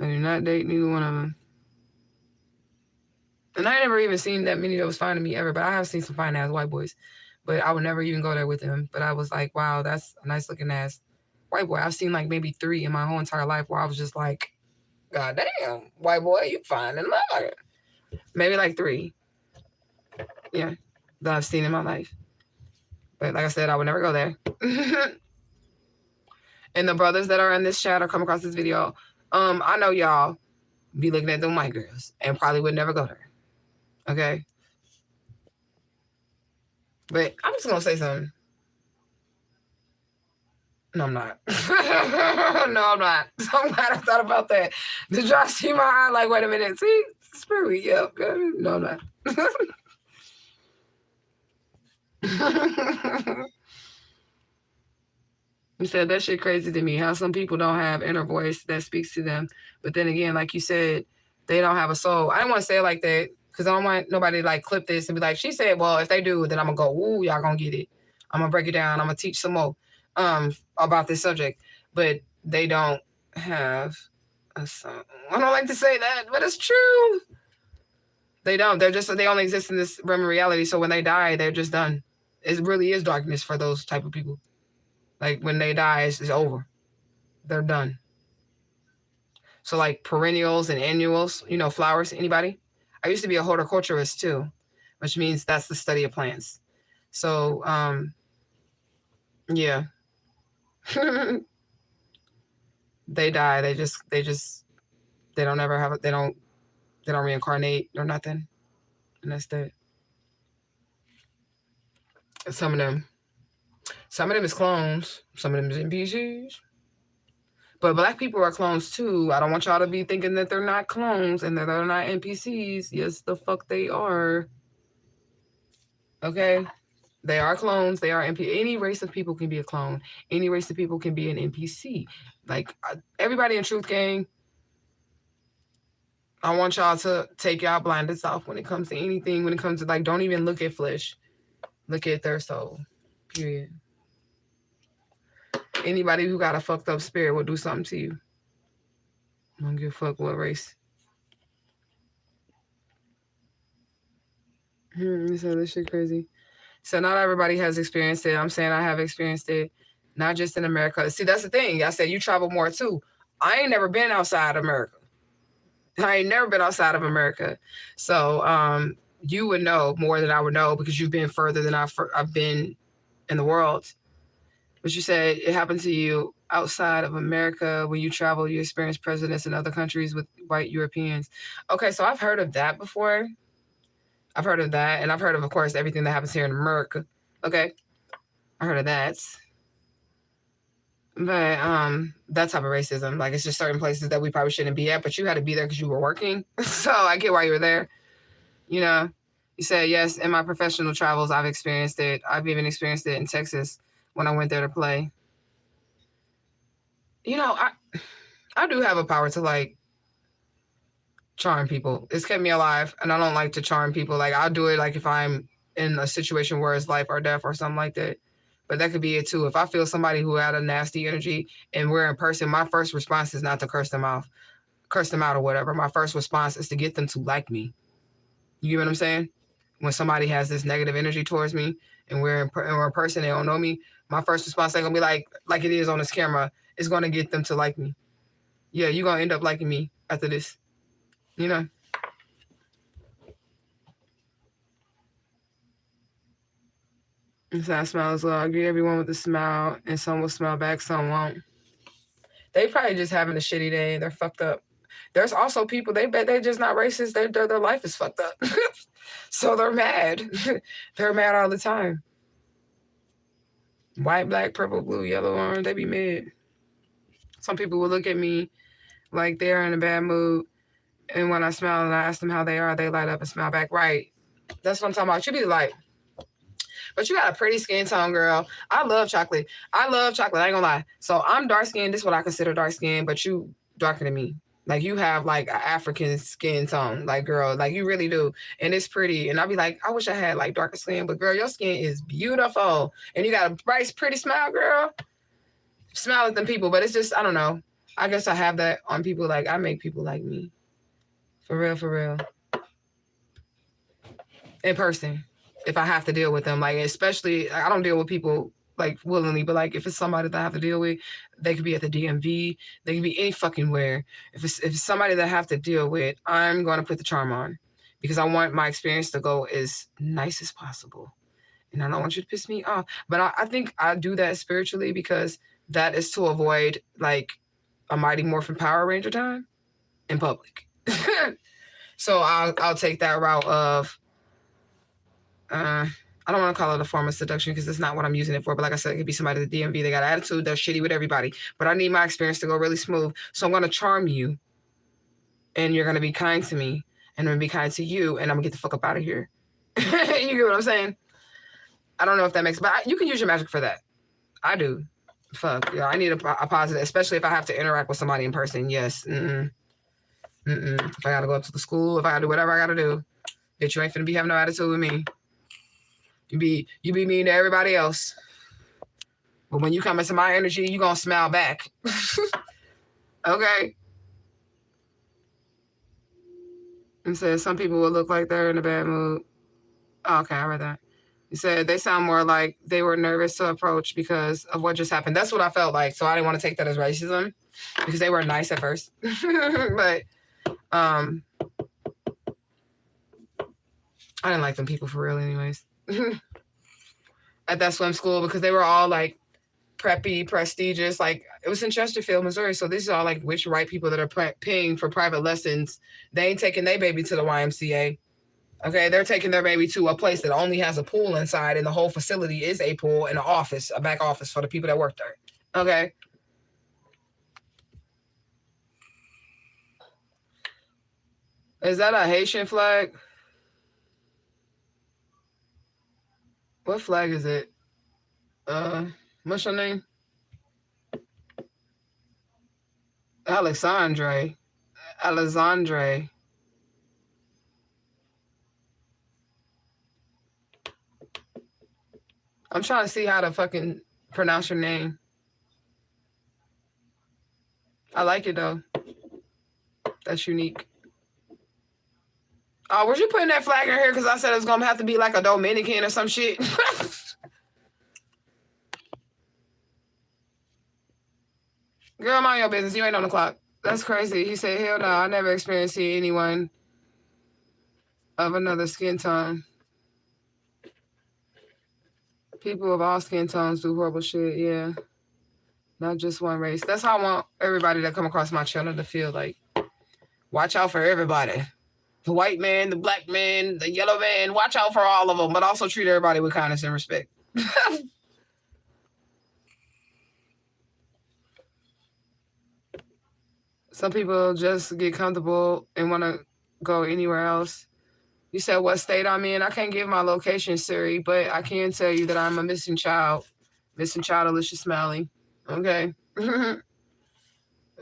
do not date neither one of them. And I never even seen that many that was fine to me ever, but I have seen some fine ass white boys. But I would never even go there with them. But I was like, wow, that's a nice looking ass white boy. I've seen like maybe 3 in my whole entire life where I was just like, God damn, white boy, you fine and mother. Maybe like 3. Yeah, that I've seen in my life. But like I said, I would never go there. And the brothers that are in this chat or come across this video, I know y'all be looking at them white girls and probably would never go there. Okay? But I'm just going to say something. No, I'm not. No, I'm not. I'm glad I thought about that. Did y'all see my eye? Like, wait a minute. See? Screw it. Yeah. No, I'm not. You said that shit crazy to me. How some people don't have inner voice that speaks to them, but then again, like you said, they don't have a soul. I don't want to say it like that because I don't want nobody to like clip this and be like, she said, well, if they do, then I'm gonna go, ooh, y'all gonna get it. I'm gonna break it down. I'm gonna teach some more about this subject, but they don't have a soul. I don't like to say that, but it's true. They don't. They only exist in this realm of reality. So when they die, they're just done. It really is darkness for those type of people. Like when they die, it's over. They're done. So like perennials and annuals, flowers, anybody? I used to be a horticulturist too, which means that's the study of plants. So, yeah. They die. They don't ever have they don't reincarnate or nothing. And that's that. Some of them is clones. Some of them is NPCs. But Black people are clones too. I don't want y'all to be thinking that they're not clones and that they're not NPCs. Yes, the fuck they are. Okay? They are clones. They are NPC. Any race of people can be a clone. Any race of people can be an NPC. Like, everybody in Truth Gang, I want y'all to take y'all blinders off when it comes to anything. When it comes to, like, don't even look at flesh. Look at their soul. Period. Anybody who got a fucked up spirit will do something to you. I don't give a fuck what race. You said this shit crazy. So not everybody has experienced it. I'm saying I have experienced it, not just in America. See, that's the thing. I said you travel more too. I ain't never been outside America. I ain't never been outside of America. So you would know more than I would know because you've been further than I've been in the world. But you said it happened to you outside of America. When you travel, you experience presidents in other countries with white Europeans. Okay, so I've heard of that before. I've heard of that. And I've heard of course, everything that happens here in America. Okay. I heard of that. But that type of racism, like it's just certain places that we probably shouldn't be at, but you had to be there because you were working. So I get why you were there. You said, yes, in my professional travels, I've experienced it. I've even experienced it in Texas when I went there to play. I do have a power to like charm people. It's kept me alive, and I don't like to charm people. Like I'll do it like if I'm in a situation where it's life or death or something like that. But that could be it too. If I feel somebody who had a nasty energy and we're in person, my first response is not to curse them out or whatever. My first response is to get them to like me. You get what I'm saying? When somebody has this negative energy towards me and we're in person, they don't know me, my first response ain't gonna be like it is on this camera. It's gonna get them to like me. Yeah, you're gonna end up liking me after this. So I smile as well. I greet everyone with a smile, and some will smile back, some won't. They probably just having a shitty day. They're fucked up. There's also people, they bet they're just not racist. Their life is fucked up. So they're mad. They're mad all the time. White, black, purple, blue, yellow, orange, they be mad. Some people will look at me like they're in a bad mood. And when I smile and I ask them how they are, they light up and smile back. Right. That's what I'm talking about. You be like, but you got a pretty skin tone, girl. I love chocolate. I ain't gonna lie. So I'm dark skinned. This is what I consider dark skin, but you darker than me. Like you have like an African skin tone, like girl, like you really do. And it's pretty. And I'll be like, I wish I had like darker skin, but girl, your skin is beautiful. And you got a bright, pretty smile, girl. Smile at them people, but it's just, I don't know. I guess I have that on people. Like I make people like me. For real. In person. If I have to deal with them, like especially, I don't deal with people like willingly, but like if it's somebody that I have to deal with, they could be at the DMV, they can be any fucking where. If it's somebody that I have to deal with, I'm going to put the charm on because I want my experience to go as nice as possible, and I don't want you to piss me off. But I think I do that spiritually because that is to avoid like a Mighty Morphin Power Ranger time in public. So I'll take that route of. I don't want to call it a form of seduction because that's not what I'm using it for. But like I said, it could be somebody at the DMV. They got an attitude. They're shitty with everybody. But I need my experience to go really smooth. So I'm going to charm you. And you're going to be kind to me. And I'm going to be kind to you. And I'm going to get the fuck up out of here. You get what I'm saying? I don't know if that makes, but you can use your magic for that. I do. Fuck yeah, I need a positive, especially if I have to interact with somebody in person. Yes. If I gotta go up to the school, if I gotta do whatever I gotta do, bitch, you ain't finna be having no attitude with me. You be mean to everybody else, but when you come into my energy, you gonna smile back. Okay. And said some people will look like they're in a bad mood. Oh, okay, I read that. He said they sound more like they were nervous to approach because of what just happened. That's what I felt like. So I didn't want to take that as racism because they were nice at first. But I didn't like them people for real anyways. At that swim school because they were all like preppy, prestigious. Like it was in Chesterfield, Missouri. So these are all like rich white people that are paying for private lessons. They ain't taking their baby to the YMCA. Okay, they're taking their baby to a place that only has a pool inside, and the whole facility is a pool and an office, a back office for the people that work there. Okay. Is that a Haitian flag? What flag is it? What's your name? Alexandre. I'm trying to see how to fucking pronounce your name. I like it though. That's unique. Oh, was you putting that flag in here because I said it was gonna have to be like a Dominican or some shit? Girl, mind your business. You ain't on the clock. That's crazy. He said, hell no, I never experienced seeing anyone of another skin tone. People of all skin tones do horrible shit, yeah. Not just one race. That's how I want everybody that come across my channel to feel like. Watch out for everybody. The white man, the black man, the yellow man. Watch out for all of them, but also treat everybody with kindness and respect. Some people just get comfortable and want to go anywhere else. You said what state I'm in? I can't give my location, Siri, but I can tell you that I'm a missing child. Missing child, Alicia Smiley. Okay. Oh,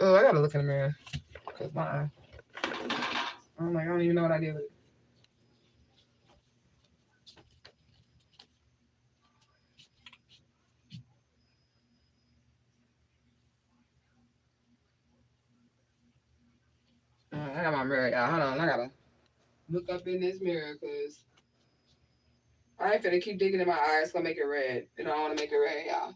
I gotta look in the mirror. Cause my eye. I'm like, I don't even know what I did with it. I got my mirror, y'all. Hold on, I gotta look up in this mirror because I ain't finna keep digging in my eye. It's gonna make it red. And I don't wanna make it red, y'all.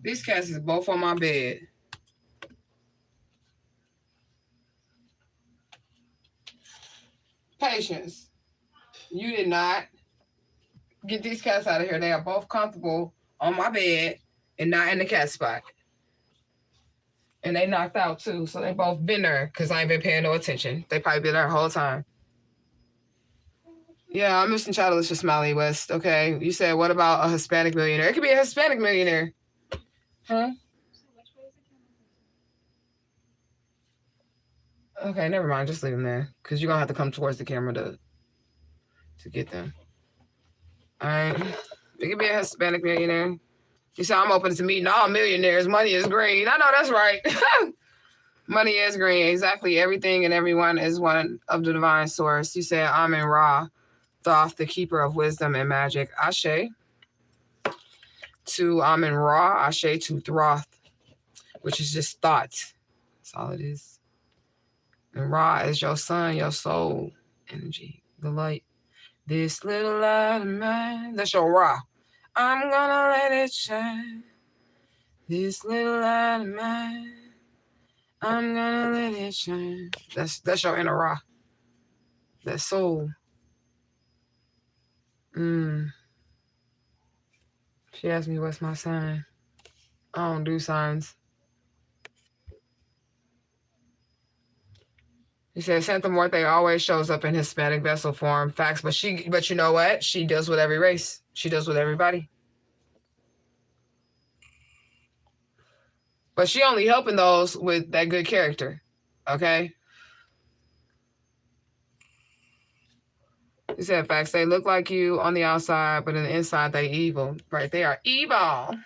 These cats is both on my bed. Patience. You did not get these cats out of here. They are both comfortable on my bed and not in the cat spot. And they knocked out too, so they both been there because I ain't been paying no attention. They probably been there the whole time. Yeah, I'm missing child Alicia Smiley West. Okay, you said what about a Hispanic millionaire? It could be a Hispanic millionaire. Huh? Okay, never mind. Just leave them there because you're gonna have to come towards the camera to get them. All right. It could be a Hispanic millionaire. You said I'm open to meeting all millionaires. Money is green. I know that's right. Money is green. Exactly. Everything and everyone is one of the divine source. You said I'm in Ra, Thoth, the keeper of wisdom and magic. Ashe. To I'm in Ra, Ashe to Thoth, which is just thought. That's all it is. And Ra is your sun, your soul energy, the light. This little light of mine. That's your Ra. I'm gonna let it shine. This little light of mine. I'm gonna let it shine. That's your inner Ra. That soul. She asked me what's my sign. I don't do signs. He said Santa Muerte always shows up in Hispanic vessel form. Facts, but you know what? She deals with every race. She deals with everybody. But she only helping those with that good character. Okay? He said facts. They look like you on the outside, but on the inside they evil. Right? They are evil.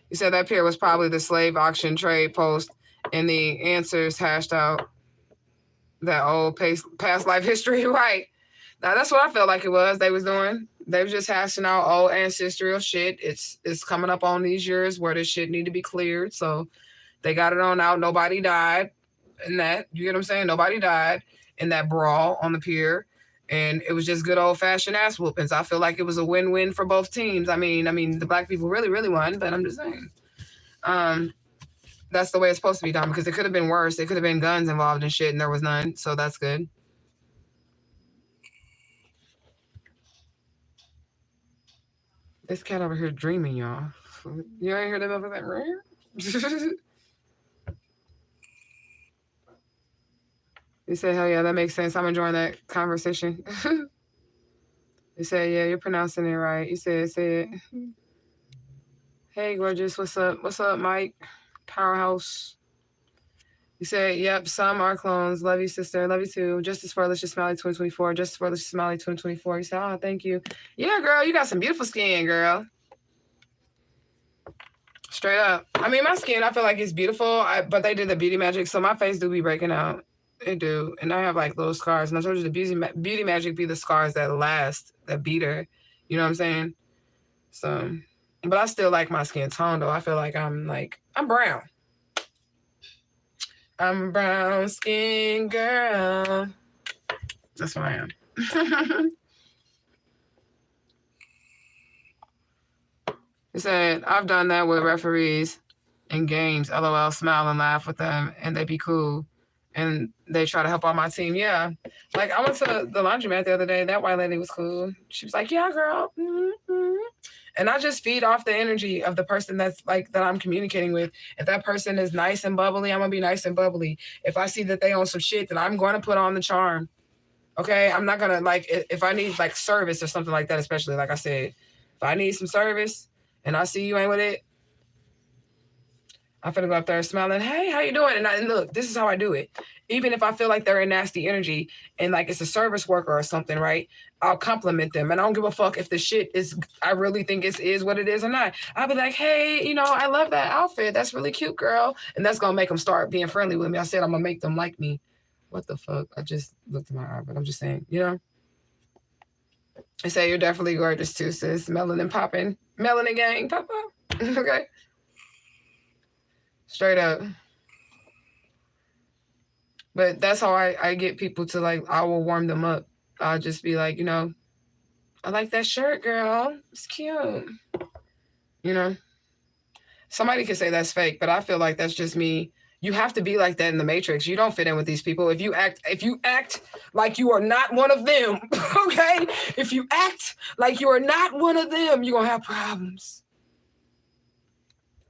He said that pier was probably the slave auction trade post in the answers hashed out that old past life history. Right. Now that's what I felt like it was they was doing. They was just hashing out old ancestral shit. It's coming up on these years where this shit need to be cleared. So they got it on out. Nobody died in that. You get what I'm saying? Nobody died in that brawl on the pier. And it was just good old fashioned ass whoopings. I feel like it was a win-win for both teams. I mean, the black people really, really won, but I'm just saying. That's the way it's supposed to be done, because it could have been worse. It could have been guns involved and shit, and there was none. So that's good. This cat over here dreaming, y'all. You ain't heard that over there? He said, hell yeah, that makes sense. I'm enjoying that conversation. He said, yeah, you're pronouncing it right. He said, hey, gorgeous, what's up? What's up, Mike? Powerhouse. He said, yep, some are clones. Love you, sister. Love you too. Justice for Alicia Smiley 2024. Justice for Alicia Smiley 2024. He said, oh, thank you. Yeah, girl, you got some beautiful skin, girl. Straight up. I mean, my skin, I feel like it's beautiful, but they did the beauty magic, so my face do be breaking out. It do. And I have like little scars. And I told you the beauty magic be the scars that last, that beat her. You know what I'm saying? So, but I still like my skin tone, though. I feel like I'm brown. I'm a brown skin girl. That's what I am. He said, I've done that with referees in games. LOL, smile and laugh with them, and they be cool. And they try to help on my team. Yeah. Like, I went to the laundromat the other day. That white lady was cool. She was like, yeah, girl. Mm-hmm. And I just feed off the energy of the person that I'm communicating with. If that person is nice and bubbly, I'm going to be nice and bubbly. If I see that they own some shit, then I'm going to put on the charm. Okay? I'm not going to, if I need, service or something like that, especially, like I said, if I need some service and I see you ain't with it, I'm finna go up there smiling, hey, how you doing? And look, this is how I do it. Even if I feel like they're in nasty energy and it's a service worker or something, right? I'll compliment them. And I don't give a fuck if the shit is, I really think it is what it is or not. I'll be like, hey, I love that outfit. That's really cute, girl. And that's going to make them start being friendly with me. I said I'm going to make them like me. What the fuck? I just looked at my eye, but I'm just saying, I say you're definitely gorgeous too, sis. Melanin popping. Melanin gang, pop up. Okay. Straight up. But that's how I get people to I will warm them up. I'll just be like, I like that shirt, girl. It's cute. Somebody could say that's fake, but I feel like that's just me. You have to be like that in the Matrix. You don't fit in with these people. If you act like you are not one of them, okay? If you act like you are not one of them, you're going to have problems.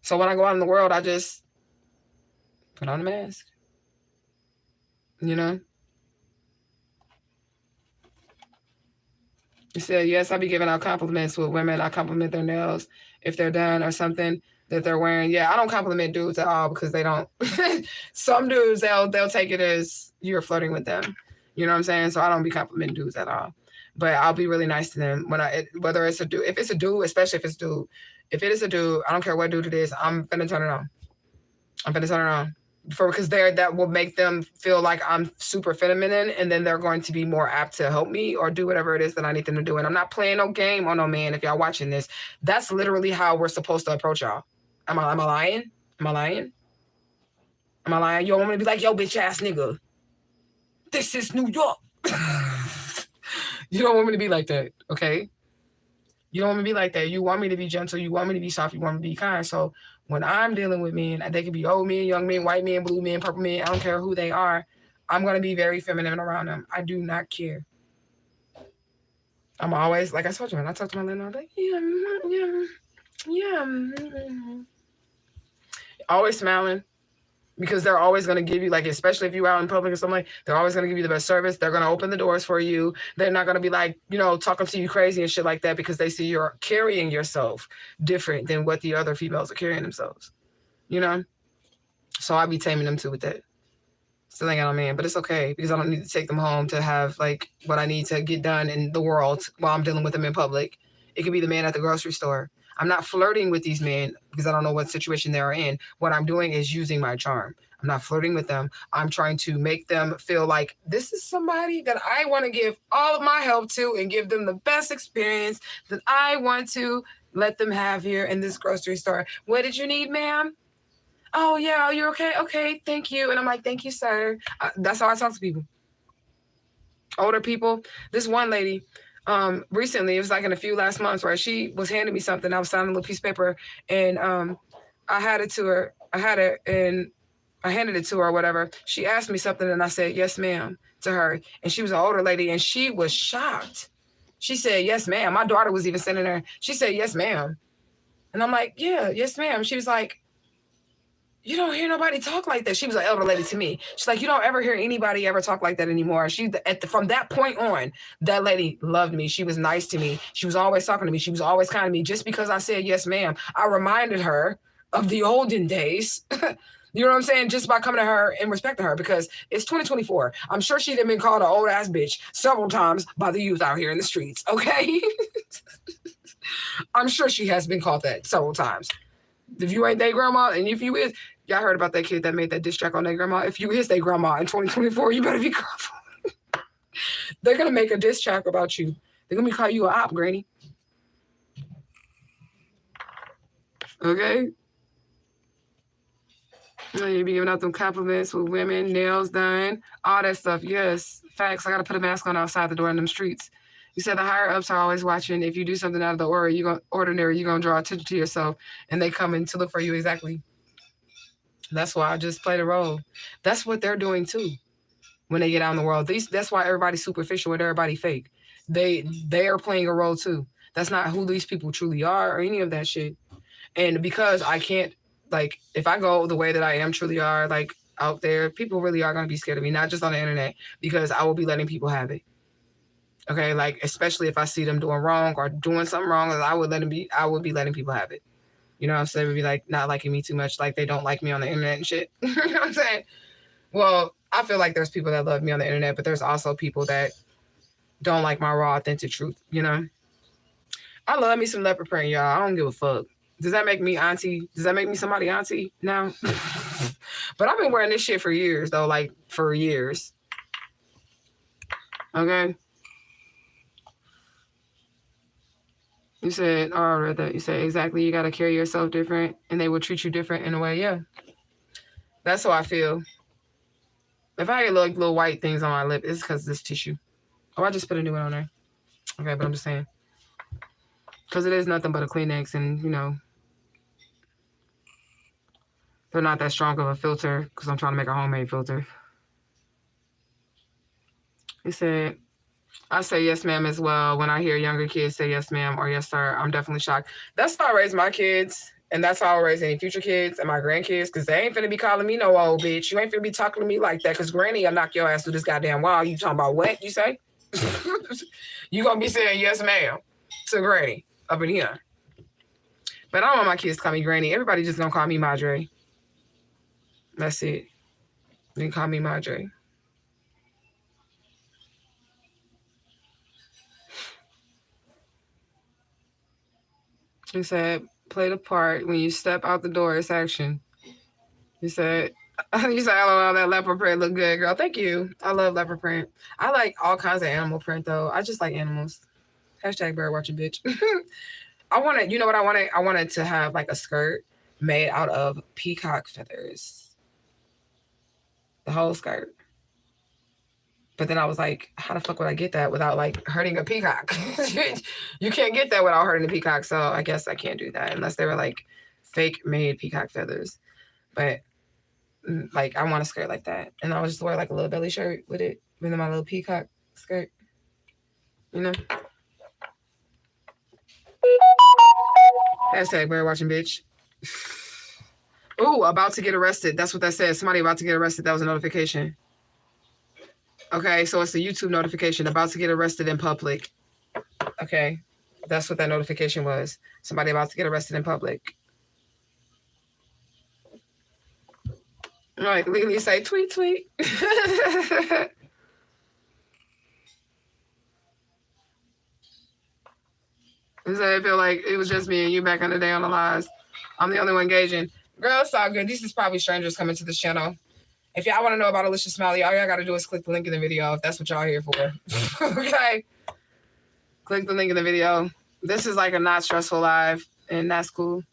So when I go out in the world, I just put on a mask. You said, yes, I be giving out compliments with women. I compliment their nails if they're done or something that they're wearing. Yeah, I don't compliment dudes at all because they don't. Some dudes, they'll take it as you're flirting with them. You know what I'm saying? So I don't be complimenting dudes at all. But I'll be really nice to them whether it's a dude. If it's a dude, especially if it's a dude. If it is a dude, I don't care what dude it is, I'm finna turn it on. Because that will make them feel like I'm super feminine, and then they're going to be more apt to help me or do whatever it is that I need them to do. And I'm not playing no game on no man. If y'all watching this, that's literally how we're supposed to approach y'all. Am I lying? Am I lying? You don't want me to be like, yo, bitch ass nigga, this is New York. You don't want me to be like that, okay? You don't want me to be like that. You want me to be gentle. You want me to be soft. You want me to be kind. So when I'm dealing with men, they could be old men, young men, white men, blue men, purple men. I don't care who they are. I'm going to be very feminine around them. I do not care. I'm always, like I told you, when I talk to my landlord, I'm like, yeah. Always smiling. because they're always going to give you, like, especially if you're out in public or something, they're always going to give you the best service. They're going to open the doors for you. They're not going to be like, you know, talking to you crazy and shit like that because they see you're carrying yourself different than what the other females are carrying themselves, you know? So I be taming them too with that. Still ain't got no man, but it's okay because I don't need to take them home to have like what I need to get done in the world while I'm dealing with them in public. It could be the man at the grocery store. I'm not flirting with these men because I don't know what situation they're in. What I'm doing is using my charm. I'm not flirting with them. I'm trying to make them feel like this is somebody that I want to give all of my help to and give them the best experience that I want to let them have here in this grocery store. What did you need, ma'am? Oh, yeah, you're okay? Okay, thank you. And I'm like, thank you, sir. That's how I talk to people. Older people. This one lady, recently, it was like in a few last months, where she was handing me something. I was signing a little piece of paper, and I had it to her. I had it, and I handed it to her or whatever. She asked me something, and I said, yes, ma'am, to her. And she was an older lady, and she was shocked. She said, yes, ma'am. My daughter was even sitting there. She said, yes, ma'am. And I'm like, yeah, yes, ma'am. She was like, you don't hear nobody talk like that. She was an elder lady to me. She's like, you don't ever hear anybody ever talk like that anymore. From that point on, that lady loved me. She was nice to me. She was always talking to me. She was always kind to me. Just because I said, yes, ma'am, I reminded her of the olden days. You know what I'm saying? Just by coming to her and respecting her, because it's 2024. I'm sure she'd have been called an old ass bitch several times by the youth out here in the streets. Okay. I'm sure she has been called that several times. If you ain't their grandma, and if you is, y'all heard about that kid that made that diss track on their grandma. If you is their grandma in 2024, you better be careful. They're gonna make a diss track about you. They're gonna be calling you an op, granny. Okay? You be giving out them compliments with women, nails done, all that stuff. Yes, facts. I gotta put a mask on outside the door in them streets. You said the higher ups are always watching. If you do something out of the ordinary, you're gonna draw attention to yourself, and they come in to look for you. Exactly. That's why I just play the role. That's what they're doing too when they get out in the world. That's why everybody's superficial and everybody fake. They are playing a role too. That's not who these people truly are or any of that shit. And because I can't, like, if I go the way that I am truly are, like, out there, people really are going to be scared of me, not just on the internet, because I will be letting people have it. Okay, like, especially if I see them doing wrong or doing something wrong, I would be letting people have it. You know what I'm saying? They would be like not liking me too much, like they don't like me on the internet and shit. You know what I'm saying? Well, I feel like there's people that love me on the internet, but there's also people that don't like my raw, authentic truth, you know? I love me some leopard print, y'all. I don't give a fuck. Does that make me auntie? Does that make me somebody auntie? No. But I've been wearing this shit for years, though, like for years. Okay? You said, oh, I read that. You said, exactly, you got to carry yourself different, and they will treat you different in a way. Yeah. That's how I feel. If I get little white things on my lip, it's because of this tissue. Oh, I just put a new one on there. Okay, but I'm just saying. Because it is nothing but a Kleenex, and, you know, they're not that strong of a filter because I'm trying to make a homemade filter. He said, I say yes, ma'am, as well. When I hear younger kids say yes, ma'am, or yes, sir, I'm definitely shocked. That's how I raise my kids, and that's how I raise any future kids and my grandkids, because they ain't finna be calling me no old bitch. You ain't finna be talking to me like that, because granny, I'll knock your ass through this goddamn wall. You talking about what, you say? You gonna be saying yes, ma'am, to granny up in here. But I don't want my kids to call me granny. Everybody just gonna call me Madre. That's it. They can call me Madre. He said, play the part. When you step out the door, it's action. He said, LOL, that leopard print look good, girl. Thank you. I love leopard print. I like all kinds of animal print, though. I just like animals. Hashtag bird watching bitch. You know what I wanted? I wanted to have like a skirt made out of peacock feathers. The whole skirt. But then I was like, how the fuck would I get that without like hurting a peacock? You can't get that without hurting a peacock. So I guess I can't do that unless they were like fake made peacock feathers. But like I want a skirt like that. And I would just wear like a little belly shirt with it, with my little peacock skirt. You know? Hashtag bird watching bitch. Oh, about to get arrested. That's what that says. Somebody about to get arrested. That was a notification. Okay, so it's a YouTube notification. About to get arrested in public. Okay, that's what that notification was. Somebody about to get arrested in public. Like, legally say, tweet, tweet. I feel like it was just me and you back in the day on the lives. I'm the only one engaging. Girl, it's all good. These is probably strangers coming to this channel. If y'all want to know about Alicia Smiley, all y'all got to do is click the link in the video if that's what y'all here for. Okay? Click the link in the video. This is like a not stressful live, and that's cool.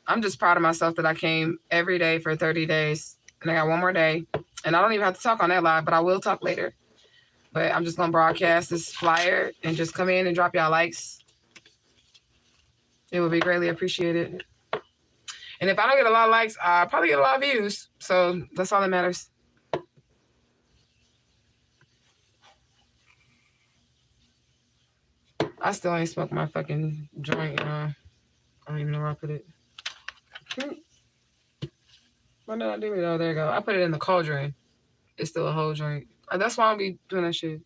I'm just proud of myself that I came every day for 30 days, and I got one more day. And I don't even have to talk on that live, but I will talk later. But I'm just going to broadcast this flyer and just come in and drop y'all likes. It would be greatly appreciated. And if I don't get a lot of likes, I'll probably get a lot of views. So that's all that matters. I still ain't smoked my fucking joint. I don't even know where I put it. Why did I do it? Oh, there you go. I put it in the cauldron. It's still a whole joint. That's why I don't be doing that shit.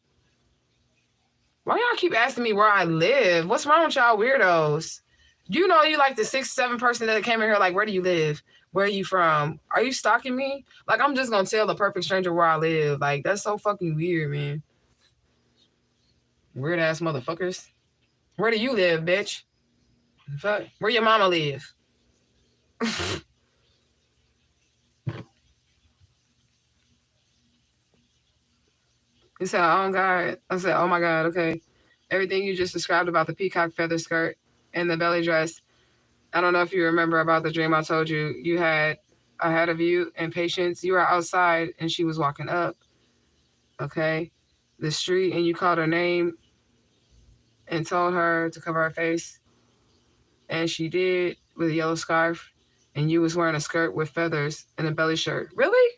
Why y'all keep asking me where I live? What's wrong with y'all weirdos? You know you like the 6-7 person that came in here like, where do you live? Where are you from? Are you stalking me? Like, I'm just gonna tell a perfect stranger where I live. Like, that's so fucking weird, man. Weird ass motherfuckers. Where do you live, bitch? Fuck. Where your mama live? He said, oh God. I said, oh my God, okay. Everything you just described about the peacock feather skirt and the belly dress. I don't know if you remember about the dream I told you. You had ahead of you and patience. You were outside and she was walking up. Okay. The street, and you called her name and told her to cover her face. And she did, with a yellow scarf. And you was wearing a skirt with feathers and a belly shirt. Really?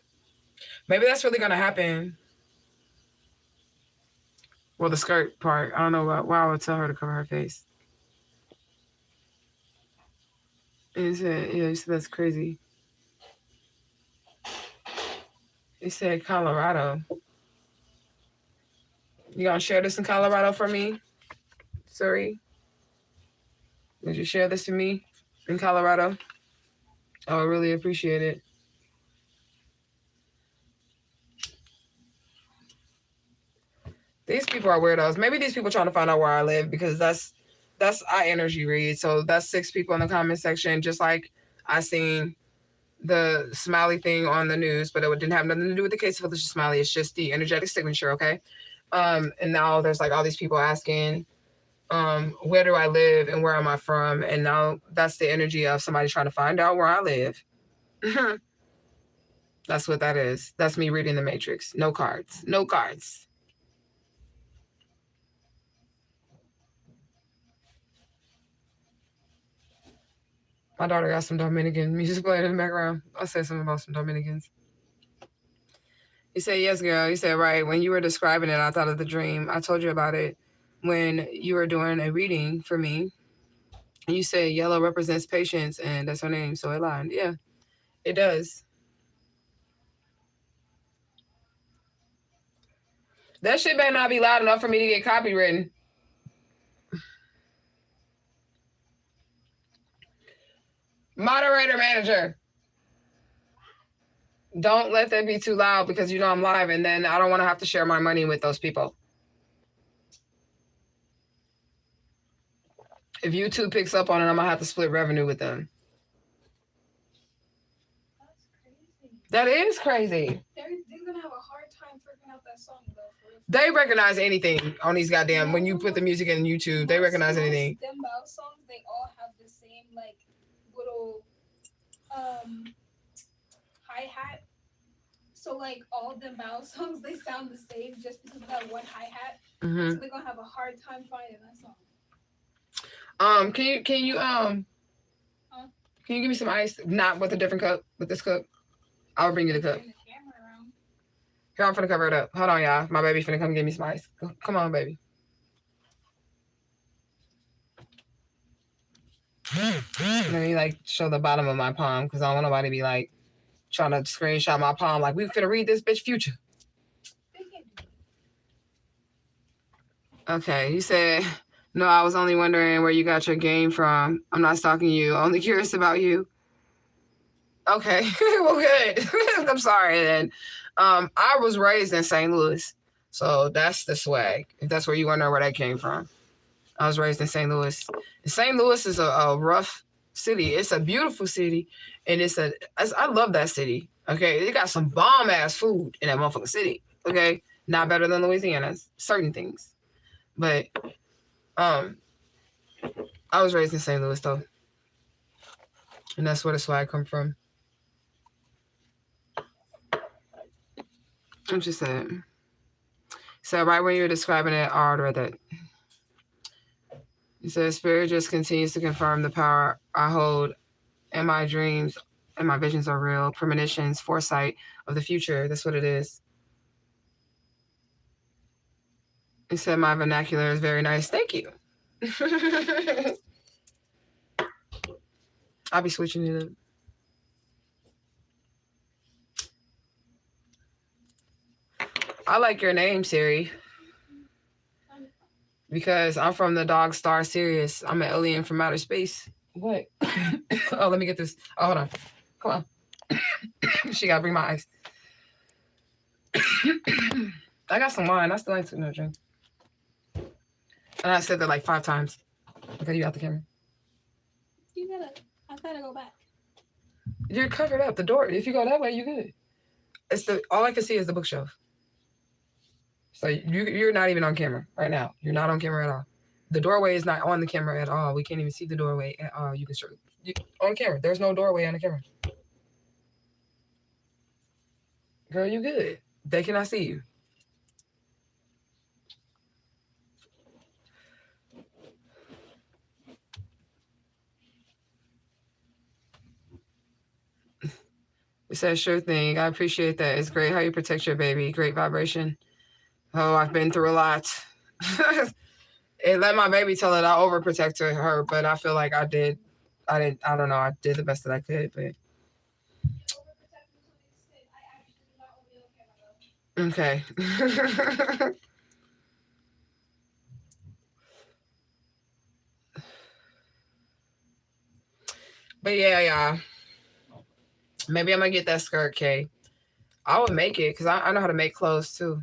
Maybe that's really going to happen. Well, the skirt part. I don't know why I would tell her to cover her face. And he said, yeah, he said, that's crazy. He said, Colorado. You gonna share this in Colorado for me, Suri? Would you share this to me in Colorado? I would really appreciate it. These people are weirdos. Maybe these people trying to find out where I live, because that's our energy read. So that's 6 people in the comment section, just like I seen the Smiley thing on the news, but it didn't have nothing to do with the case of Alicia Smiley. It's just the energetic signature, okay? And now there's like all these people asking, where do I live and where am I from? And now that's the energy of somebody trying to find out where I live. That's what that is. That's me reading the Matrix. No cards. No cards. My daughter got some Dominican music playing in the background. I said something about some Dominicans. He said, yes, girl. He said, right. When you were describing it, I thought of the dream. I told you about it when you were doing a reading for me. You said yellow represents patience, and that's her name. So it aligned. Yeah, it does. That shit better not be loud enough for me to get copywritten. Moderator manager. Don't let that be too loud, because you know I'm live, and then I don't want to have to share my money with those people. If YouTube picks up on it, I'm going to have to split revenue with them. That's crazy. That is crazy. They're going to have a hard time figuring out that song, though. They recognize anything on these goddamn, when you put the music in YouTube, they recognize anything. Them Bow songs, they all have the same, like, little hi-hat. So, like, all the Bow songs, they sound the same just because of that one hi-hat. Mm-hmm. So they're going to have a hard time finding that song. Can you can you give me some ice? Not with a different cup, with this cup. I'll bring you the cup. Here, I'm finna cover it up. Hold on, y'all. My baby finna come give me some ice. Come on, baby. Let me like show the bottom of my palm because I don't want nobody to be like trying to screenshot my palm like we finna read this bitch future. Okay, you said no. I was only wondering where you got your game from. I'm not stalking you. Only curious about you. Okay, well, good. I'm sorry then. I was raised in St. Louis, so that's the swag. If that's where you wonder where that came from. I was raised in St. Louis. St. Louis is a rough city. It's a beautiful city, and I love that city. Okay, they got some bomb ass food in that motherfucking city. Okay, not better than Louisiana, certain things, but I was raised in St. Louis though, and that's where the swag come from. I'm just saying. So right when you were describing it, I read that. It says, Spirit just continues to confirm the power I hold, and my dreams and my visions are real. Premonitions, foresight of the future. That's what it is. It said, my vernacular is very nice. Thank you. I'll be switching it up. I like your name, Siri. Because I'm from the dog star Sirius. I'm an alien from outer space. What? Oh, let me get this. Oh, hold on. Come on. She gotta bring my ice. I got some wine. I still like to drink. And I said that like 5 times. Okay, you got the camera. I gotta go back. You're covered up. The door. If you go that way, you're good. All I can see is the bookshelf. So you're not even on camera right now. You're not on camera at all. The doorway is not on the camera at all. We can't even see the doorway at all. You can on camera. There's no doorway on the camera. Girl, you good. They cannot see you. It says, sure thing. I appreciate that. It's great how you protect your baby. Great vibration. Oh, I've been through a lot. It let my baby tell it I overprotected her, but I feel like I did. I don't know. I did the best that I could, but. Okay. But yeah, y'all. Maybe I'm gonna get that skirt, Kay. I would make it because I know how to make clothes too.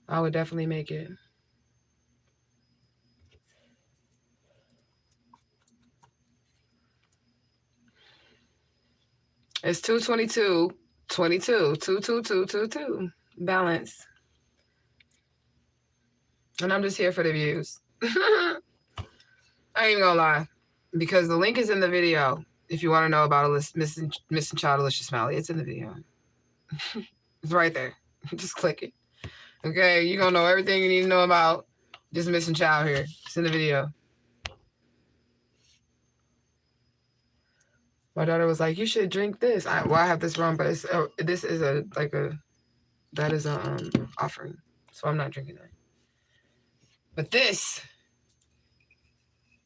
I would definitely make it. It's 222, 22, 22222. Balance. And I'm just here for the views. I ain't even gonna lie. Because the link is in the video. If you want to know about missing child Alicia Smiley, it's in the video. It's right there. Just click it. Okay, you're gonna know everything you need to know about this missing child here. It's in the video. My daughter was like, "You should drink this." I have this wrong, but this is a offering, so I'm not drinking that. But this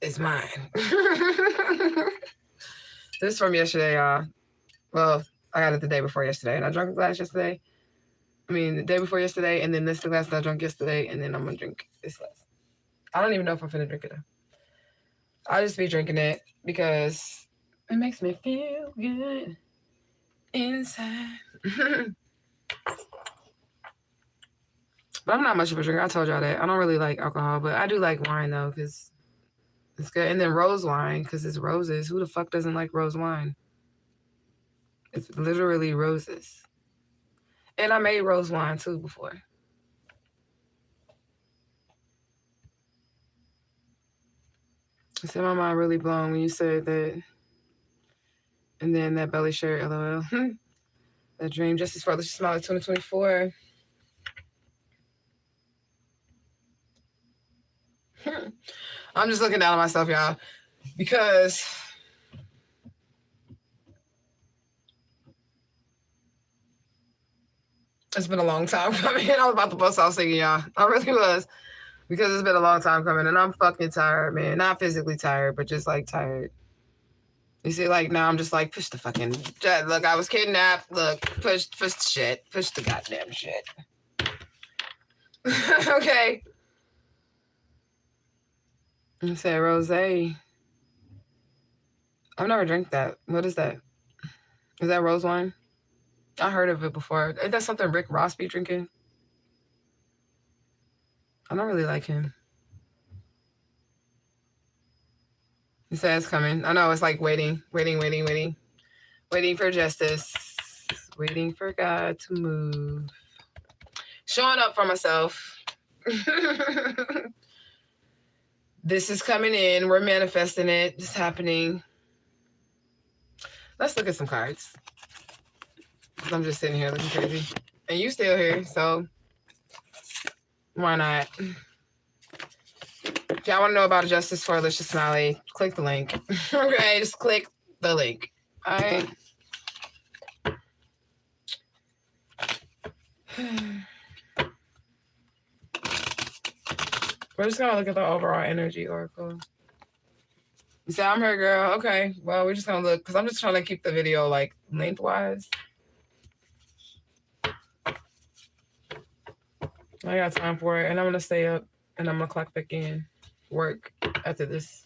is mine. This is from yesterday, y'all. Well, I got it the day before yesterday, and I drank a glass yesterday. I mean, the day before yesterday, and then this the glass that I drank yesterday, and then I'm gonna drink this glass. I don't even know if I'm finna drink it though. I'll just be drinking it because it makes me feel good inside. But I'm not much of a drinker. I told y'all that. I don't really like alcohol, but I do like wine though, because it's good. And then rose wine, because it's roses. Who the fuck doesn't like rose wine? It's literally roses. And I made rose wine too before. I said my mind really blown when you said that. And then that belly shirt, LOL. That dream just as far as smile at 2024. I'm just looking down on myself, y'all, because it's been a long time coming. I was about to bust out singing, y'all. I really was. because it's been a long time coming, and I'm fucking tired, man. Not physically tired, but just like tired. You see, like now I'm just like, push the fucking look. I was kidnapped. Look, push the shit, push the goddamn shit. Okay. You said rosé. I've never drank that. What is that? Is that rose wine? I heard of it before. Is that something Rick Ross be drinking? I don't really like him. He said it's coming. I know, it's like waiting for justice, waiting for God to move. Showing up for myself. This is coming in. We're manifesting it. It's happening. Let's look at some cards. I'm just sitting here looking crazy. And you still here, so why not? If y'all want to know about justice for Alicia Smiley, click the link. Okay, just click the link. All right. We're just gonna look at the overall energy oracle. You say I'm here, girl. Okay. Well, we're just gonna look because I'm just trying to keep the video like lengthwise. I got time for it, and I'm gonna stay up, and I'm gonna clock back in, work after this.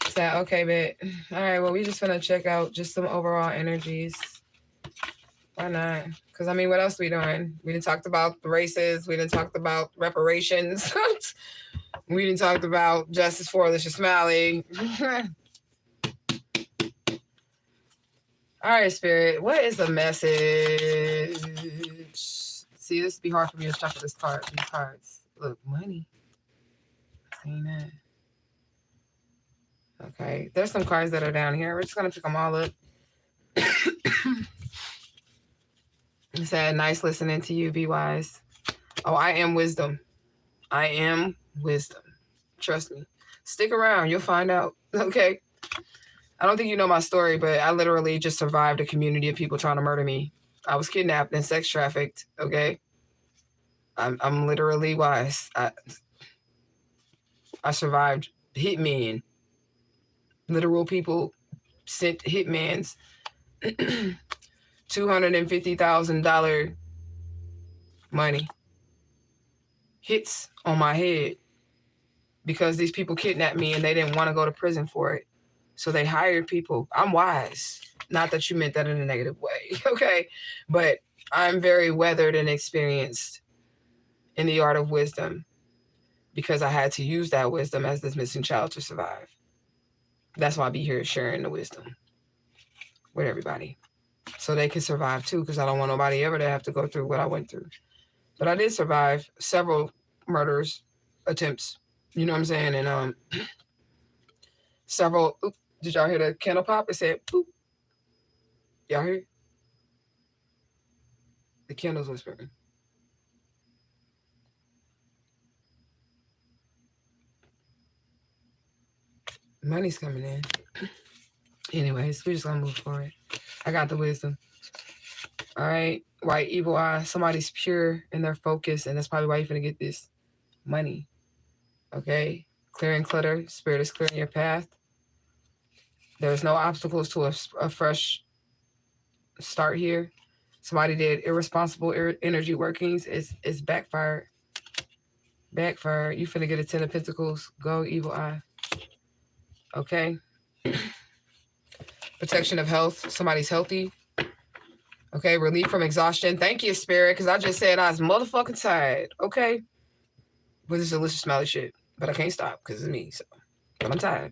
So okay, but all right. Well, we just gonna check out just some overall energies. Why not? Because I mean, what else are we doing? We didn't talked about the races. We didn't talked about reparations. We didn't talked about justice for Alicia Smiley. All right, Spirit. What is the message? See, this would be hard for me to shuffle these cards. Look, money. Seen that. Okay, there's some cards that are down here. We're just gonna pick them all up. It said, nice listening to you, be wise. Oh, I am wisdom. I am wisdom. Trust me. Stick around. You'll find out. Okay. I don't think you know my story, but I literally just survived a community of people trying to murder me. I was kidnapped and sex trafficked. Okay. I'm literally wise. I survived hitmen. Literal people sent hitmans $250,000 money hits on my head because these people kidnapped me and they didn't want to go to prison for it. So they hired people. I'm wise. Not that you meant that in a negative way, okay? But I'm very weathered and experienced in the art of wisdom because I had to use that wisdom as this missing child to survive. That's why I be here sharing the wisdom with everybody. So they can survive too, because I don't want nobody ever to have to go through what I went through. But I did survive several murders, attempts, you know what I'm saying? And several, did y'all hear the candle pop? It said, boop. Y'all hear? The candles whispering. Money's coming in. Anyways, we're just gonna move forward. I got the wisdom. All right, white evil eye. Somebody's pure in their focus, and that's probably why you're gonna get this money. Okay, clearing clutter. Spirit is clearing your path. There's no obstacles to a fresh start here. Somebody did irresponsible energy workings. It's backfired. Backfired. You finna get a 10 of Pentacles. Go, evil eye. Okay. Protection of health. Somebody's healthy. Okay. Relief from exhaustion. Thank you, Spirit, because I just said I was motherfucking tired. Okay. With this delicious smelly shit. But I can't stop because it's me. So, but I'm tired.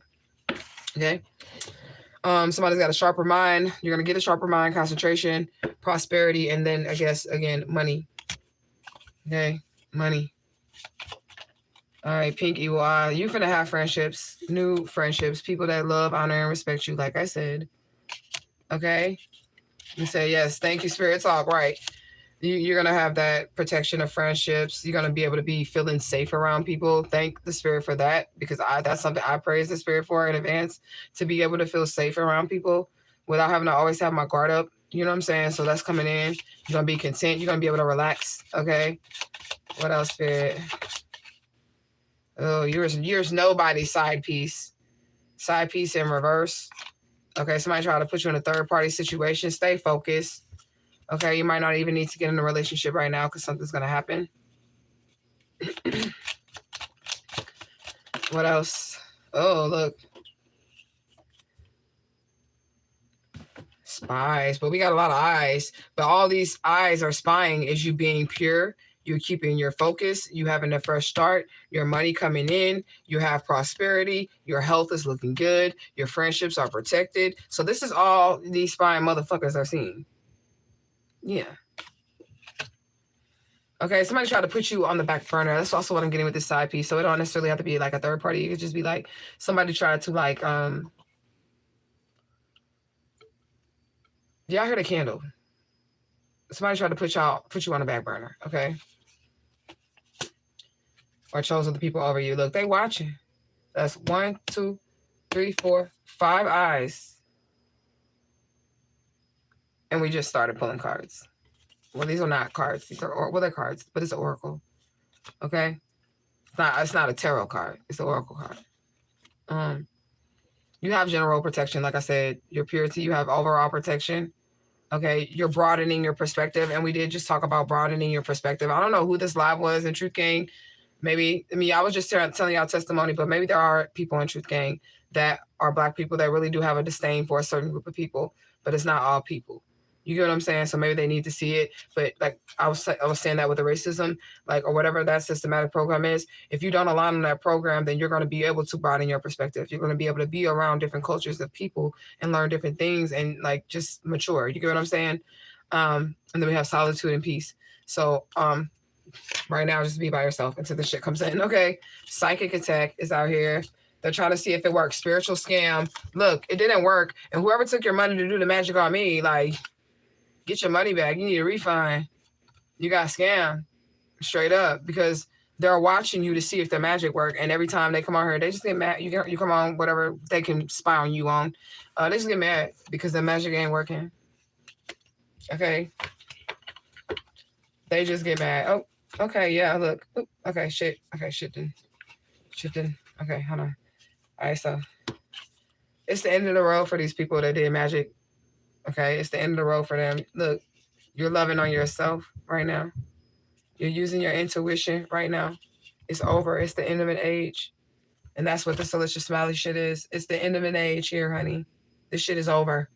Okay. Somebody's got a sharper mind. You're gonna get a sharper mind, concentration, prosperity, and then I guess again, money. Okay. Money. All right, pink evil eye. You finna have friendships, new friendships, people that love, honor, and respect you, like I said. Okay? You say, yes, thank you, Spirit Talk, right. You're gonna have that protection of friendships. You're gonna be able to be feeling safe around people. Thank the Spirit for that, because that's something I praise the Spirit for in advance, to be able to feel safe around people without having to always have my guard up. You know what I'm saying? So that's coming in. You're gonna be content. You're gonna be able to relax, okay? What else, Spirit? Oh, yours nobody's side piece. Side piece in reverse. Okay, somebody try to put you in a third-party situation. Stay focused. Okay, you might not even need to get in a relationship right now because something's going to happen. What else? Oh, look. Spies. But we got a lot of eyes. But all these eyes are spying is you being pure. You're keeping your focus. You having a fresh start. Your money coming in. You have prosperity. Your health is looking good. Your friendships are protected. So this is all these spying motherfuckers are seeing. Yeah. Okay, somebody tried to put you on the back burner. That's also what I'm getting with this side piece. So it don't necessarily have to be like a third party. It could just be like somebody tried to like y'all heard a candle. Somebody tried to put you on the back burner, okay? Or chose other people over you. Look, they watching. That's 1, 2, 3, 4, 5 eyes. And we just started pulling cards. Well, these are not cards. These are they're cards, but it's an oracle. Okay? It's not a tarot card. It's an oracle card. You have general protection, like I said, your purity, you have overall protection. Okay, you're broadening your perspective. And we did just talk about broadening your perspective. I don't know who this live was in Truth Gang. Maybe, I was just telling y'all testimony, but maybe there are people in Truth Gang that are Black people that really do have a disdain for a certain group of people, but it's not all people. You get what I'm saying? So maybe they need to see it. But like I was saying that with the racism, like, or whatever that systematic program is, if you don't align on that program, then you're going to be able to broaden your perspective. You're going to be able to be around different cultures of people and learn different things and like just mature. You get what I'm saying? And then we have solitude and peace. So right now, just be by yourself until the shit comes in. Okay. Psychic attack is out here. They're trying to see if it works. Spiritual scam. Look, it didn't work. And whoever took your money to do the magic on me, like, get your money back. You need a refund. You got scammed straight up because they're watching you to see if the magic work. And every time they come on here, they just get mad. You come on whatever they can spy on you on. They just get mad because the magic ain't working. Okay. They just get mad. Oh, okay. Yeah, look. Oop, okay, shit. Okay, shit then. Okay, hold on. All right, so it's the end of the road for these people that did magic. Okay, it's the end of the road for them. Look, you're loving on yourself right now. You're using your intuition right now. It's over. It's the end of an age. And that's what the Celestial Smiley shit is. It's the end of an age here, honey. This shit is over.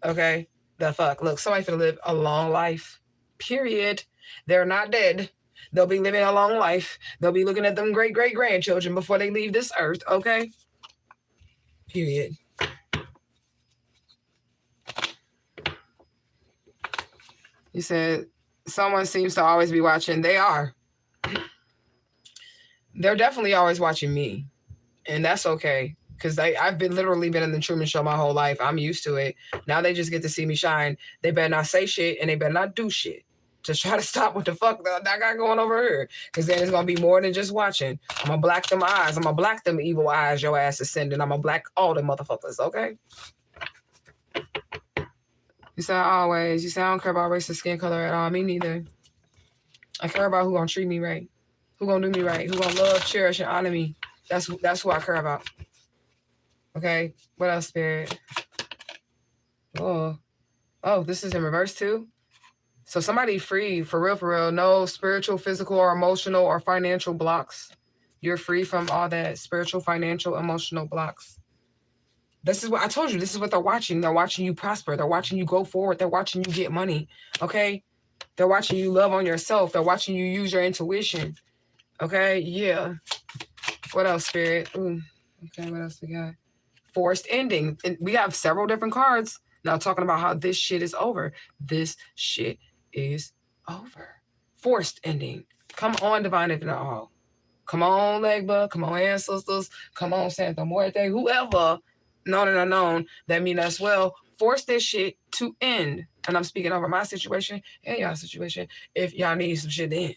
Okay? The fuck. Look, somebody's gonna live a long life. Period. They're not dead. They'll be living a long life. They'll be looking at them great-great-grandchildren before they leave this earth. Okay? Period. You said someone seems to always be watching. They are. They're definitely always watching me. And that's okay. Because I've literally been in the Truman Show my whole life. I'm used to it. Now they just get to see me shine. They better not say shit and they better not do shit. Just try to stop what the fuck that got going over here. Because then it's going to be more than just watching. I'm going to black them eyes. I'm going to black them evil eyes your ass is sending. I'm going to black all the motherfuckers, okay? You say always. You say I don't care about race or skin color at all. Me neither. I care about who gonna treat me right, who gonna do me right, who gonna love, cherish, and honor me. That's who I care about. Okay. What else, Spirit? Oh, this is in reverse too. So somebody free for real. No spiritual, physical, or emotional or financial blocks. You're free from all that spiritual, financial, emotional blocks. This is what I told you. This is what they're watching. They're watching you prosper. They're watching you go forward. They're watching you get money. Okay? They're watching you love on yourself. They're watching you use your intuition. Okay? Yeah. What else, Spirit? Ooh. Okay, what else we got? Forced ending. And we have several different cards now talking about how this shit is over. This shit is over. Forced ending. Come on, Divine Infinite All. Come on, Legba. Come on, Ancestors. Come on, Santa Muerte. Whoever known and unknown that mean us well, force this shit to end. And I'm speaking over my situation and y'all situation if y'all need some shit to end.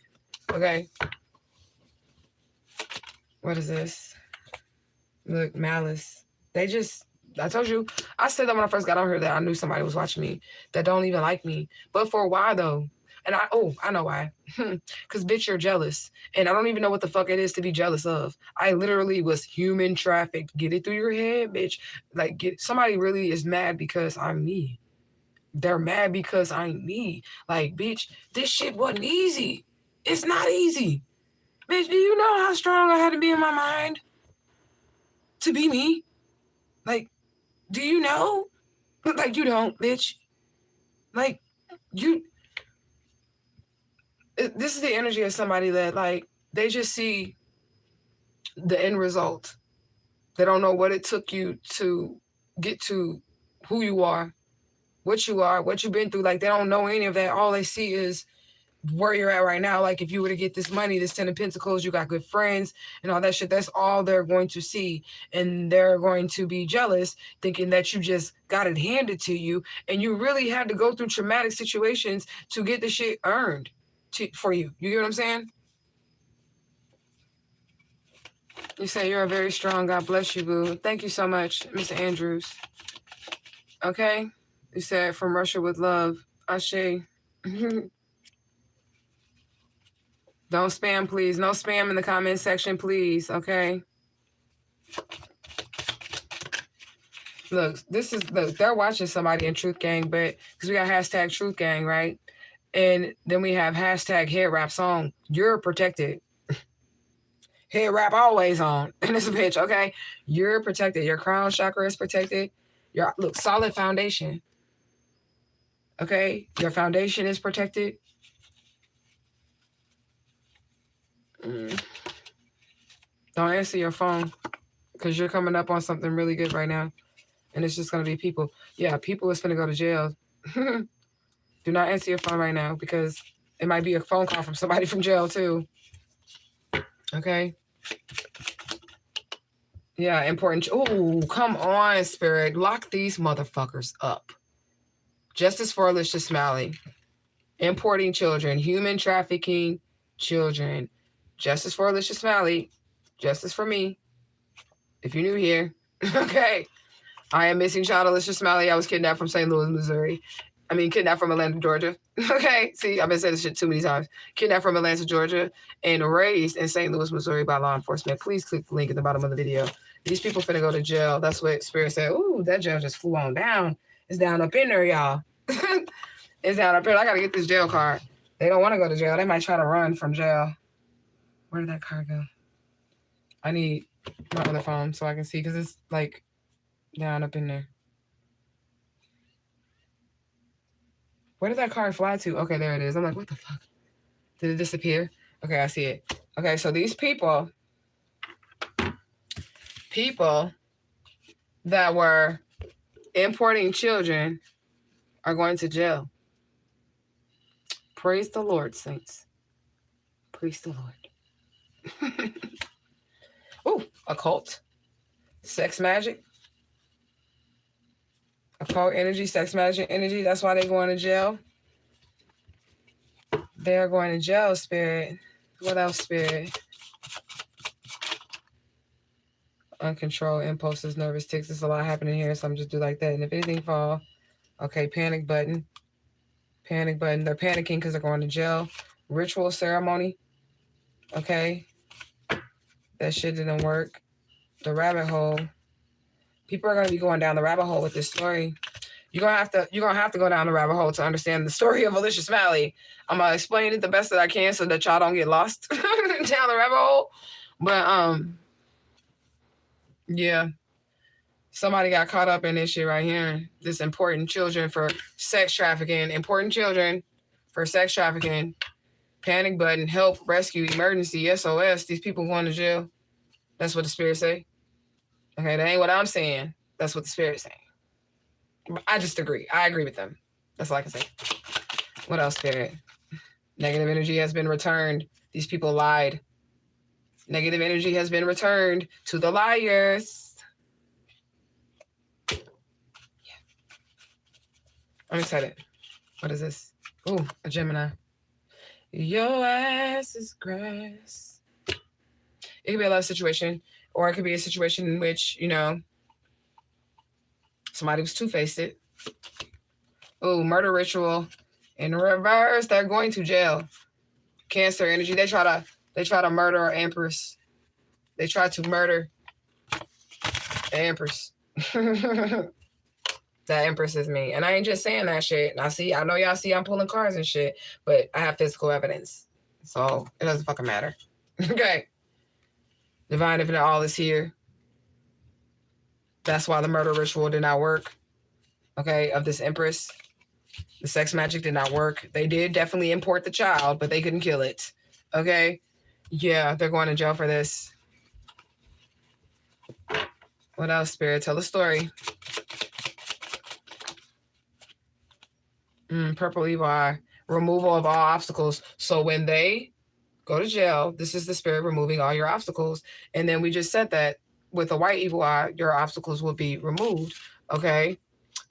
Okay? What is this? Look, malice. I told you, I said that when I first got on here that I knew somebody was watching me that don't even like me. But for a while though, And I know why. Because, bitch, you're jealous. And I don't even know what the fuck it is to be jealous of. I literally was human trafficked. Get it through your head, bitch. Like, somebody really is mad because I'm me. They're mad because I'm me. Like, bitch, this shit wasn't easy. It's not easy. Bitch, do you know how strong I had to be in my mind to be me? Like, do you know? Like, you don't, bitch. Like, this is the energy of somebody that, like, they just see the end result. They don't know what it took you to get to who you are, what you've been through. Like, they don't know any of that. All they see is where you're at right now. Like, if you were to get this money, this 10 of Pentacles, you got good friends and all that shit. That's all they're going to see. And they're going to be jealous, thinking that you just got it handed to you. And you really had to go through traumatic situations to get the shit earned for you. You get what I'm saying? You say you're a very strong. God bless you, boo. Thank you so much, Mr. Andrews. Okay? You said from Russia with love. Ashe. Don't spam, please. No spam in the comment section, please. Okay? Look, they're watching somebody in Truth Gang, but because we got hashtag Truth Gang, right? And then we have hashtag Head Wrap Song. You're protected. Head wrap always on in this bitch, okay? You're protected. Your crown chakra is protected. Your solid foundation. Okay? Your foundation is protected. Don't answer your phone because you're coming up on something really good right now. And it's just going to be people. Yeah, people is finna go to jail. Do not answer your phone right now because it might be a phone call from somebody from jail too. Okay? Yeah, important. Oh, come on, Spirit. Lock these motherfuckers up. Justice for Alicia Smalley. Importing children. Human trafficking children. Justice for Alicia Smalley. Justice for me. If you're new here. Okay. I am missing child Alicia Smalley. I was kidnapped from St. Louis, Missouri. I mean, kidnapped from Atlanta, Georgia. Okay. See, I've been saying this shit too many times. Kidnapped from Atlanta, Georgia, and raised in St. Louis, Missouri by law enforcement. Please click the link at the bottom of the video. These people finna go to jail. That's what Spirit said. Ooh, that jail just flew on down. It's down up in there, y'all. It's down up here. I gotta get this jail card. They don't want to go to jail. They might try to run from jail. Where did that card go? I need my other phone so I can see because it's like down up in there. Where did that card fly to? Okay, there it is. I'm like, what the fuck? Did it disappear? Okay, I see it. Okay, so these people that were importing children are going to jail. Praise the Lord, saints. Praise the Lord. Ooh, occult. Sex magic. Occult energy, sex magic energy. That's why they're going to jail. They are going to jail, Spirit. What else, Spirit? Uncontrolled impulses, nervous tics. There's a lot happening here, so I'm just do like that. And if anything fall, okay, panic button. Panic button. They're panicking because they're going to jail. Ritual ceremony. Okay. That shit didn't work. The rabbit hole. People are going to be going down the rabbit hole with this story. You're gonna have to go down the rabbit hole to understand the story of Alicia Smalley. I'm gonna explain it the best that I can so that y'all don't get lost down the rabbit hole. But yeah. Somebody got caught up in this shit right here. This important children for sex trafficking. Important children for sex trafficking. Panic button, help, rescue, emergency, SOS. These people going to jail. That's what the Spirit say. Okay, that ain't what I'm saying. That's what the Spirit's saying. I just agree. I agree with them. That's all I can say. What else, Spirit? Negative energy has been returned. These people lied. Negative energy has been returned to the liars. Yeah. I'm excited. What is this? Ooh, a Gemini. Your ass is grass. It could be a love situation, or it could be a situation in which, somebody was two-faced it. Oh, murder ritual. In reverse, they're going to jail. Cancer energy. They try to murder our Empress. They try to murder the Empress. That Empress is me. And I ain't just saying that shit. I know y'all see I'm pulling cards and shit, but I have physical evidence. So it doesn't fucking matter. Okay. Divine Infinite All is here. That's why the murder ritual did not work. Okay, of this Empress. The sex magic did not work. They did definitely import the child, but they couldn't kill it. Okay? Yeah, they're going to jail for this. What else, Spirit? Tell the story. Purple evil eye. Removal of all obstacles. So when they go to jail, this is the Spirit removing all your obstacles. And then we just said that with a white evil eye, your obstacles will be removed. Okay?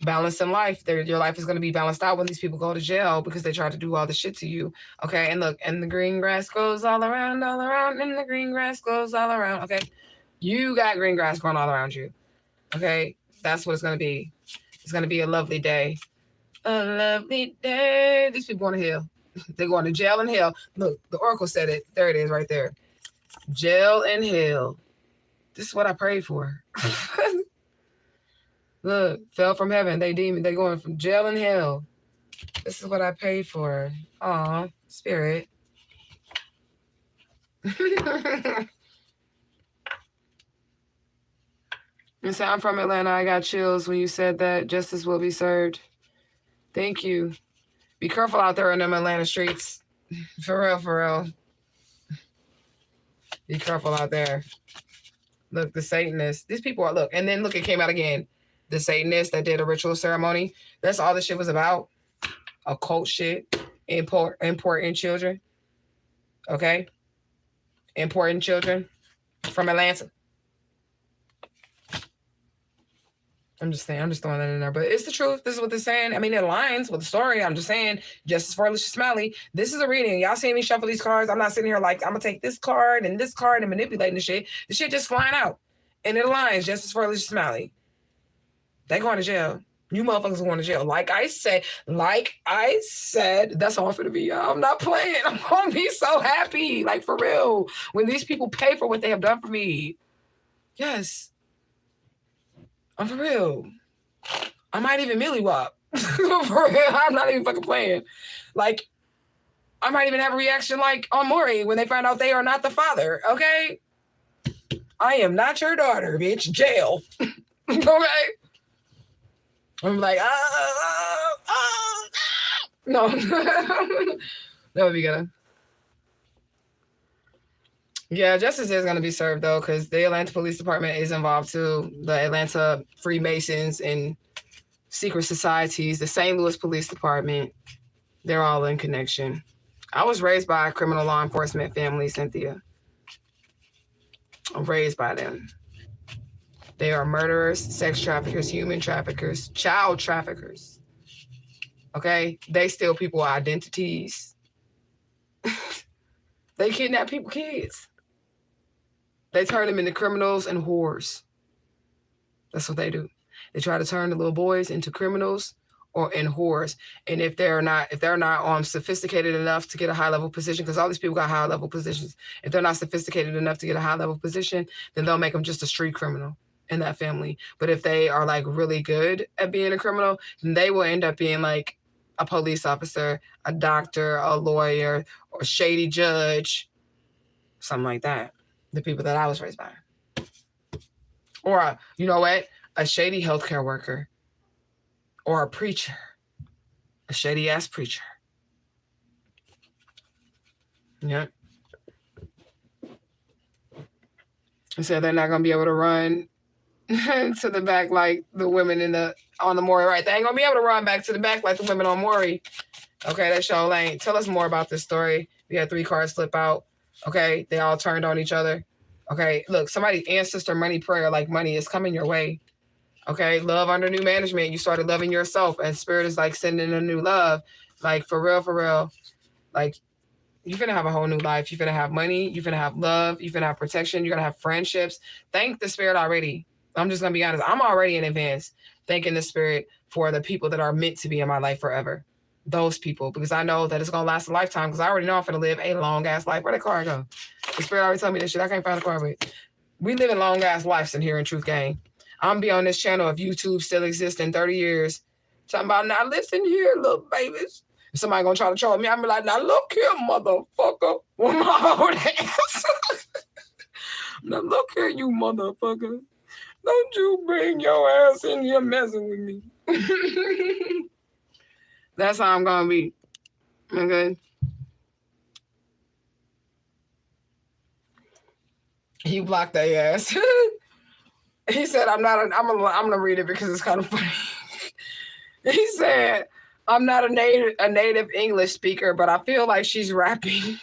Balance in life. Your life is going to be balanced out when these people go to jail because they try to do all the shit to you. Okay? And look, and the green grass goes all around, and the green grass goes all around. Okay? You got green grass growing all around you. Okay? That's what it's going to be. It's going to be a lovely day. A lovely day. These people going to hell. They're going to jail and hell. Look, the Oracle said it. There it is right there. Jail and hell. This is what I prayed for. Look, fell from heaven. They going from jail and hell. This is what I paid for. Aw, Spirit. And so I'm from Atlanta. I got chills when you said that justice will be served. Thank you. Be careful out there in them Atlanta streets. For real, for real. Be careful out there. Look, the Satanists. These people are, look, and then look, it came out again. The Satanists that did a ritual ceremony. That's all this shit was about. Occult shit. Important children. Okay? Important children from Atlanta. I'm just throwing that in there. But it's the truth. This is what they're saying. I mean, it aligns with the story. I'm just saying, justice for Alicia Smiley. This is a reading. Y'all see me shuffle these cards. I'm not sitting here like, I'm going to take this card and manipulating the shit. The shit just flying out. And it aligns. Justice for Alicia Smiley. They going to jail. You motherfuckers are going to jail. Like I said, that's all for the video. I'm not playing. I'm going to be so happy. Like, for real. When these people pay for what they have done for me. Yes. I'm for real. I might even millywop. For real. I'm not even fucking playing. Like, I might even have a reaction like on Maury when they find out they are not the father. Okay? I am not your daughter, bitch. Jail. Okay? I'm like, no. That would be good. Yeah, justice is going to be served, though, because the Atlanta Police Department is involved, too. The Atlanta Freemasons and secret societies, the St. Louis Police Department, they're all in connection. I was raised by a criminal law enforcement family, Cynthia. I'm raised by them. They are murderers, sex traffickers, human traffickers, child traffickers. Okay? They steal people's identities. They kidnap people's kids. They turn them into criminals and whores. That's what they do. They try to turn the little boys into criminals or in whores. And if they're not sophisticated enough to get a high level position, because all these people got high level positions, if they're not sophisticated enough to get a high level position, then they'll make them just a street criminal in that family. But if they are like really good at being a criminal, then they will end up being like a police officer, a doctor, a lawyer, or a shady judge, something like that. The people that I was raised by. Or, you know what? A shady healthcare worker. Or a preacher. A shady ass preacher. Yeah. And so they're not going to be able to run to the back like the women on the Maury, right? They ain't going to be able to run back to the back like the women on Maury. Okay, that show ain't. Tell us more about this story. We had 3 cards flip out. Okay, they all turned on each other. Okay, look, somebody's ancestor money prayer, like money is coming your way. Okay, love under new management. You started loving yourself, and Spirit is like sending a new love. Like, for real. Like, you're going to have a whole new life. You're going to have money. You're going to have love. You're going to have protection. You're going to have friendships. Thank the Spirit already. I'm just going to be honest. I'm already in advance thanking the Spirit for the people that are meant to be in my life forever. those people, because I know that it's going to last a lifetime, because I already know I'm going to live a long-ass life. Where the car go? The spirit already told me this shit. I can't find the car, but we live in long-ass lives in here in Truth Gang. I'm going to be on this channel if YouTube still exists in 30 years. Talking about, now listen here, little babies. If somebody going to try to troll me, I'm be like, now look here, motherfucker. With my old ass. Now look here, you motherfucker. Don't you bring your ass in here messing with me. That's how I'm gonna be. Okay. He blocked that ass. He said, I'm gonna read it because it's kind of funny. He said, I'm not a native English speaker, but I feel like she's rapping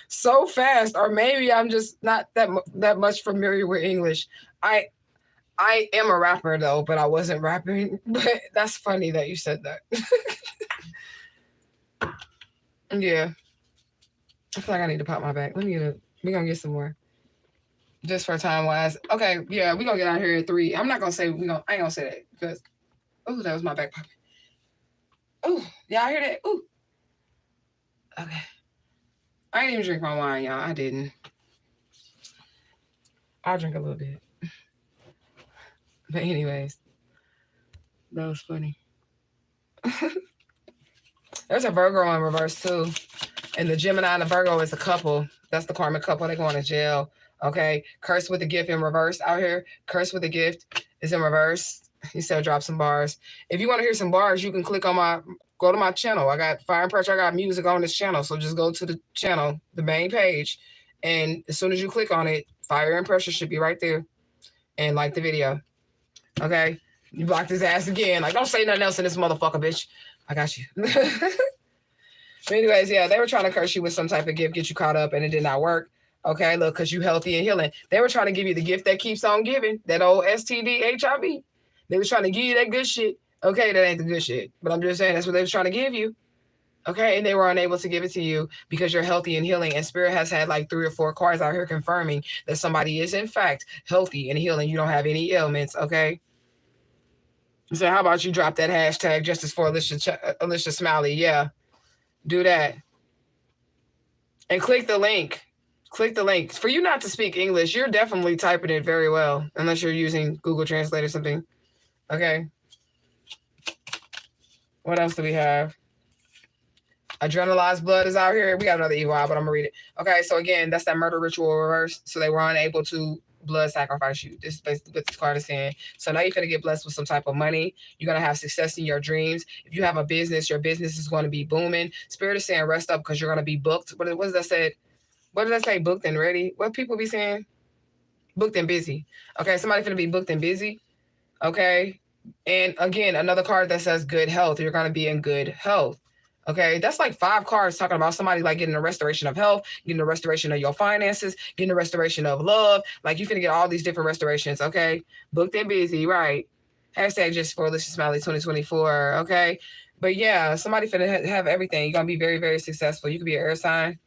so fast, or maybe I'm just not that much familiar with English. I am a rapper though, but I wasn't rapping. But that's funny that you said that. Yeah. I feel like I need to pop my back. We're gonna get some more. Just for time wise. Okay, yeah, we're gonna get out here at 3. I'm not gonna say I ain't gonna say that because that was my back popping. Oh, y'all hear that? Ooh. Okay. I didn't even drink my wine, y'all. I didn't. I'll drink a little bit. But anyways, that was funny. There's a Virgo in reverse too. And the Gemini and the Virgo is a couple. That's the karmic couple. They're going to jail. Okay. Cursed with a gift in reverse out here. Cursed with a gift is in reverse. He said drop some bars. If you want to hear some bars, you can go to my channel. I got Fire and Pressure. I got music on this channel. So just go to the channel, the main page. And as soon as you click on it, Fire and Pressure should be right there. And like the video. Okay. You blocked his ass again. Like, don't say nothing else in this motherfucker, bitch. I got you. But anyways, yeah, they were trying to curse you with some type of gift, get you caught up, and it did not work. Okay, look, because you healthy and healing. They were trying to give you the gift that keeps on giving, that old STD, HIV. They were trying to give you that good shit. Okay, that ain't the good shit. But I'm just saying that's what they were trying to give you. Okay, and they were unable to give it to you because you're healthy and healing. And Spirit has had like 3 or 4 cards out here confirming that somebody is, in fact, healthy and healing. You don't have any ailments, okay? So how about you drop that hashtag justice for Alicia Smiley? Yeah. Do that. And click the link. Click the link. For you not to speak English, you're definitely typing it very well, unless you're using Google Translate or something. Okay. What else do we have? Adrenalized blood is out here. We got another evil eye, but I'm going to read it. Okay, so again, that's that murder ritual reverse. So they were unable to blood sacrifice you. This is basically what this card is saying. So now you're going to get blessed with some type of money. You're going to have success in your dreams. If you have a business, your business is going to be booming. Spirit is saying rest up because you're going to be booked. What does that say? What did I say? Booked and ready? What people be saying? Booked and busy. Okay, somebody going to be booked and busy. Okay. And again, another card that says good health. You're going to be in good health. Okay, that's like 5 cards talking about somebody like getting a restoration of health, getting a restoration of your finances, getting a restoration of love. Like you're finna get all these different restorations. Okay, booked and busy, right? Hashtag just for Alicia Smiley 2024. Okay, but yeah, somebody finna have everything. You're gonna be very, very successful. You could be an air sign,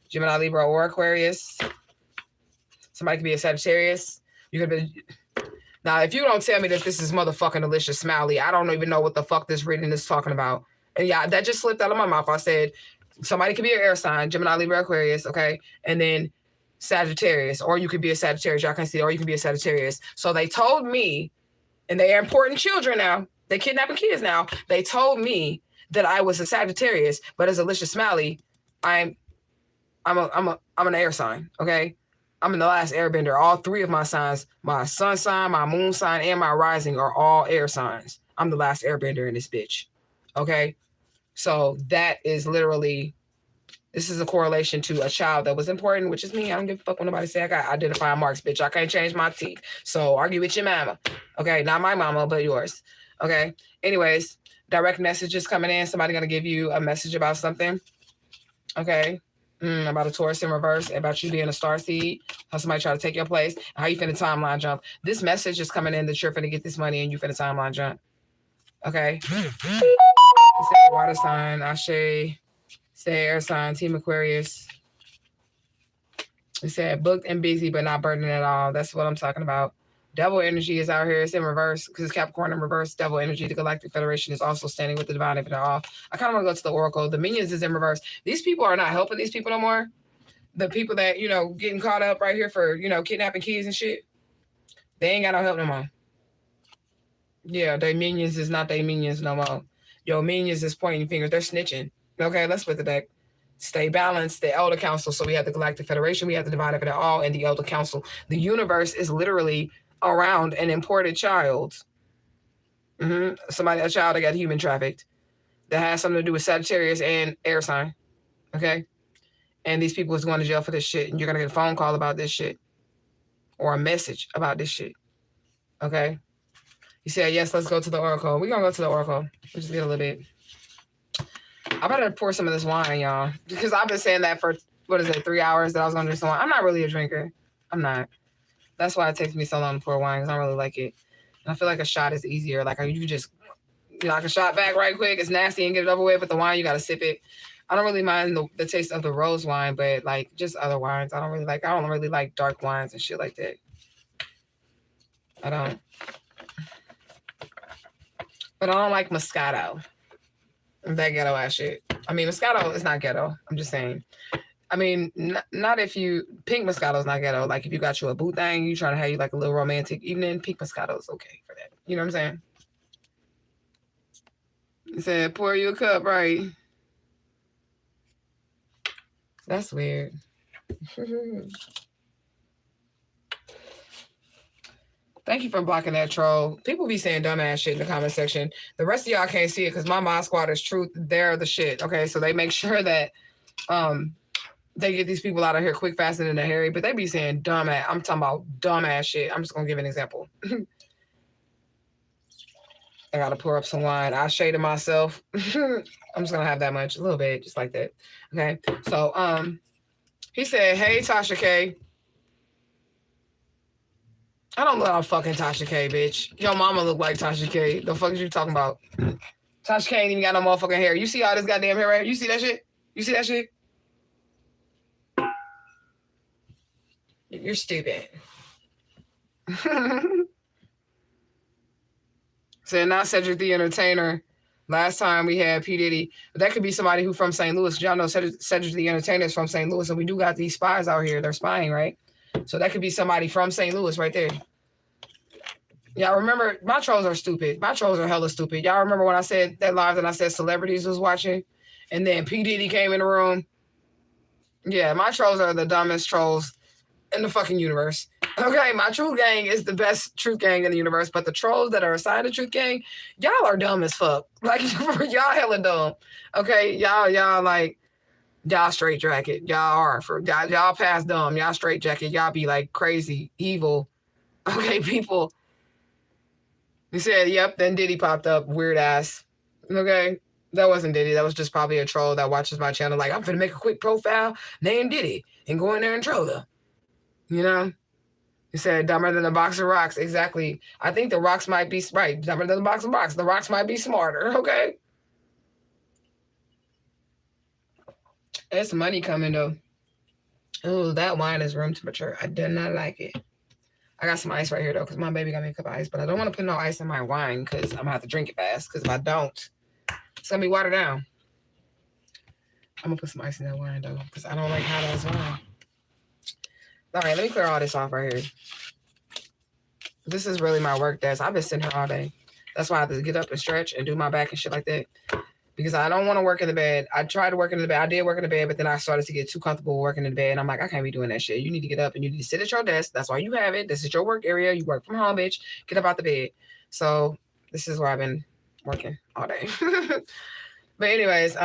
Gemini, Libra, or Aquarius. Somebody could be a Sagittarius. You could be. Now, if you don't tell me that this is motherfucking Alicia Smiley, I don't even know what the fuck this reading is talking about. And yeah, that just slipped out of my mouth. I said somebody could be an air sign, Gemini, Libra, Aquarius, okay? And then Sagittarius, or you could be a Sagittarius. Y'all can see, or you can be a Sagittarius. So they told me, and they are important children now. They kidnapping kids now. They told me that I was a Sagittarius, but as Alicia Smiley, I'm an air sign, okay? I'm in the last airbender. All 3 of my signs, my sun sign, my moon sign, and my rising are all air signs. I'm the last airbender in this bitch, okay? So that is literally, this is a correlation to a child that was important, which is me. I don't give a fuck when nobody say I got identifying marks, bitch. I can't change my teeth. So argue with your mama. Okay, not my mama, but yours. Okay, anyways, direct messages coming in. Somebody going to give you a message about something. Okay, about a Taurus in reverse, about you being a star seed, how somebody try to take your place, how you finna timeline jump. This message is coming in that you're finna get this money and you finna timeline jump. Okay. Water sign, Ashe, say air sign, Team Aquarius. It said booked and busy, but not burdened at all. That's what I'm talking about. Devil energy is out here. It's in reverse because it's Capricorn in reverse. Devil energy. The Galactic Federation is also standing with the divine if they're off. I kind of want to go to the Oracle. The minions is in reverse. These people are not helping these people no more. The people that, you know, getting caught up right here for, you know, kidnapping kids and shit, they ain't got no help no more. Yeah, they minions is not they minions no more. Yo, minions is pointing fingers. They're snitching. Okay, let's split the deck. Stay balanced. The Elder Council. So we have the Galactic Federation. We have the Divine Infinite All and the Elder Council. The universe is literally around an imported child. A child that got human trafficked. That has something to do with Sagittarius and air sign. Okay? And these people is going to jail for this shit. And you're going to get a phone call about this shit. Or a message about this shit. Okay? You said, yes, let's go to the Oracle. We're going to go to the Oracle. We'll just get a little bit. I better pour some of this wine, y'all. Because I've been saying that for, 3 hours that I was going to drink some wine. I'm not really a drinker. I'm not. That's why it takes me so long to pour wine, because I don't really like it. And I feel like a shot is easier. Like, you just knock a shot back right quick. It's nasty and get it over with. But the wine, you got to sip it. I don't really mind the taste of the rose wine, but, like, just other wines. I don't really like dark wines and shit like that. I don't. But I don't like Moscato. That ghetto ass shit. I mean, Moscato is not ghetto. I'm just saying. I mean, not if you... Pink Moscato is not ghetto. Like, if you got you a boo thing, you trying to have you, like, a little romantic evening, pink Moscato is okay for that. You know what I'm saying? He said, pour you a cup, right? That's weird. Thank you for blocking that troll. People be saying dumbass shit in the comment section. The rest of y'all can't see it because my mod squad is truth. They're the shit. Okay, so they make sure that they get these people out of here quick, fast, and in a hurry. But they be saying dumbass. I'm talking about dumbass shit. I'm just gonna give an example. I gotta pour up some wine. I shaded myself. I'm just gonna have that much, a little bit, just like that. Okay. So he said, "Hey Tasha K." I don't look like fucking Tasha K, bitch. Your mama look like Tasha K. The fuck is you talking about? Tasha K ain't even got no motherfucking hair. You see all this goddamn hair right here? You see that shit? You see that shit? You're stupid. So now Cedric the Entertainer. Last time we had P. Diddy. But that could be somebody who from St. Louis. Y'all know Cedric the Entertainer is from St. Louis. And we do got these spies out here. They're spying, right? So that could be somebody from St. Louis right there. Y'all remember, my trolls are stupid. My trolls are hella stupid. Y'all remember when I said that live and I said celebrities was watching? And then P. Diddy came in the room? Yeah, my trolls are the dumbest trolls in the fucking universe. Okay, my truth gang is the best truth gang in the universe, but the trolls that are assigned to truth gang, y'all are dumb as fuck. Like, y'all hella dumb. Okay, y'all straight jacket. Y'all are. Y'all past dumb. Y'all straight jacket. Y'all be like crazy, evil. Okay, people. He said, yep, then Diddy popped up, weird ass. Okay, that wasn't Diddy. That was just probably a troll that watches my channel. Like, I'm finna make a quick profile, name Diddy, and go in there and troll her. You know? He said, dumber than a box of rocks. Exactly. I think the rocks might be, right, dumber than a box of rocks. The rocks might be smarter, okay? There's money coming, though. Oh, that wine is room temperature. I did not like it. I got some ice right here, though, because my baby got me a cup of ice. But I don't want to put no ice in my wine because I'm going to have to drink it fast. Because if I don't, it's going to be watered down. I'm going to put some ice in that wine, though, because I don't like hot ass wine. All right, let me clear all this off right here. This is really my work desk. I've been sitting here all day. That's why I have to get up and stretch and do my back and shit like that. Because I don't want to work in the bed. I tried to work in the bed. I did work in the bed, but then I started to get too comfortable working in the bed. And I'm like, I can't be doing that shit. You need to get up and you need to sit at your desk. That's why you have it. This is your work area. You work from home, bitch. Get up out the bed. So this is where I've been working all day. But anyways,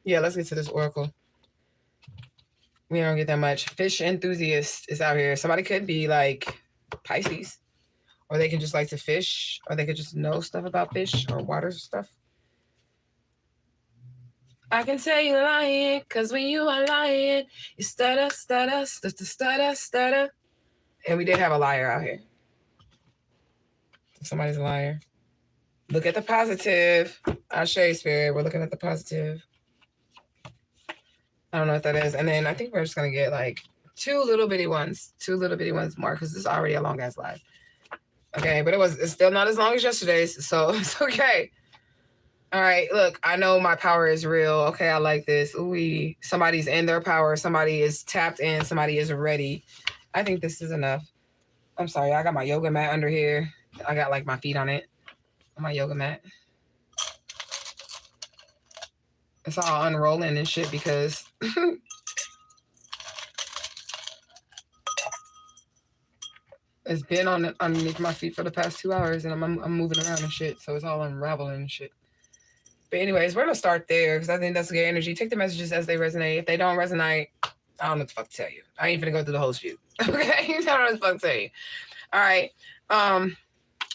yeah, let's get to this oracle. We don't get that much. Fish enthusiast is out here. Somebody could be like Pisces, or they can just like to fish, or they could just know stuff about fish or water stuff. I can tell you lying, cause when you are lying, you stutter, stutter, stutter, stutter, stutter. And we did have a liar out here. Somebody's a liar. Look at the positive. Our shade spirit, we're looking at the positive. I don't know what that is. And then I think we're just gonna get like 2 little bitty ones. 2 little bitty ones more, because this is already a long ass live. Okay, but it's still not as long as yesterday's, so it's okay. All right, look, I know my power is real. Okay, I like this. Ooh, somebody's in their power. Somebody is tapped in. Somebody is ready. I think this is enough. I'm sorry, I got my yoga mat under here. I got like my feet on it. On my yoga mat. It's all unrolling and shit because it's been on underneath my feet for the past 2 hours, and I'm moving around and shit, so it's all unraveling and shit. But anyways, we're gonna start there because I think that's good energy. Take the messages as they resonate. If they don't resonate, I don't know what the fuck to tell you. I ain't gonna go through the whole shoot. Okay, I don't know what the fuck to tell you. All right.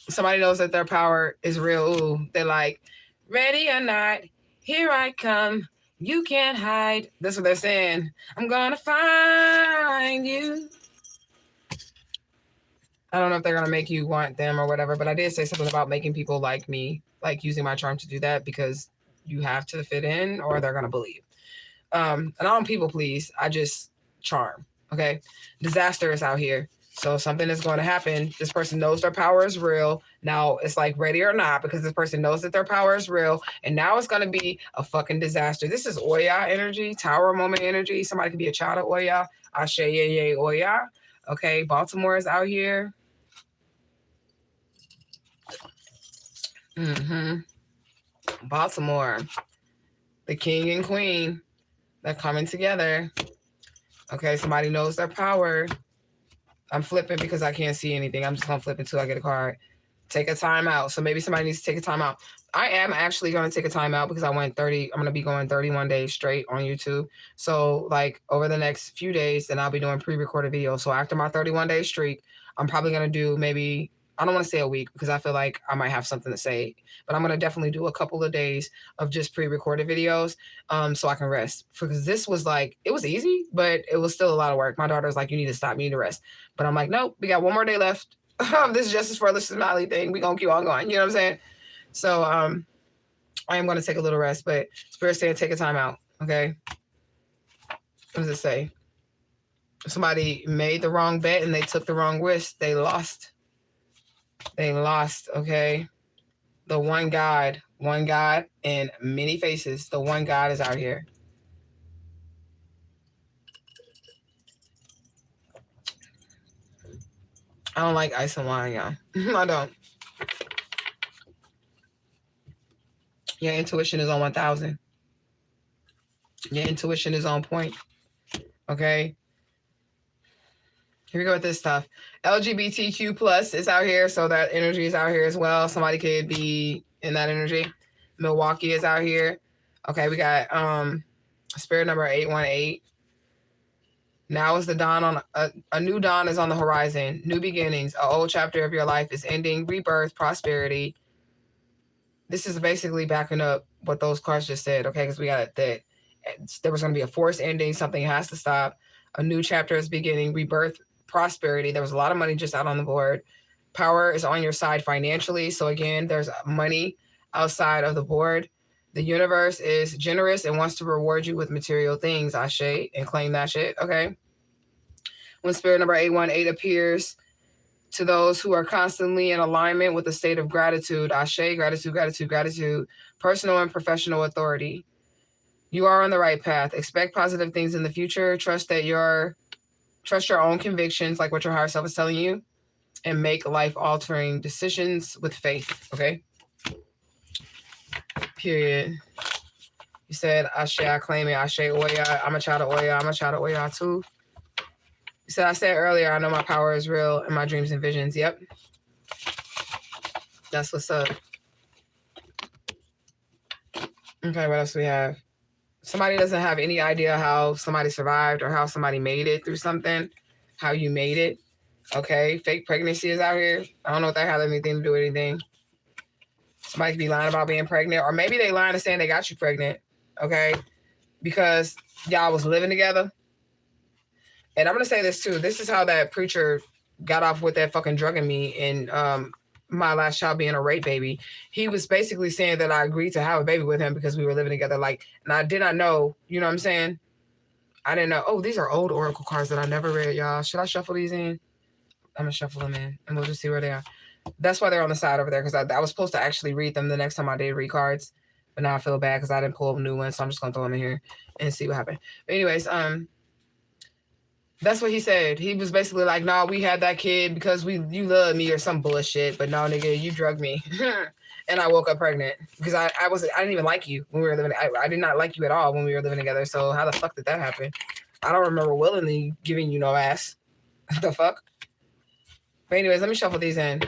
Somebody knows that their power is real. Ooh, they're like, ready or not, here I come. You can't hide. That's what they're saying. I'm gonna find you. I don't know if they're gonna make you want them or whatever, but I did say something about making people like me, like using my charm to do that, because you have to fit in or they're gonna bully you. And I don't people please. I just charm. Okay. Disaster is out here. So something is going to happen. This person knows their power is real. Now it's like ready or not, because this person knows that their power is real. And now it's going to be a fucking disaster. This is Oya energy, tower moment energy. Somebody could be a child of Oya. Ashe ye Oya. Okay. Baltimore is out here. Baltimore. The king and queen. They're coming together. Okay. Somebody knows their power. I'm flipping because I can't see anything. I'm just going to flip until I get a card. Take a time out. So maybe somebody needs to take a time out. I am actually going to take a time out because I'm going to be going 31 days straight on YouTube. So like over the next few days, then I'll be doing pre-recorded videos. So after my 31 day streak, I'm probably going to do maybe, I don't want to say a week because I feel like I might have something to say, but I'm going to definitely do a couple of days of just pre-recorded videos so I can rest. Because this was like, it was easy, but it was still a lot of work. My daughter's like, you need to stop, you need to rest. But I'm like, nope, we got one more day left. This is Justice for Alyssa Smiley thing. We're going to keep on going. You know what I'm saying? So I am going to take a little rest, but Spirit saying take a time out. Okay. What does it say? Somebody made the wrong bet and they took the wrong risk. They lost. They lost. Okay. The one God in many faces. The one God is out here. I don't like ice and wine, y'all. I don't. Your intuition is on 1,000. Your intuition is on point. Okay. Here we go with this stuff. LGBTQ plus is out here. So that energy is out here as well. Somebody could be in that energy. Milwaukee is out here. Okay. We got spirit number 818. Now is the dawn on a new dawn is on the horizon. New beginnings. An old chapter of your life is ending. Rebirth, prosperity. This is basically backing up what those cards just said, okay? Because we got that there was going to be a forced ending. Something has to stop. A new chapter is beginning. Rebirth, prosperity. There was a lot of money just out on the board. Power is on your side financially. So again, there's money outside of the board. The universe is generous and wants to reward you with material things, Ashe, and claim that shit, okay? When spirit number 818 appears, to those who are constantly in alignment with a state of gratitude, Ashe, gratitude, gratitude, gratitude, personal and professional authority. You are on the right path. Expect positive things in the future. Trust your own convictions, like what your higher self is telling you, and make life-altering decisions with faith, okay? Period. You said, Ashe, I claim it. Ashe, Oya. I'm a child of Oya. I'm a child of Oya, too. You said, I said earlier, I know my power is real in my dreams and visions. Yep. That's what's up. Okay, what else do we have? Somebody doesn't have any idea how somebody survived or how somebody made it through something, how you made it. Okay, fake pregnancy is out here. I don't know if that has anything to do with anything. Somebody could be lying about being pregnant, or maybe they lying to saying they got you pregnant, okay? Because y'all was living together. And I'm going to say this too. This is how that preacher got off with that fucking drugging me and my last child being a rape baby. He was basically saying that I agreed to have a baby with him because we were living together. Like, and I did not know, you know what I'm saying? I didn't know. Oh, these are old oracle cards that I never read, y'all. Should I shuffle these in? I'm gonna shuffle them in, and we'll just see where they are. That's why they're on the side over there, because I was supposed to actually read them the next time I did read cards, but now I feel bad because I didn't pull a new one, so I'm just gonna throw them in here and see what happened. But anyways, that's what he said. He was basically like, "No, we had that kid because you love me or some bullshit, but no, nigga, you drugged me." And I woke up pregnant because I didn't even like you when we were living. I did not like you at all when we were living together. So how the fuck did that happen? I don't remember willingly giving you no ass. The fuck? But anyways, let me shuffle these in.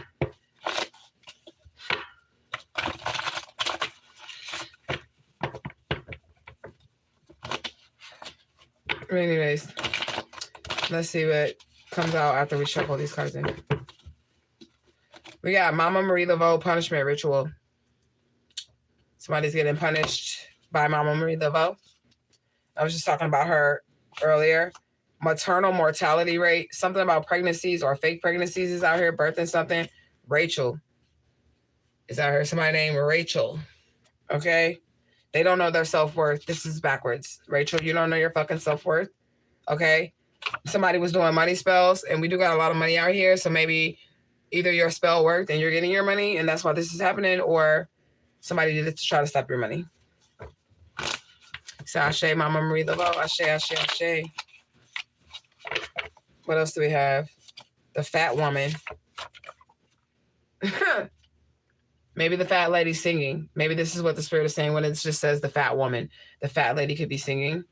Anyways, let's see what comes out after we shuffle these cards in. We got Mama Marie Laveau punishment ritual. Somebody's getting punished by Mama Marie Laveau. I was just talking about her earlier. Maternal mortality rate. Something about pregnancies or fake pregnancies is out here birthing something. Rachel is out here. Somebody named Rachel. Okay? They don't know their self-worth. This is backwards. Rachel, you don't know your fucking self-worth. Okay? Somebody was doing money spells, and we do got a lot of money out here, so maybe either your spell worked and you're getting your money, and that's why this is happening, or somebody did it to try to stop your money. So Ashe, Mama Marie Laveau. Ashe, Ashe, Ashe. What else do we have? The fat woman. Maybe the fat lady singing. Maybe this is what the spirit is saying when it just says the fat woman. The fat lady could be singing,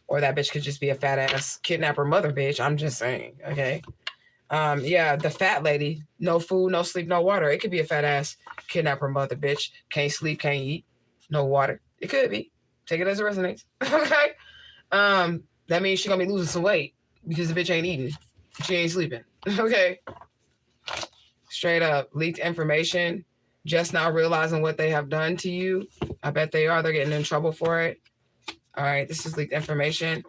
or that bitch could just be a fat ass kidnapper mother bitch. I'm just saying, okay? Yeah, the fat lady, no food, no sleep, no water. It could be a fat ass kidnapper mother bitch. Can't sleep, can't eat, no water. It could be. Take it as it resonates. Okay? That means she's gonna be losing some weight because the bitch ain't eating. She ain't sleeping. Okay? Straight up, leaked information. Just now realizing what they have done to you. I bet they are. They're getting in trouble for it. All right, this is leaked information.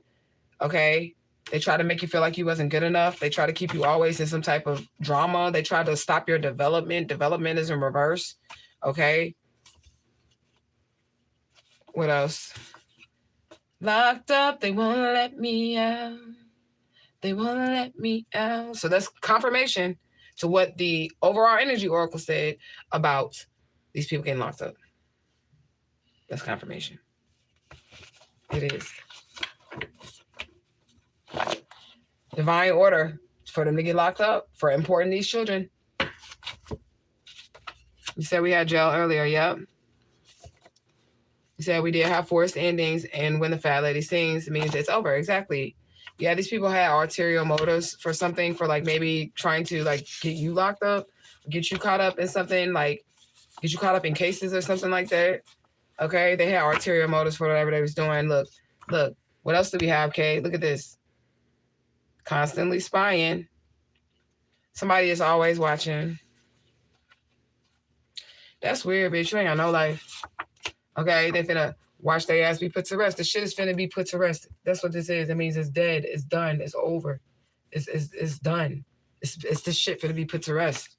Okay? They try to make you feel like you wasn't good enough. They try to keep you always in some type of drama. They try to stop your development. Development is in reverse. Okay? What else? Locked up, they won't let me out. They won't let me out. So that's confirmation to what the overall energy oracle said about these people getting locked up. That's confirmation. It is. Divine order for them to get locked up for importing these children. You said we had jail earlier, yep. You said we did have forced endings, and when the fat lady sings, it means it's over. Exactly. Yeah, these people had ulterior motives for something, for like maybe trying to like get you locked up, get you caught up in something, like get you caught up in cases or something like that. Okay, they had ulterior motives for whatever they was doing. Look, what else do we have, Kay? Look at this. Constantly spying. Somebody is always watching. That's weird, bitch. You ain't got no life. Okay, they finna watch their ass be put to rest. The shit is finna be put to rest. That's what this is. It means it's dead. It's done. It's over. It's done. It's this shit finna be put to rest.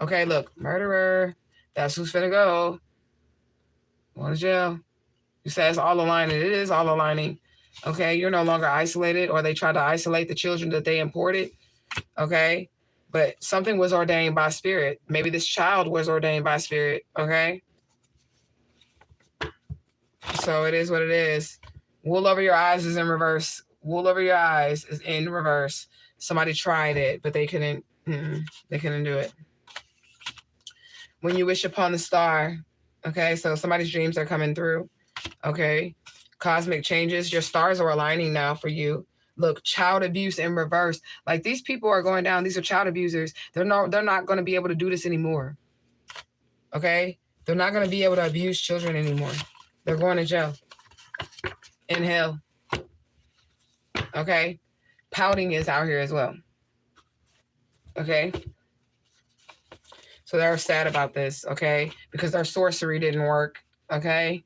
Okay, look, murderer. That's who's finna go. Going to jail. You say it's all aligning. It is all aligning. Okay, you're no longer isolated, or they tried to isolate the children that they imported. Okay, but something was ordained by spirit. Maybe this child was ordained by spirit. Okay. So it is what it is. Wool over your eyes is in reverse. Wool over your eyes is in reverse. Somebody tried it, but they couldn't. They couldn't do it. When you wish upon the star. Okay, so somebody's dreams are coming through. Okay, cosmic changes. Your stars are aligning now for you. Look, child abuse in reverse. Like these people are going down. These are child abusers. They're not going to be able to do this anymore. Okay, they're not going to be able to abuse children anymore. They're going to jail. In hell. Okay? Pouting is out here as well. Okay? So they're sad about this, okay? Because their sorcery didn't work, okay?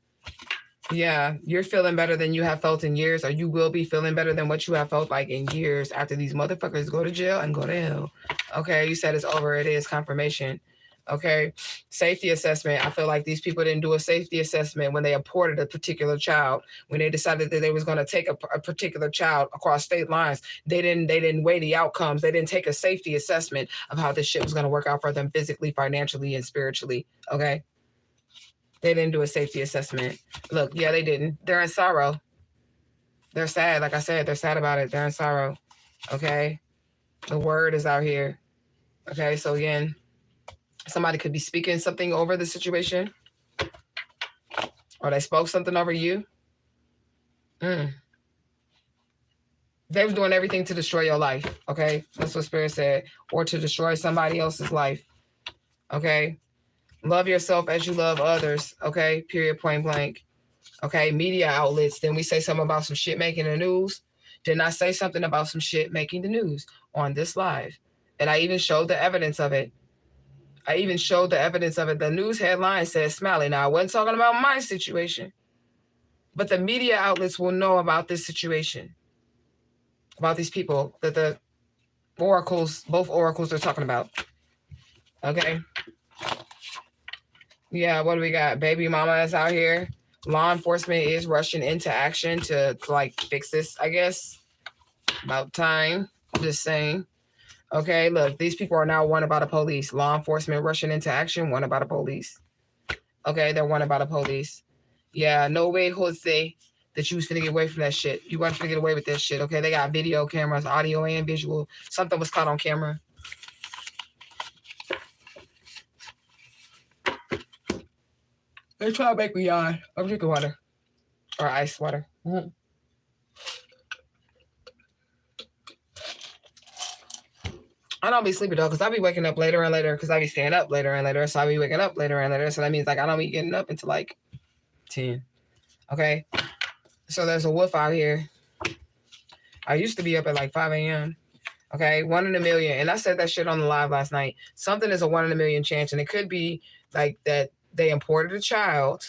Yeah, you're feeling better than you have felt in years, or you will be feeling better than what you have felt like in years after these motherfuckers go to jail and go to hell. Okay, you said it's over. It is confirmation. Okay. Safety assessment. I feel like these people didn't do a safety assessment when they aborted a particular child. When they decided that they was going to take a particular child across state lines, they didn't weigh the outcomes. They didn't take a safety assessment of how this shit was going to work out for them physically, financially, and spiritually. Okay. They didn't do a safety assessment. Look, yeah, they didn't. They're in sorrow. They're sad. Like I said, they're sad about it. They're in sorrow. Okay. The word is out here. Okay. So again, somebody could be speaking something over the situation, or they spoke something over you. They was doing everything to destroy your life. Okay. That's what Spirit said. Or to destroy somebody else's life. Okay. Love yourself as you love others. Okay. Period. Point blank. Okay. Media outlets. Then we say something about some shit making the news. Didn't I say something about some shit making the news on this live? And I even showed the evidence of it. The news headline says Smiley. Now, I wasn't talking about my situation, but the media outlets will know about this situation, about these people that the oracles, both oracles, are talking about. Okay. Yeah, what do we got? Baby mama is out here. Law enforcement is rushing into action to like fix this, I guess. About time. Just saying. Okay, look, these people are now wanted by the police. Law enforcement rushing into action, wanted by the police. Okay, they're wanted by the police. Yeah, no way, Jose, that you was finna get away from that shit. You wasn't finna get away with that shit, okay? They got video cameras, audio and visual. Something was caught on camera. They try to make me yawn. I'm drinking water. Or ice water. Mm-hmm. I don't be sleeping though, because I be waking up later and later, because I be staying up later and later. So I be waking up later and later. So that means like I don't be getting up until like 10. Okay. So there's a wolf out here. I used to be up at like 5 a.m. Okay. 1 in a million. And I said that shit on the live last night. Something is a 1 in a million chance. And it could be like that they imported a child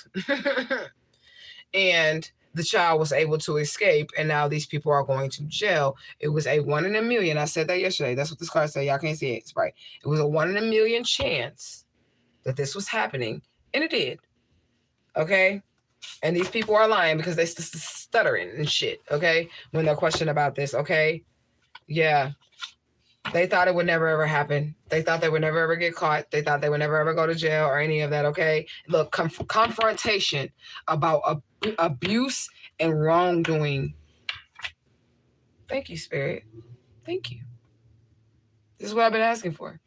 and the child was able to escape, and now these people are going to jail. It was a 1 in a million. I said that yesterday. That's what this card said. Y'all can't see it. It's bright. It was a 1 in a million chance that this was happening, and it did. Okay? And these people are lying because they stuttering and shit, okay? When they're questioned about this, okay? Yeah. They thought it would never ever happen. They thought they would never ever get caught. They thought they would never ever go to jail or any of that, okay? Look, confrontation about abuse and wrongdoing. Thank you, Spirit. Thank you. This is what I've been asking for.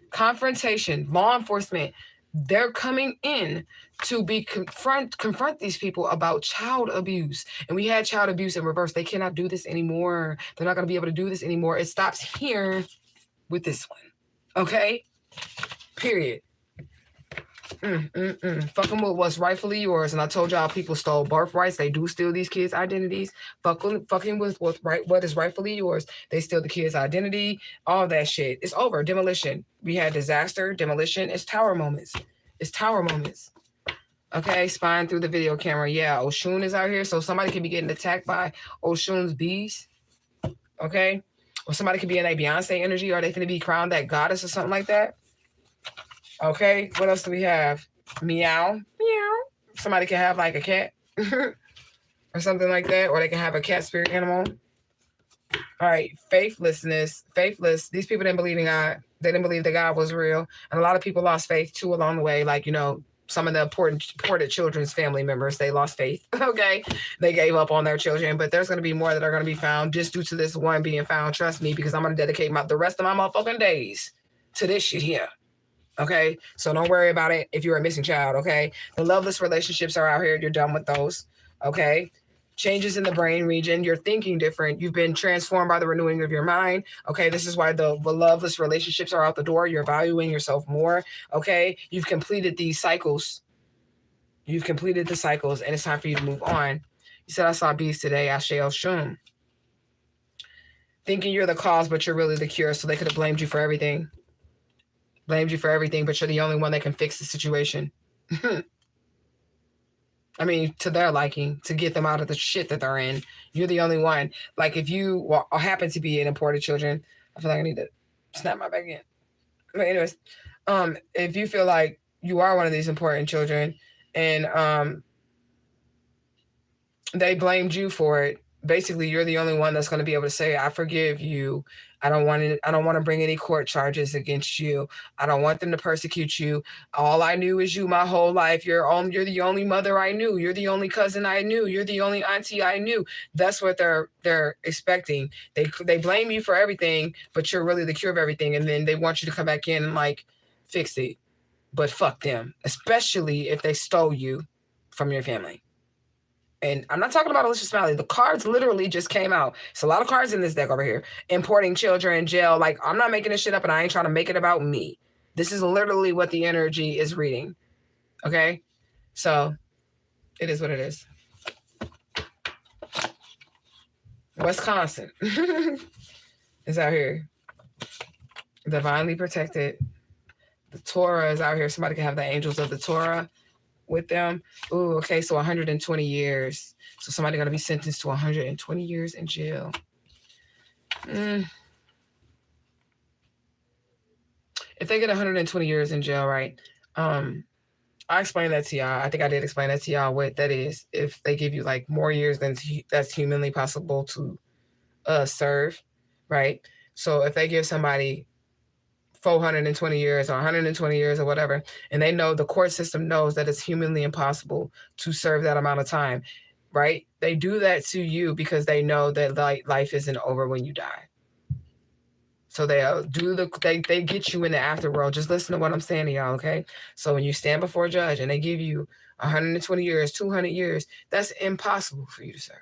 Confrontation, law enforcement, they're coming in to be confront these people about child abuse. And we had child abuse in reverse. They cannot do this anymore. They're not going to be able to do this anymore. It stops here with this one. Okay? Period. Fucking with what's rightfully yours. And I told y'all people stole birthrights. They do steal these kids' identities. Fucking with what is rightfully yours. They steal the kids' identity. All that shit. It's over. Demolition. We had disaster, demolition. It's tower moments. Okay, spying through the video camera. Yeah, Oshun is out here. So somebody could be getting attacked by Oshun's bees. Okay? Or somebody could be in a Beyonce energy. Or they finna be crowned that goddess or something like that. Okay, what else do we have? Meow. Meow. Somebody can have like a cat or something like that, or they can have a cat spirit animal. All right, faithlessness. Faithless. These people didn't believe in God. They didn't believe that God was real. And a lot of people lost faith too along the way. Like, you know, some of the important children's family members, they lost faith. Okay, they gave up on their children, but there's going to be more that are going to be found just due to this one being found. Trust me, because I'm going to dedicate the rest of my motherfucking days to this shit here. Okay, so don't worry about it if you're a missing child. Okay, the loveless relationships are out here. You're done with those. Okay, changes in the brain region. You're thinking different. You've been transformed by the renewing of your mind. Okay, this is why the loveless relationships are out the door. You're valuing yourself more. Okay, you've completed these cycles. You've completed the cycles, and it's time for you to move on. You said, I saw bees today. Ashe Oshun. Thinking you're the cause, but you're really the cure. So they could have blamed you for everything. Blamed you for everything, but you're the only one that can fix the situation. I mean, to their liking, to get them out of the shit that they're in. You're the only one. Like, if you happen to be an imported children, I feel like I need to snap my back in. But anyways, If you feel like you are one of these important children and they blamed you for it, basically you're the only one that's going to be able to say, I forgive you. I don't want to bring any court charges against you. I don't want them to persecute you. All I knew is you my whole life. You're the only mother I knew. You're the only cousin I knew. You're the only auntie I knew. That's what they're expecting. They blame you for everything, but you're really the cure of everything. And then they want you to come back in and like fix it. But fuck them, especially if they stole you from your family. And I'm not talking about Alicia Smiley. The cards literally just came out. It's a lot of cards in this deck over here. Importing children in jail. Like, I'm not making this shit up and I ain't trying to make it about me. This is literally what the energy is reading. Okay? So, it is what it is. Wisconsin is out here. Divinely protected. The Torah is out here. Somebody can have the angels of the Torah with them. Ooh, okay, so 120 years. So somebody going to be sentenced to 120 years in jail. If they get 120 years in jail, right? I explained that to y'all. I think I did explain that to y'all what that is. If they give you like more years than that's humanly possible to serve, right? So if they give somebody 420 years or 120 years or whatever, and they know the court system knows that it's humanly impossible to serve that amount of time, right? They do that to you because they know that life isn't over when you die. So they they get you in the afterworld. Just listen to what I'm saying to y'all, okay? So when you stand before a judge and they give you 120 years, 200 years, that's impossible for you to serve.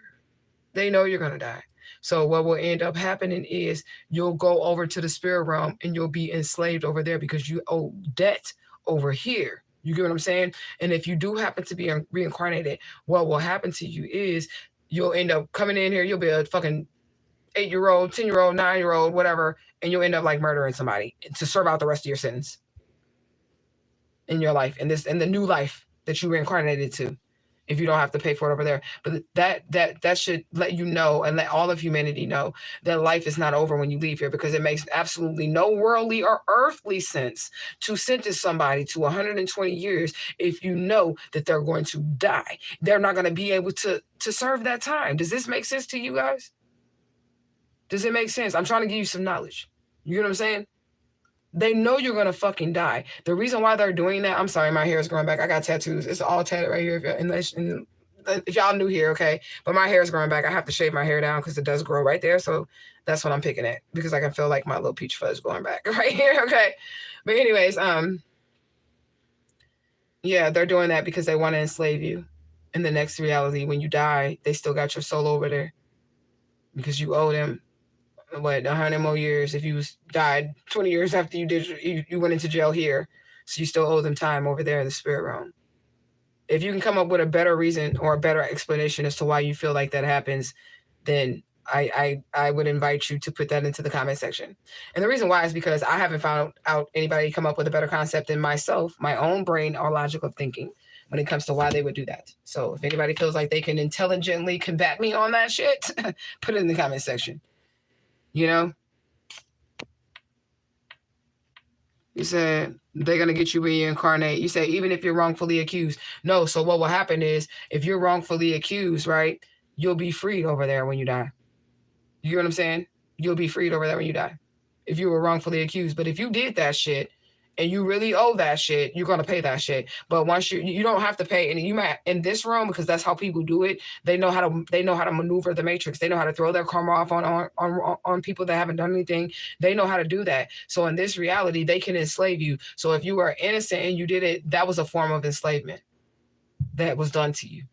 They know you're going to die. So what will end up happening is you'll go over to the spirit realm and you'll be enslaved over there because you owe debt over here. You get what I'm saying? And if you do happen to be reincarnated, what will happen to you is you'll end up coming in here. You'll be a fucking 8-year-old, 10-year-old, 9-year-old, whatever, and you'll end up like murdering somebody to serve out the rest of your sentence in your life, in the new life that you reincarnated to. If you don't have to pay for it over there. But that should let you know and let all of humanity know that life is not over when you leave here, because it makes absolutely no worldly or earthly sense to sentence somebody to 120 years if you know that they're going to die. They're not going to be able to serve that time. Does this make sense to you guys? Does it make sense? I'm trying to give you some knowledge. You know what I'm saying? They know you're going to fucking die. The reason why they're doing that, I'm sorry, my hair is growing back. I got tattoos. It's all tatted right here. If y'all new here, okay? But my hair is growing back. I have to shave my hair down because it does grow right there. So that's what I'm picking at, because I can feel like my little peach fuzz going back right here, okay? But anyways, yeah, they're doing that because they want to enslave you. In the next reality, when you die, they still got your soul over there because you owe them 100 more years. If you died 20 years after you went into jail here, so you still owe them time over there in the spirit realm. If you can come up with a better reason or a better explanation as to why you feel like that happens, then I would invite you to put that into the comment section. And the reason why is because I haven't found out anybody come up with a better concept than myself, my own brain or logical thinking, when it comes to why they would do that. So if anybody feels like they can intelligently combat me on that shit, put it in the comment section. You know, you said they're going to get you reincarnate. You said even if you're wrongfully accused. No, so what will happen is if you're wrongfully accused, right, you'll be freed over there when you die. You know what I'm saying? You'll be freed over there when you die if you were wrongfully accused. But if you did that shit and you really owe that shit, you're going to pay that shit. But once you don't have to pay, and you might in this room, because that's how people do it. They know how to maneuver the matrix. They know how to throw their karma off on people that haven't done anything. They know how to do that. So in this reality, they can enslave you. So if you were innocent and you did it, that was a form of enslavement that was done to you.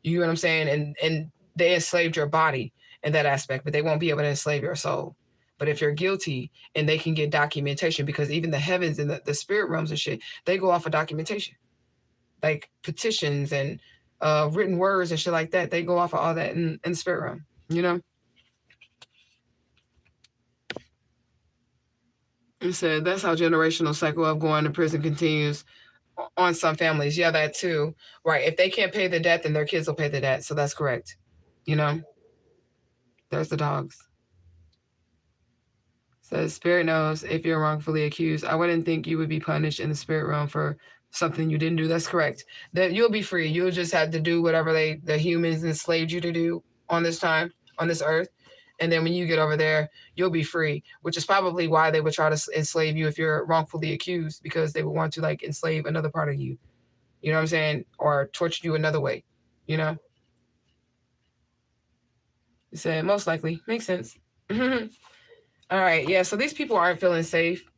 You know what I'm saying? And they enslaved your body in that aspect, but they won't be able to enslave your soul. But if you're guilty, and they can get documentation, because even the heavens and the spirit realms and shit, they go off of documentation, like petitions and written words and shit like that. They go off of all that in the spirit realm, you know? It said that's how generational cycle of going to prison continues on some families. Yeah, that too. Right. If they can't pay the debt, then their kids will pay the debt. So that's correct. You know? There's the dogs. Says spirit knows if you're wrongfully accused. I wouldn't think you would be punished in the spirit realm for something you didn't do. That's correct. That you'll be free. You'll just have to do whatever the humans enslaved you to do on this earth. And then when you get over there, you'll be free, which is probably why they would try to enslave you if you're wrongfully accused, because they would want to like enslave another part of you. You know what I'm saying? Or torture you another way, you know? You said most likely. Makes sense. All right. Yeah. So these people aren't feeling safe.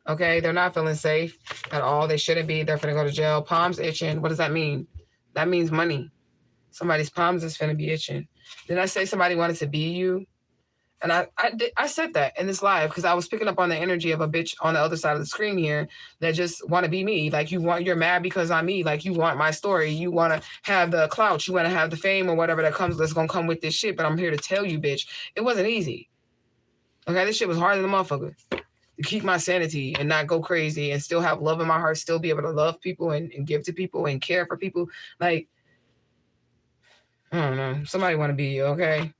Okay. They're not feeling safe at all. They shouldn't be. They're finna go to jail. Palms itching. What does that mean? That means money. Somebody's palms is finna be itching. Did I say somebody wanted to be you? And I said that in this live because I was picking up on the energy of a bitch on the other side of the screen here that just want to be me. Like you're mad because I'm me. Like you want my story. You want to have the clout. You want to have the fame or whatever that's gonna come with this shit. But I'm here to tell you, bitch, it wasn't easy. Okay, this shit was harder than a motherfucker. To keep my sanity and not go crazy and still have love in my heart, still be able to love people and give to people and care for people. Like, I don't know. Somebody want to be you, okay?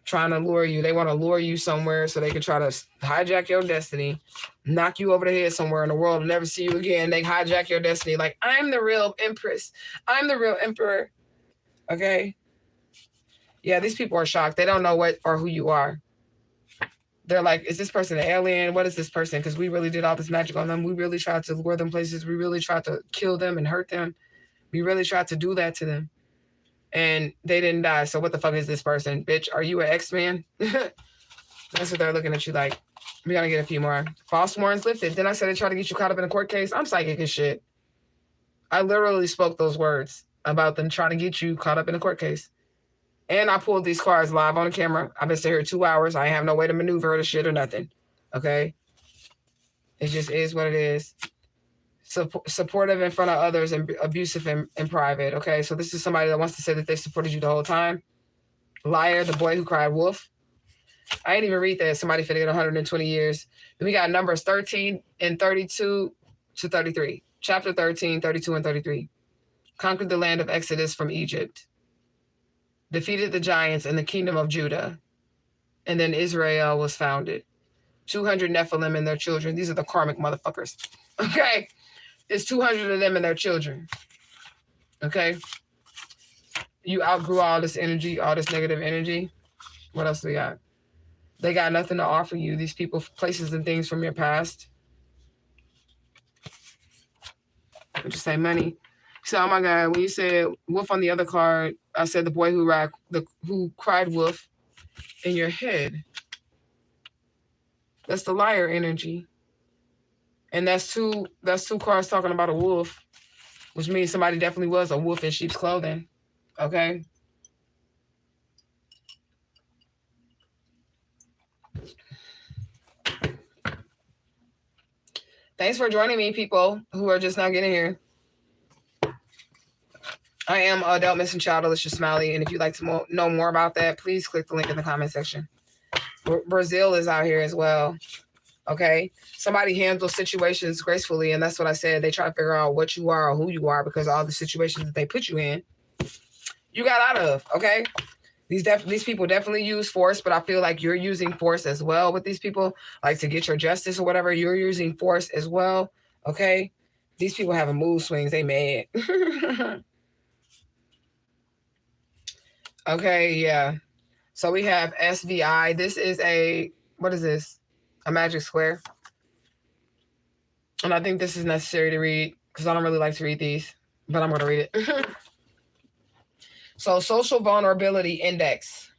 Trying to lure you. They want to lure you somewhere so they can try to hijack your destiny, knock you over the head somewhere in the world and never see you again. They hijack your destiny. Like, I'm the real empress. I'm the real emperor. Okay? Yeah, these people are shocked. They don't know what or who you are. They're like, is this person an alien? What is this person? Because we really did all this magic on them. We really tried to lure them places. We really tried to kill them and hurt them. We really tried to do that to them. And they didn't die. So what the fuck is this person? Bitch, are you an X-Man? That's what they're looking at you like. We're going to get a few more. False warrants lifted. Then I said they tried to get you caught up in a court case. I'm psychic as shit. I literally spoke those words about them trying to get you caught up in a court case. And I pulled these cards live on the camera. I've been sitting here 2 hours. I have no way to maneuver the shit or nothing. Okay? It just is what it is. Supportive in front of others and abusive in private. Okay? So this is somebody that wants to say that they supported you the whole time. Liar, the boy who cried wolf. I didn't even read that. Somebody finna get 120 years. Then we got numbers 13 and 32 to 33. Chapter 13, 32 and 33. Conquered the land of Exodus from Egypt. Defeated the giants in the kingdom of Judah. And then Israel was founded. 200 Nephilim and their children. These are the karmic motherfuckers. Okay? It's 200 of them and their children. Okay? You outgrew all this energy, all this negative energy. What else do we got? They got nothing to offer you. These people, places and things from your past. I just say money. So, oh my God, when you said wolf on the other card, I said the boy who cried wolf in your head. That's the liar energy. And that's two cards talking about a wolf, which means somebody definitely was a wolf in sheep's clothing. Okay? Thanks for joining me, people who are just now getting here. I am Adult Missing Child, Alicia Smiley, and if you'd like to know more about that, please click the link in the comment section. Brazil is out here as well. Okay? Somebody handles situations gracefully, and that's what I said. They try to figure out what you are or who you are because all the situations that they put you in, you got out of. Okay? These people definitely use force, but I feel like you're using force as well with these people, like to get your justice or whatever. You're using force as well. Okay? These people having mood swings. They mad. Okay, yeah. So we have SVI. This is what is this? A magic square. And I think this is necessary to read because I don't really like to read these, but I'm going to read it. So social vulnerability index.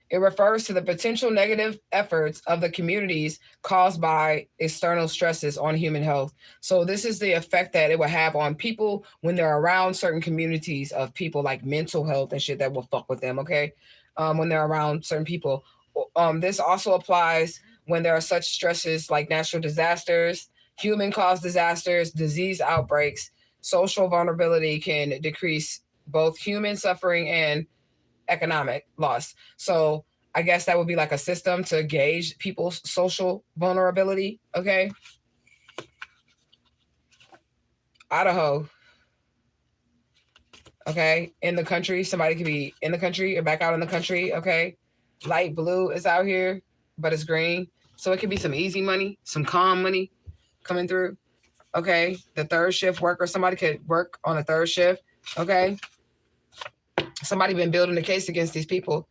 It refers to the potential negative efforts of the communities caused by external stresses on human health. So this is the effect that it will have on people when they're around certain communities of people, like mental health and shit that will fuck with them, okay? When they're around certain people. This also applies when there are such stresses like natural disasters, human-caused disasters, disease outbreaks. Social vulnerability can decrease both human suffering and economic loss. So I guess that would be like a system to gauge people's social vulnerability. Okay. Idaho. Okay. In the country. Somebody could be in the country or back out in the country. Okay. Light blue is out here, but it's green. So it could be some easy money, some calm money coming through. Okay. The third shift worker, somebody could work on a third shift. Okay. Somebody been building a case against these people.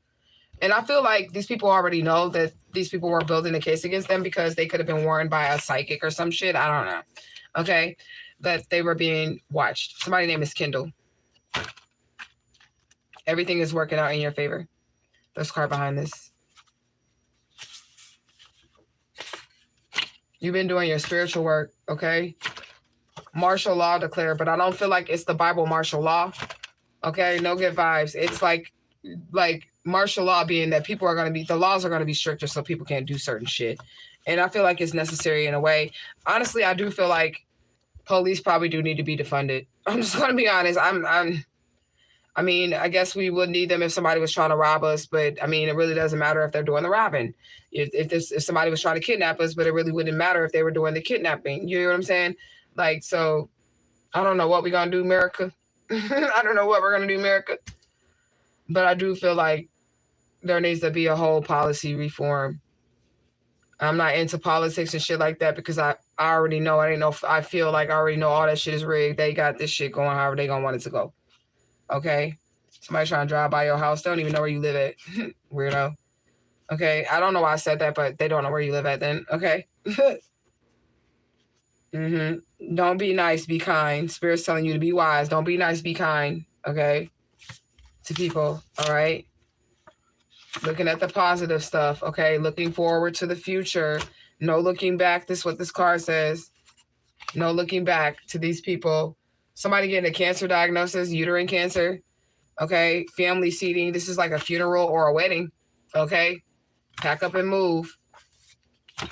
And I feel like these people already know that these people were building a case against them because they could have been warned by a psychic or some shit. I don't know. Okay. That they were being watched. Somebody's name is Kendall. Everything is working out in your favor. There's a card behind this. You've been doing your spiritual work, okay? Martial law declared, but I don't feel like it's the Bible martial law. Okay, no good vibes. It's like martial law being that people are going to be, the laws are going to be stricter so people can't do certain shit. And I feel like it's necessary in a way. Honestly, I do feel like police probably do need to be defunded. I'm just going to be honest. I mean, I guess we would need them if somebody was trying to rob us, but I mean, it really doesn't matter if they're doing the robbing. If somebody was trying to kidnap us, but it really wouldn't matter if they were doing the kidnapping. You know what I'm saying? Like, so I don't know what we're going to do, America. I don't know what we're going to do, America. But I do feel like there needs to be a whole policy reform. I'm not into politics and shit like that because I already know. I feel like I already know all that shit is rigged. They got this shit going however they going to want it to go. Okay? Somebody trying to drive by your house. They don't even know where you live at. Weirdo. Okay? I don't know why I said that, but they don't know where you live at then. Okay? Don't be nice. Be kind. Spirit's telling you to be wise. Don't be nice. Be kind. Okay? To people. All right? Looking at the positive stuff. Okay? Looking forward to the future. No looking back. This is what this card says. No looking back to these people. Somebody getting a cancer diagnosis, uterine cancer. Okay? Family seating. This is like a funeral or a wedding. Okay? Pack up and move.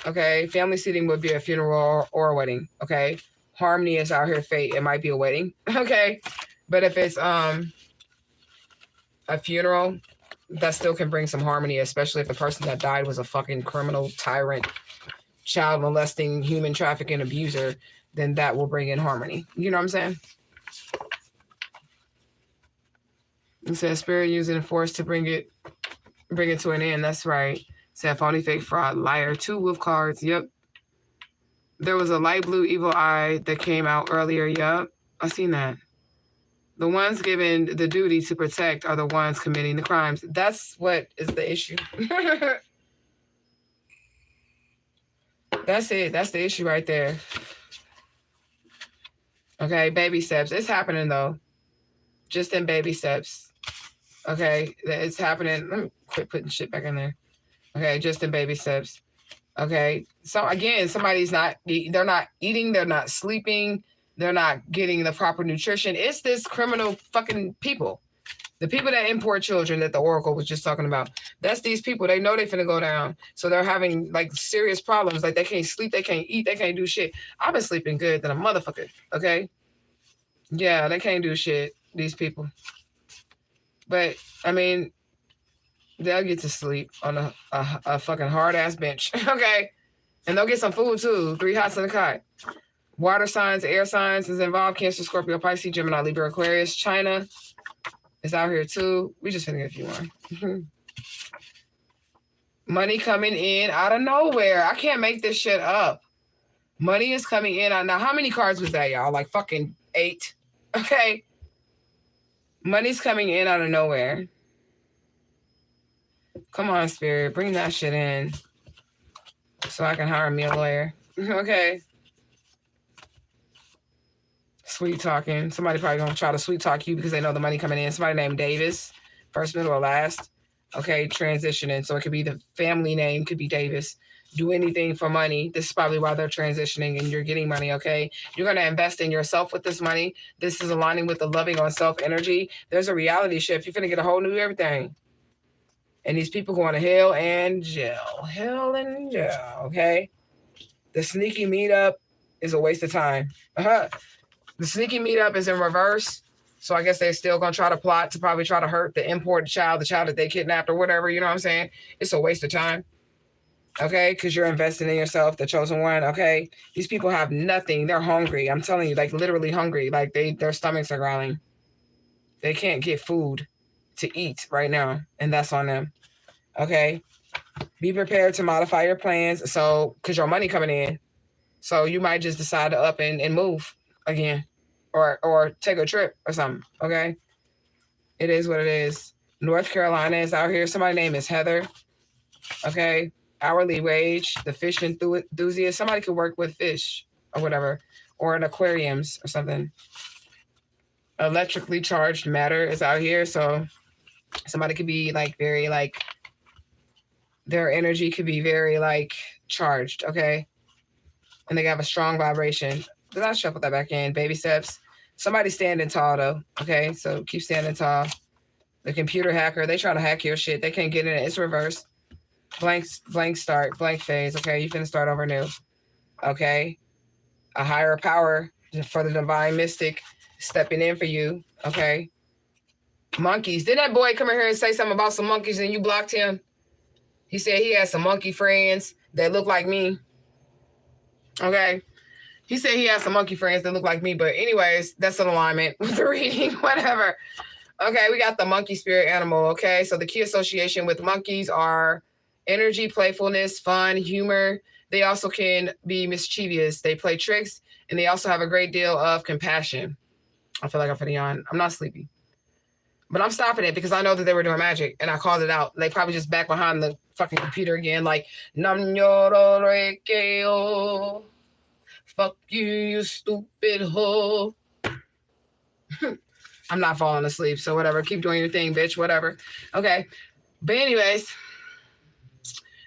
Okay? Family seating would be a funeral or a wedding. Okay? Harmony is out here. Fate. It might be a wedding. Okay? But if it's a funeral, that still can bring some harmony, especially if the person that died was a fucking criminal, tyrant, child molesting, human trafficking abuser, then that will bring in harmony. You know what I'm saying? It says spirit using force to bring it to an end. That's right. It said phony, fake, fraud, liar. 2 wolf cards. Yep. There was a light blue evil eye that came out earlier. Yep. I seen that. The ones given the duty to protect are the ones committing the crimes. That's what is the issue. That's it. That's the issue right there. Okay, baby steps. It's happening though. Just in baby steps. Okay, it's happening. Let me quit putting shit back in there. Okay, just in baby steps. Okay, so again, they're not eating, they're not sleeping, they're not getting the proper nutrition. It's this criminal fucking people. The people that import children that the Oracle was just talking about. That's these people. They know they're finna go down. So they're having like serious problems. Like they can't sleep, they can't eat, they can't do shit. I've been sleeping good than a motherfucker. Okay? Yeah, they can't do shit, these people. But I mean, they'll get to sleep on a fucking hard ass bench. Okay? And they'll get some food too. 3 hots and a cot. Water signs, air signs is involved. Cancer, Scorpio, Pisces, Gemini, Libra, Aquarius. China is out here too. We just finna get a few more. Money coming in out of nowhere. I can't make this shit up. Money is coming in. Now, how many cards was that, y'all? Like fucking 8. Okay. Money's coming in out of nowhere. Come on, Spirit. Bring that shit in so I can hire me a lawyer. Okay. Sweet talking. Somebody probably gonna try to sweet talk you because they know the money coming in. Somebody named Davis, first, middle, or last. Okay, transitioning. So it could be the family name, could be Davis. Do anything for money. This is probably why they're transitioning and you're getting money, okay? You're gonna invest in yourself with this money. This is aligning with the loving on self energy. There's a reality shift. You're gonna get a whole new everything. And these people going to hell and jail. Hell and jail, okay? The sneaky meetup is a waste of time. The sneaky meetup is in reverse. So I guess they're still going to try to plot to probably try to hurt the imported child, the child that they kidnapped or whatever. You know what I'm saying? It's a waste of time. Okay? Because you're investing in yourself, the chosen one. Okay? These people have nothing. They're hungry. I'm telling you, like literally hungry. Like their stomachs are growling. They can't get food to eat right now. And that's on them. Okay. Be prepared to modify your plans. So, because your money coming in. So you might just decide to up and move again. Or take a trip or something. Okay. It is what it is. North Carolina is out here. Somebody's name is Heather. Okay. Hourly wage, the fish enthusiast. Somebody could work with fish or whatever. Or in aquariums or something. Electrically charged matter is out here. So somebody could be like very like their energy could be very like charged, okay? And they have a strong vibration. Did I shuffle that back in? Baby steps. Somebody standing tall though, okay? So keep standing tall. The computer hacker, they trying to hack your shit. They can't get in it. It's reversed. Blank start, blank phase. Okay, you finna start over new. Okay, a higher power for the divine mystic stepping in for you. Okay, monkeys. Did that boy come in here and say something about some monkeys and you blocked him? He said he has some monkey friends that look like me. Okay. He said he has some monkey friends that look like me. But anyways, that's an alignment with the reading, whatever. Okay, we got the monkey spirit animal. Okay, so the key association with monkeys are energy, playfulness, fun, humor. They also can be mischievous. They play tricks, and they also have a great deal of compassion. I feel like I'm putting on. I'm not sleepy. But I'm stopping it because I know that they were doing magic and I called it out. They probably just back behind the fucking computer again, like, fuck you, you stupid hoe. I'm not falling asleep, so whatever. Keep doing your thing, bitch, whatever. Okay. But anyways,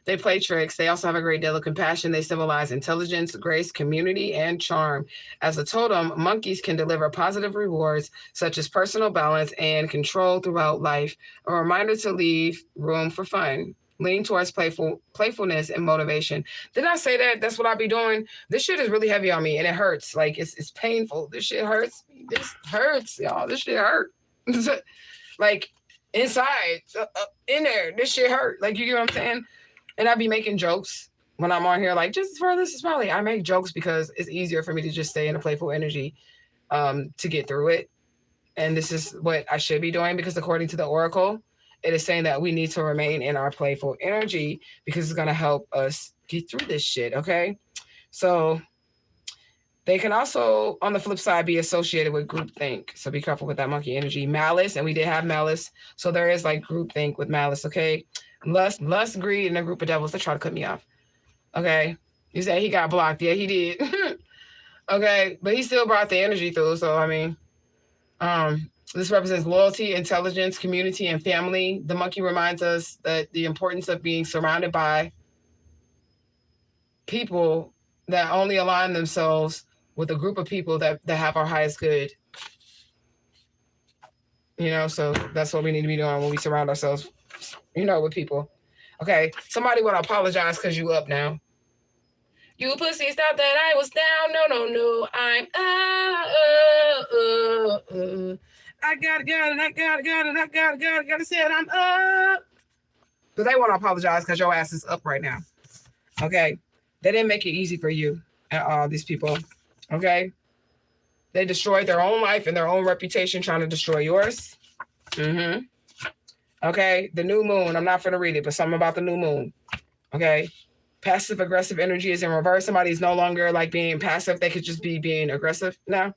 they play tricks. They also have a great deal of compassion. They symbolize intelligence, grace, community, and charm. As a totem, monkeys can deliver positive rewards such as personal balance and control throughout life. A reminder to leave room for fun. Lean towards playfulness and motivation. Did I say that? That's what I be doing. This shit is really heavy on me and it hurts. Like it's painful. This shit hurts. This hurts, y'all. This shit hurt. Like inside, in there, this shit hurt. Like you get what I'm saying? And I be making jokes when I'm on here, like just for this is probably I make jokes because it's easier for me to just stay in a playful energy to get through it. And this is what I should be doing because according to the Oracle, it is saying that we need to remain in our playful energy because it's going to help us get through this shit. Okay. So they can also, on the flip side, be associated with groupthink. So be careful with that monkey energy. Malice, and we did have malice. So there is like groupthink with malice. Okay. Lust, greed, and a group of devils that try to cut me off. Okay. You said he got blocked. Yeah, he did. Okay. But he still brought the energy through. So, I mean, this represents loyalty, intelligence, community, and family. The monkey reminds us that the importance of being surrounded by people that only align themselves with a group of people that have our highest good. You know, so that's what we need to be doing when we surround ourselves, you know, with people. Okay, somebody want to apologize because you up now. You pussies thought that I was down. No, I'm up. I got it. Say I'm up. But they want to apologize because your ass is up right now. Okay, they didn't make it easy for you at all. These people. Okay, they destroyed their own life and their own reputation trying to destroy yours. Okay, the new moon. I'm not going to read it, but something about the new moon. Okay, passive aggressive energy is in reverse. Somebody's no longer like being passive. They could just be being aggressive now.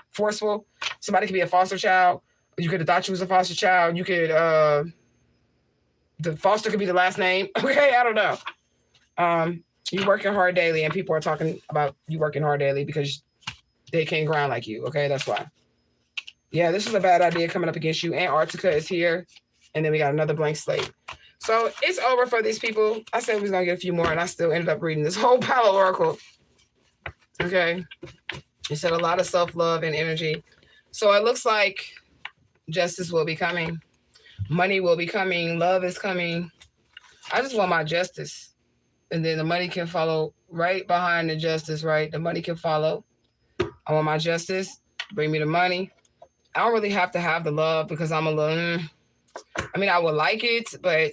Forceful. Somebody could be a foster child. You could have thought you was a foster child. You could, the foster could be the last name. Okay, I don't know. You working hard daily and people are talking about you working hard daily because they can't grind like you. Okay, that's why. Yeah, this is a bad idea coming up against you. Antarctica is here. And then we got another blank slate. So it's over for these people. I said we was going to get a few more, and I still ended up reading this whole pile of oracle. Okay. It said a lot of self-love and energy. So it looks like justice will be coming. Money will be coming. Love is coming. I just want my justice. And then the money can follow right behind the justice, right? The money can follow. I want my justice. Bring me the money. I don't really have to have the love because I'm a little... I mean, I would like it, but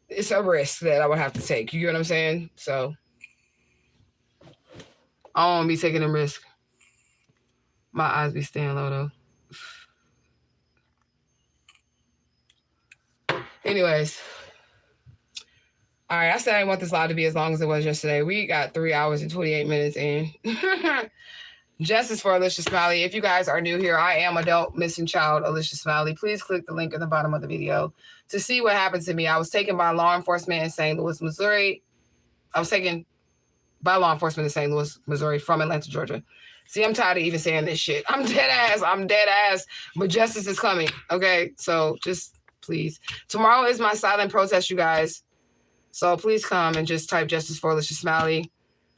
it's a risk that I would have to take. You get what I'm saying? So I don't want to be taking a risk. My eyes be staying low, though. Anyways. All right, I said I want this live to be as long as it was yesterday. We got 3 hours and 28 minutes in. Justice for Alicia Smiley. If you guys are new here, I am adult missing child Alicia Smiley. Please click the link in the bottom of the video to see what happened to me. I was taken by law enforcement in St. Louis, Missouri. I was taken by law enforcement in St. Louis, Missouri from Atlanta, Georgia. See, I'm tired of even saying this shit. I'm dead ass, but justice is coming, okay? So just please. Tomorrow is my silent protest, you guys. So please come and just type Justice for Alicia Smiley.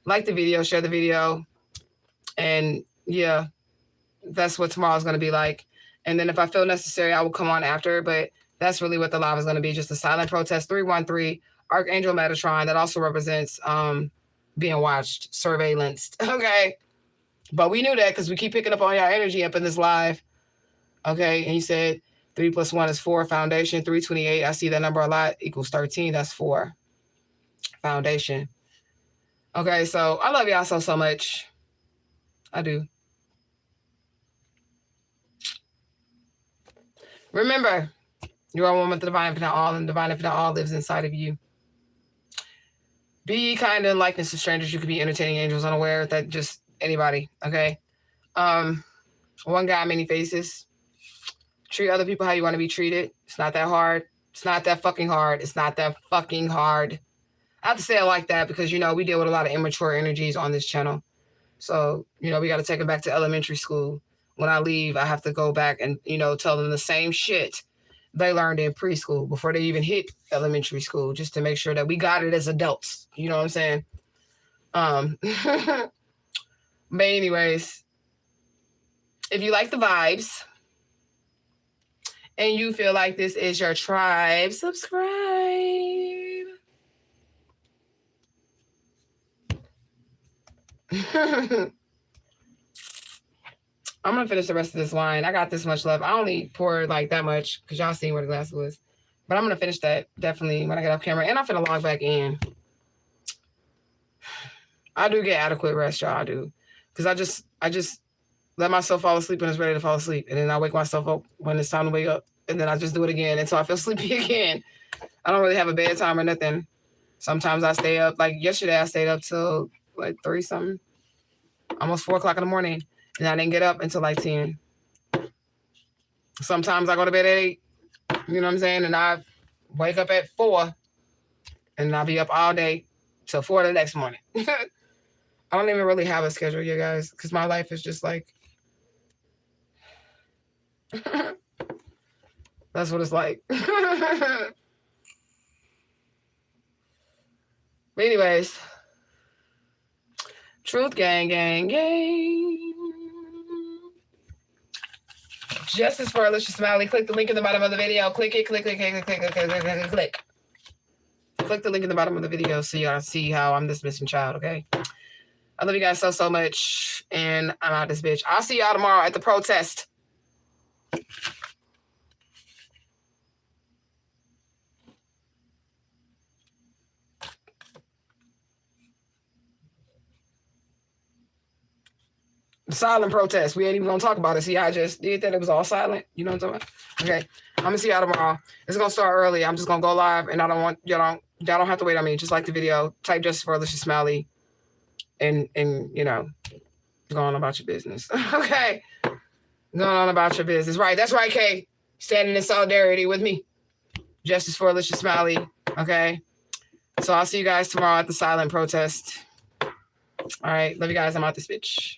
Like the video, share the video. And yeah, that's what tomorrow's going to be like. And then if I feel necessary, I will come on after. But that's really what the live is going to be. Just a silent protest. 313 Archangel Metatron. That also represents being watched, surveillanced. Okay. But we knew that because we keep picking up on your energy up in this live. Okay. And he said 3 + 1 is 4. Foundation 328. I see that number a lot. Equals 13. That's 4. Foundation. Okay, so I love y'all so much. I do. Remember, you are one with the divine infinite all, and the divine infinite all lives inside of you. Be kind and likeness to strangers. You could be entertaining angels, unaware that just anybody. Okay. One guy, many faces. Treat other people how you want to be treated. It's not that hard. It's not that fucking hard. It's not that fucking hard. I have to say it like that because, you know, we deal with a lot of immature energies on this channel. So, you know, we got to take them back to elementary school. When I leave, I have to go back and, you know, tell them the same shit they learned in preschool before they even hit elementary school, just to make sure that we got it as adults. You know what I'm saying? But anyways, if you like the vibes and you feel like this is your tribe, subscribe. I'm gonna finish the rest of this wine. I got this much left. I only poured like that much because y'all seen where the glass was. But I'm gonna finish that definitely when I get off camera. And I'm finna log back in. I do get adequate rest, y'all. I do. Because I just let myself fall asleep when it's ready to fall asleep. And then I wake myself up when it's time to wake up. And then I just do it again until I feel sleepy again. I don't really have a bedtime or nothing. Sometimes I stay up. Like yesterday I stayed up till like 3 something. Almost 4 o'clock in the morning. And I didn't get up until like 10. Sometimes I go to bed at 8. You know what I'm saying? And I wake up at 4. And I'll be up all day till 4 the next morning. I don't even really have a schedule, you guys. Because my life is just like... That's what it's like. But anyways... Truth gang, gang, gang. Justice for Alicia Smiley. Click the link in the bottom of the video. Click it, click, click, click, click, click, click, click, click, click. Click the link in the bottom of the video so y'all see how I'm this missing child, okay? I love you guys so much. And I'm out this bitch. I'll see y'all tomorrow at the protest. Silent protest. We ain't even gonna talk about it. See, I just did that. It was all silent. You know what I'm talking about? Okay. I'm gonna see y'all tomorrow. It's gonna start early. I'm just gonna go live, and I don't want y'all don't have to wait on me. Just like the video. Type Justice for Alicia Smiley, and you know, go on about your business. Okay. Going on about your business. Right. That's right, Kay. Standing in solidarity with me. Justice for Alicia Smiley. Okay. So I'll see you guys tomorrow at the silent protest. All right. Love you guys. I'm out this bitch.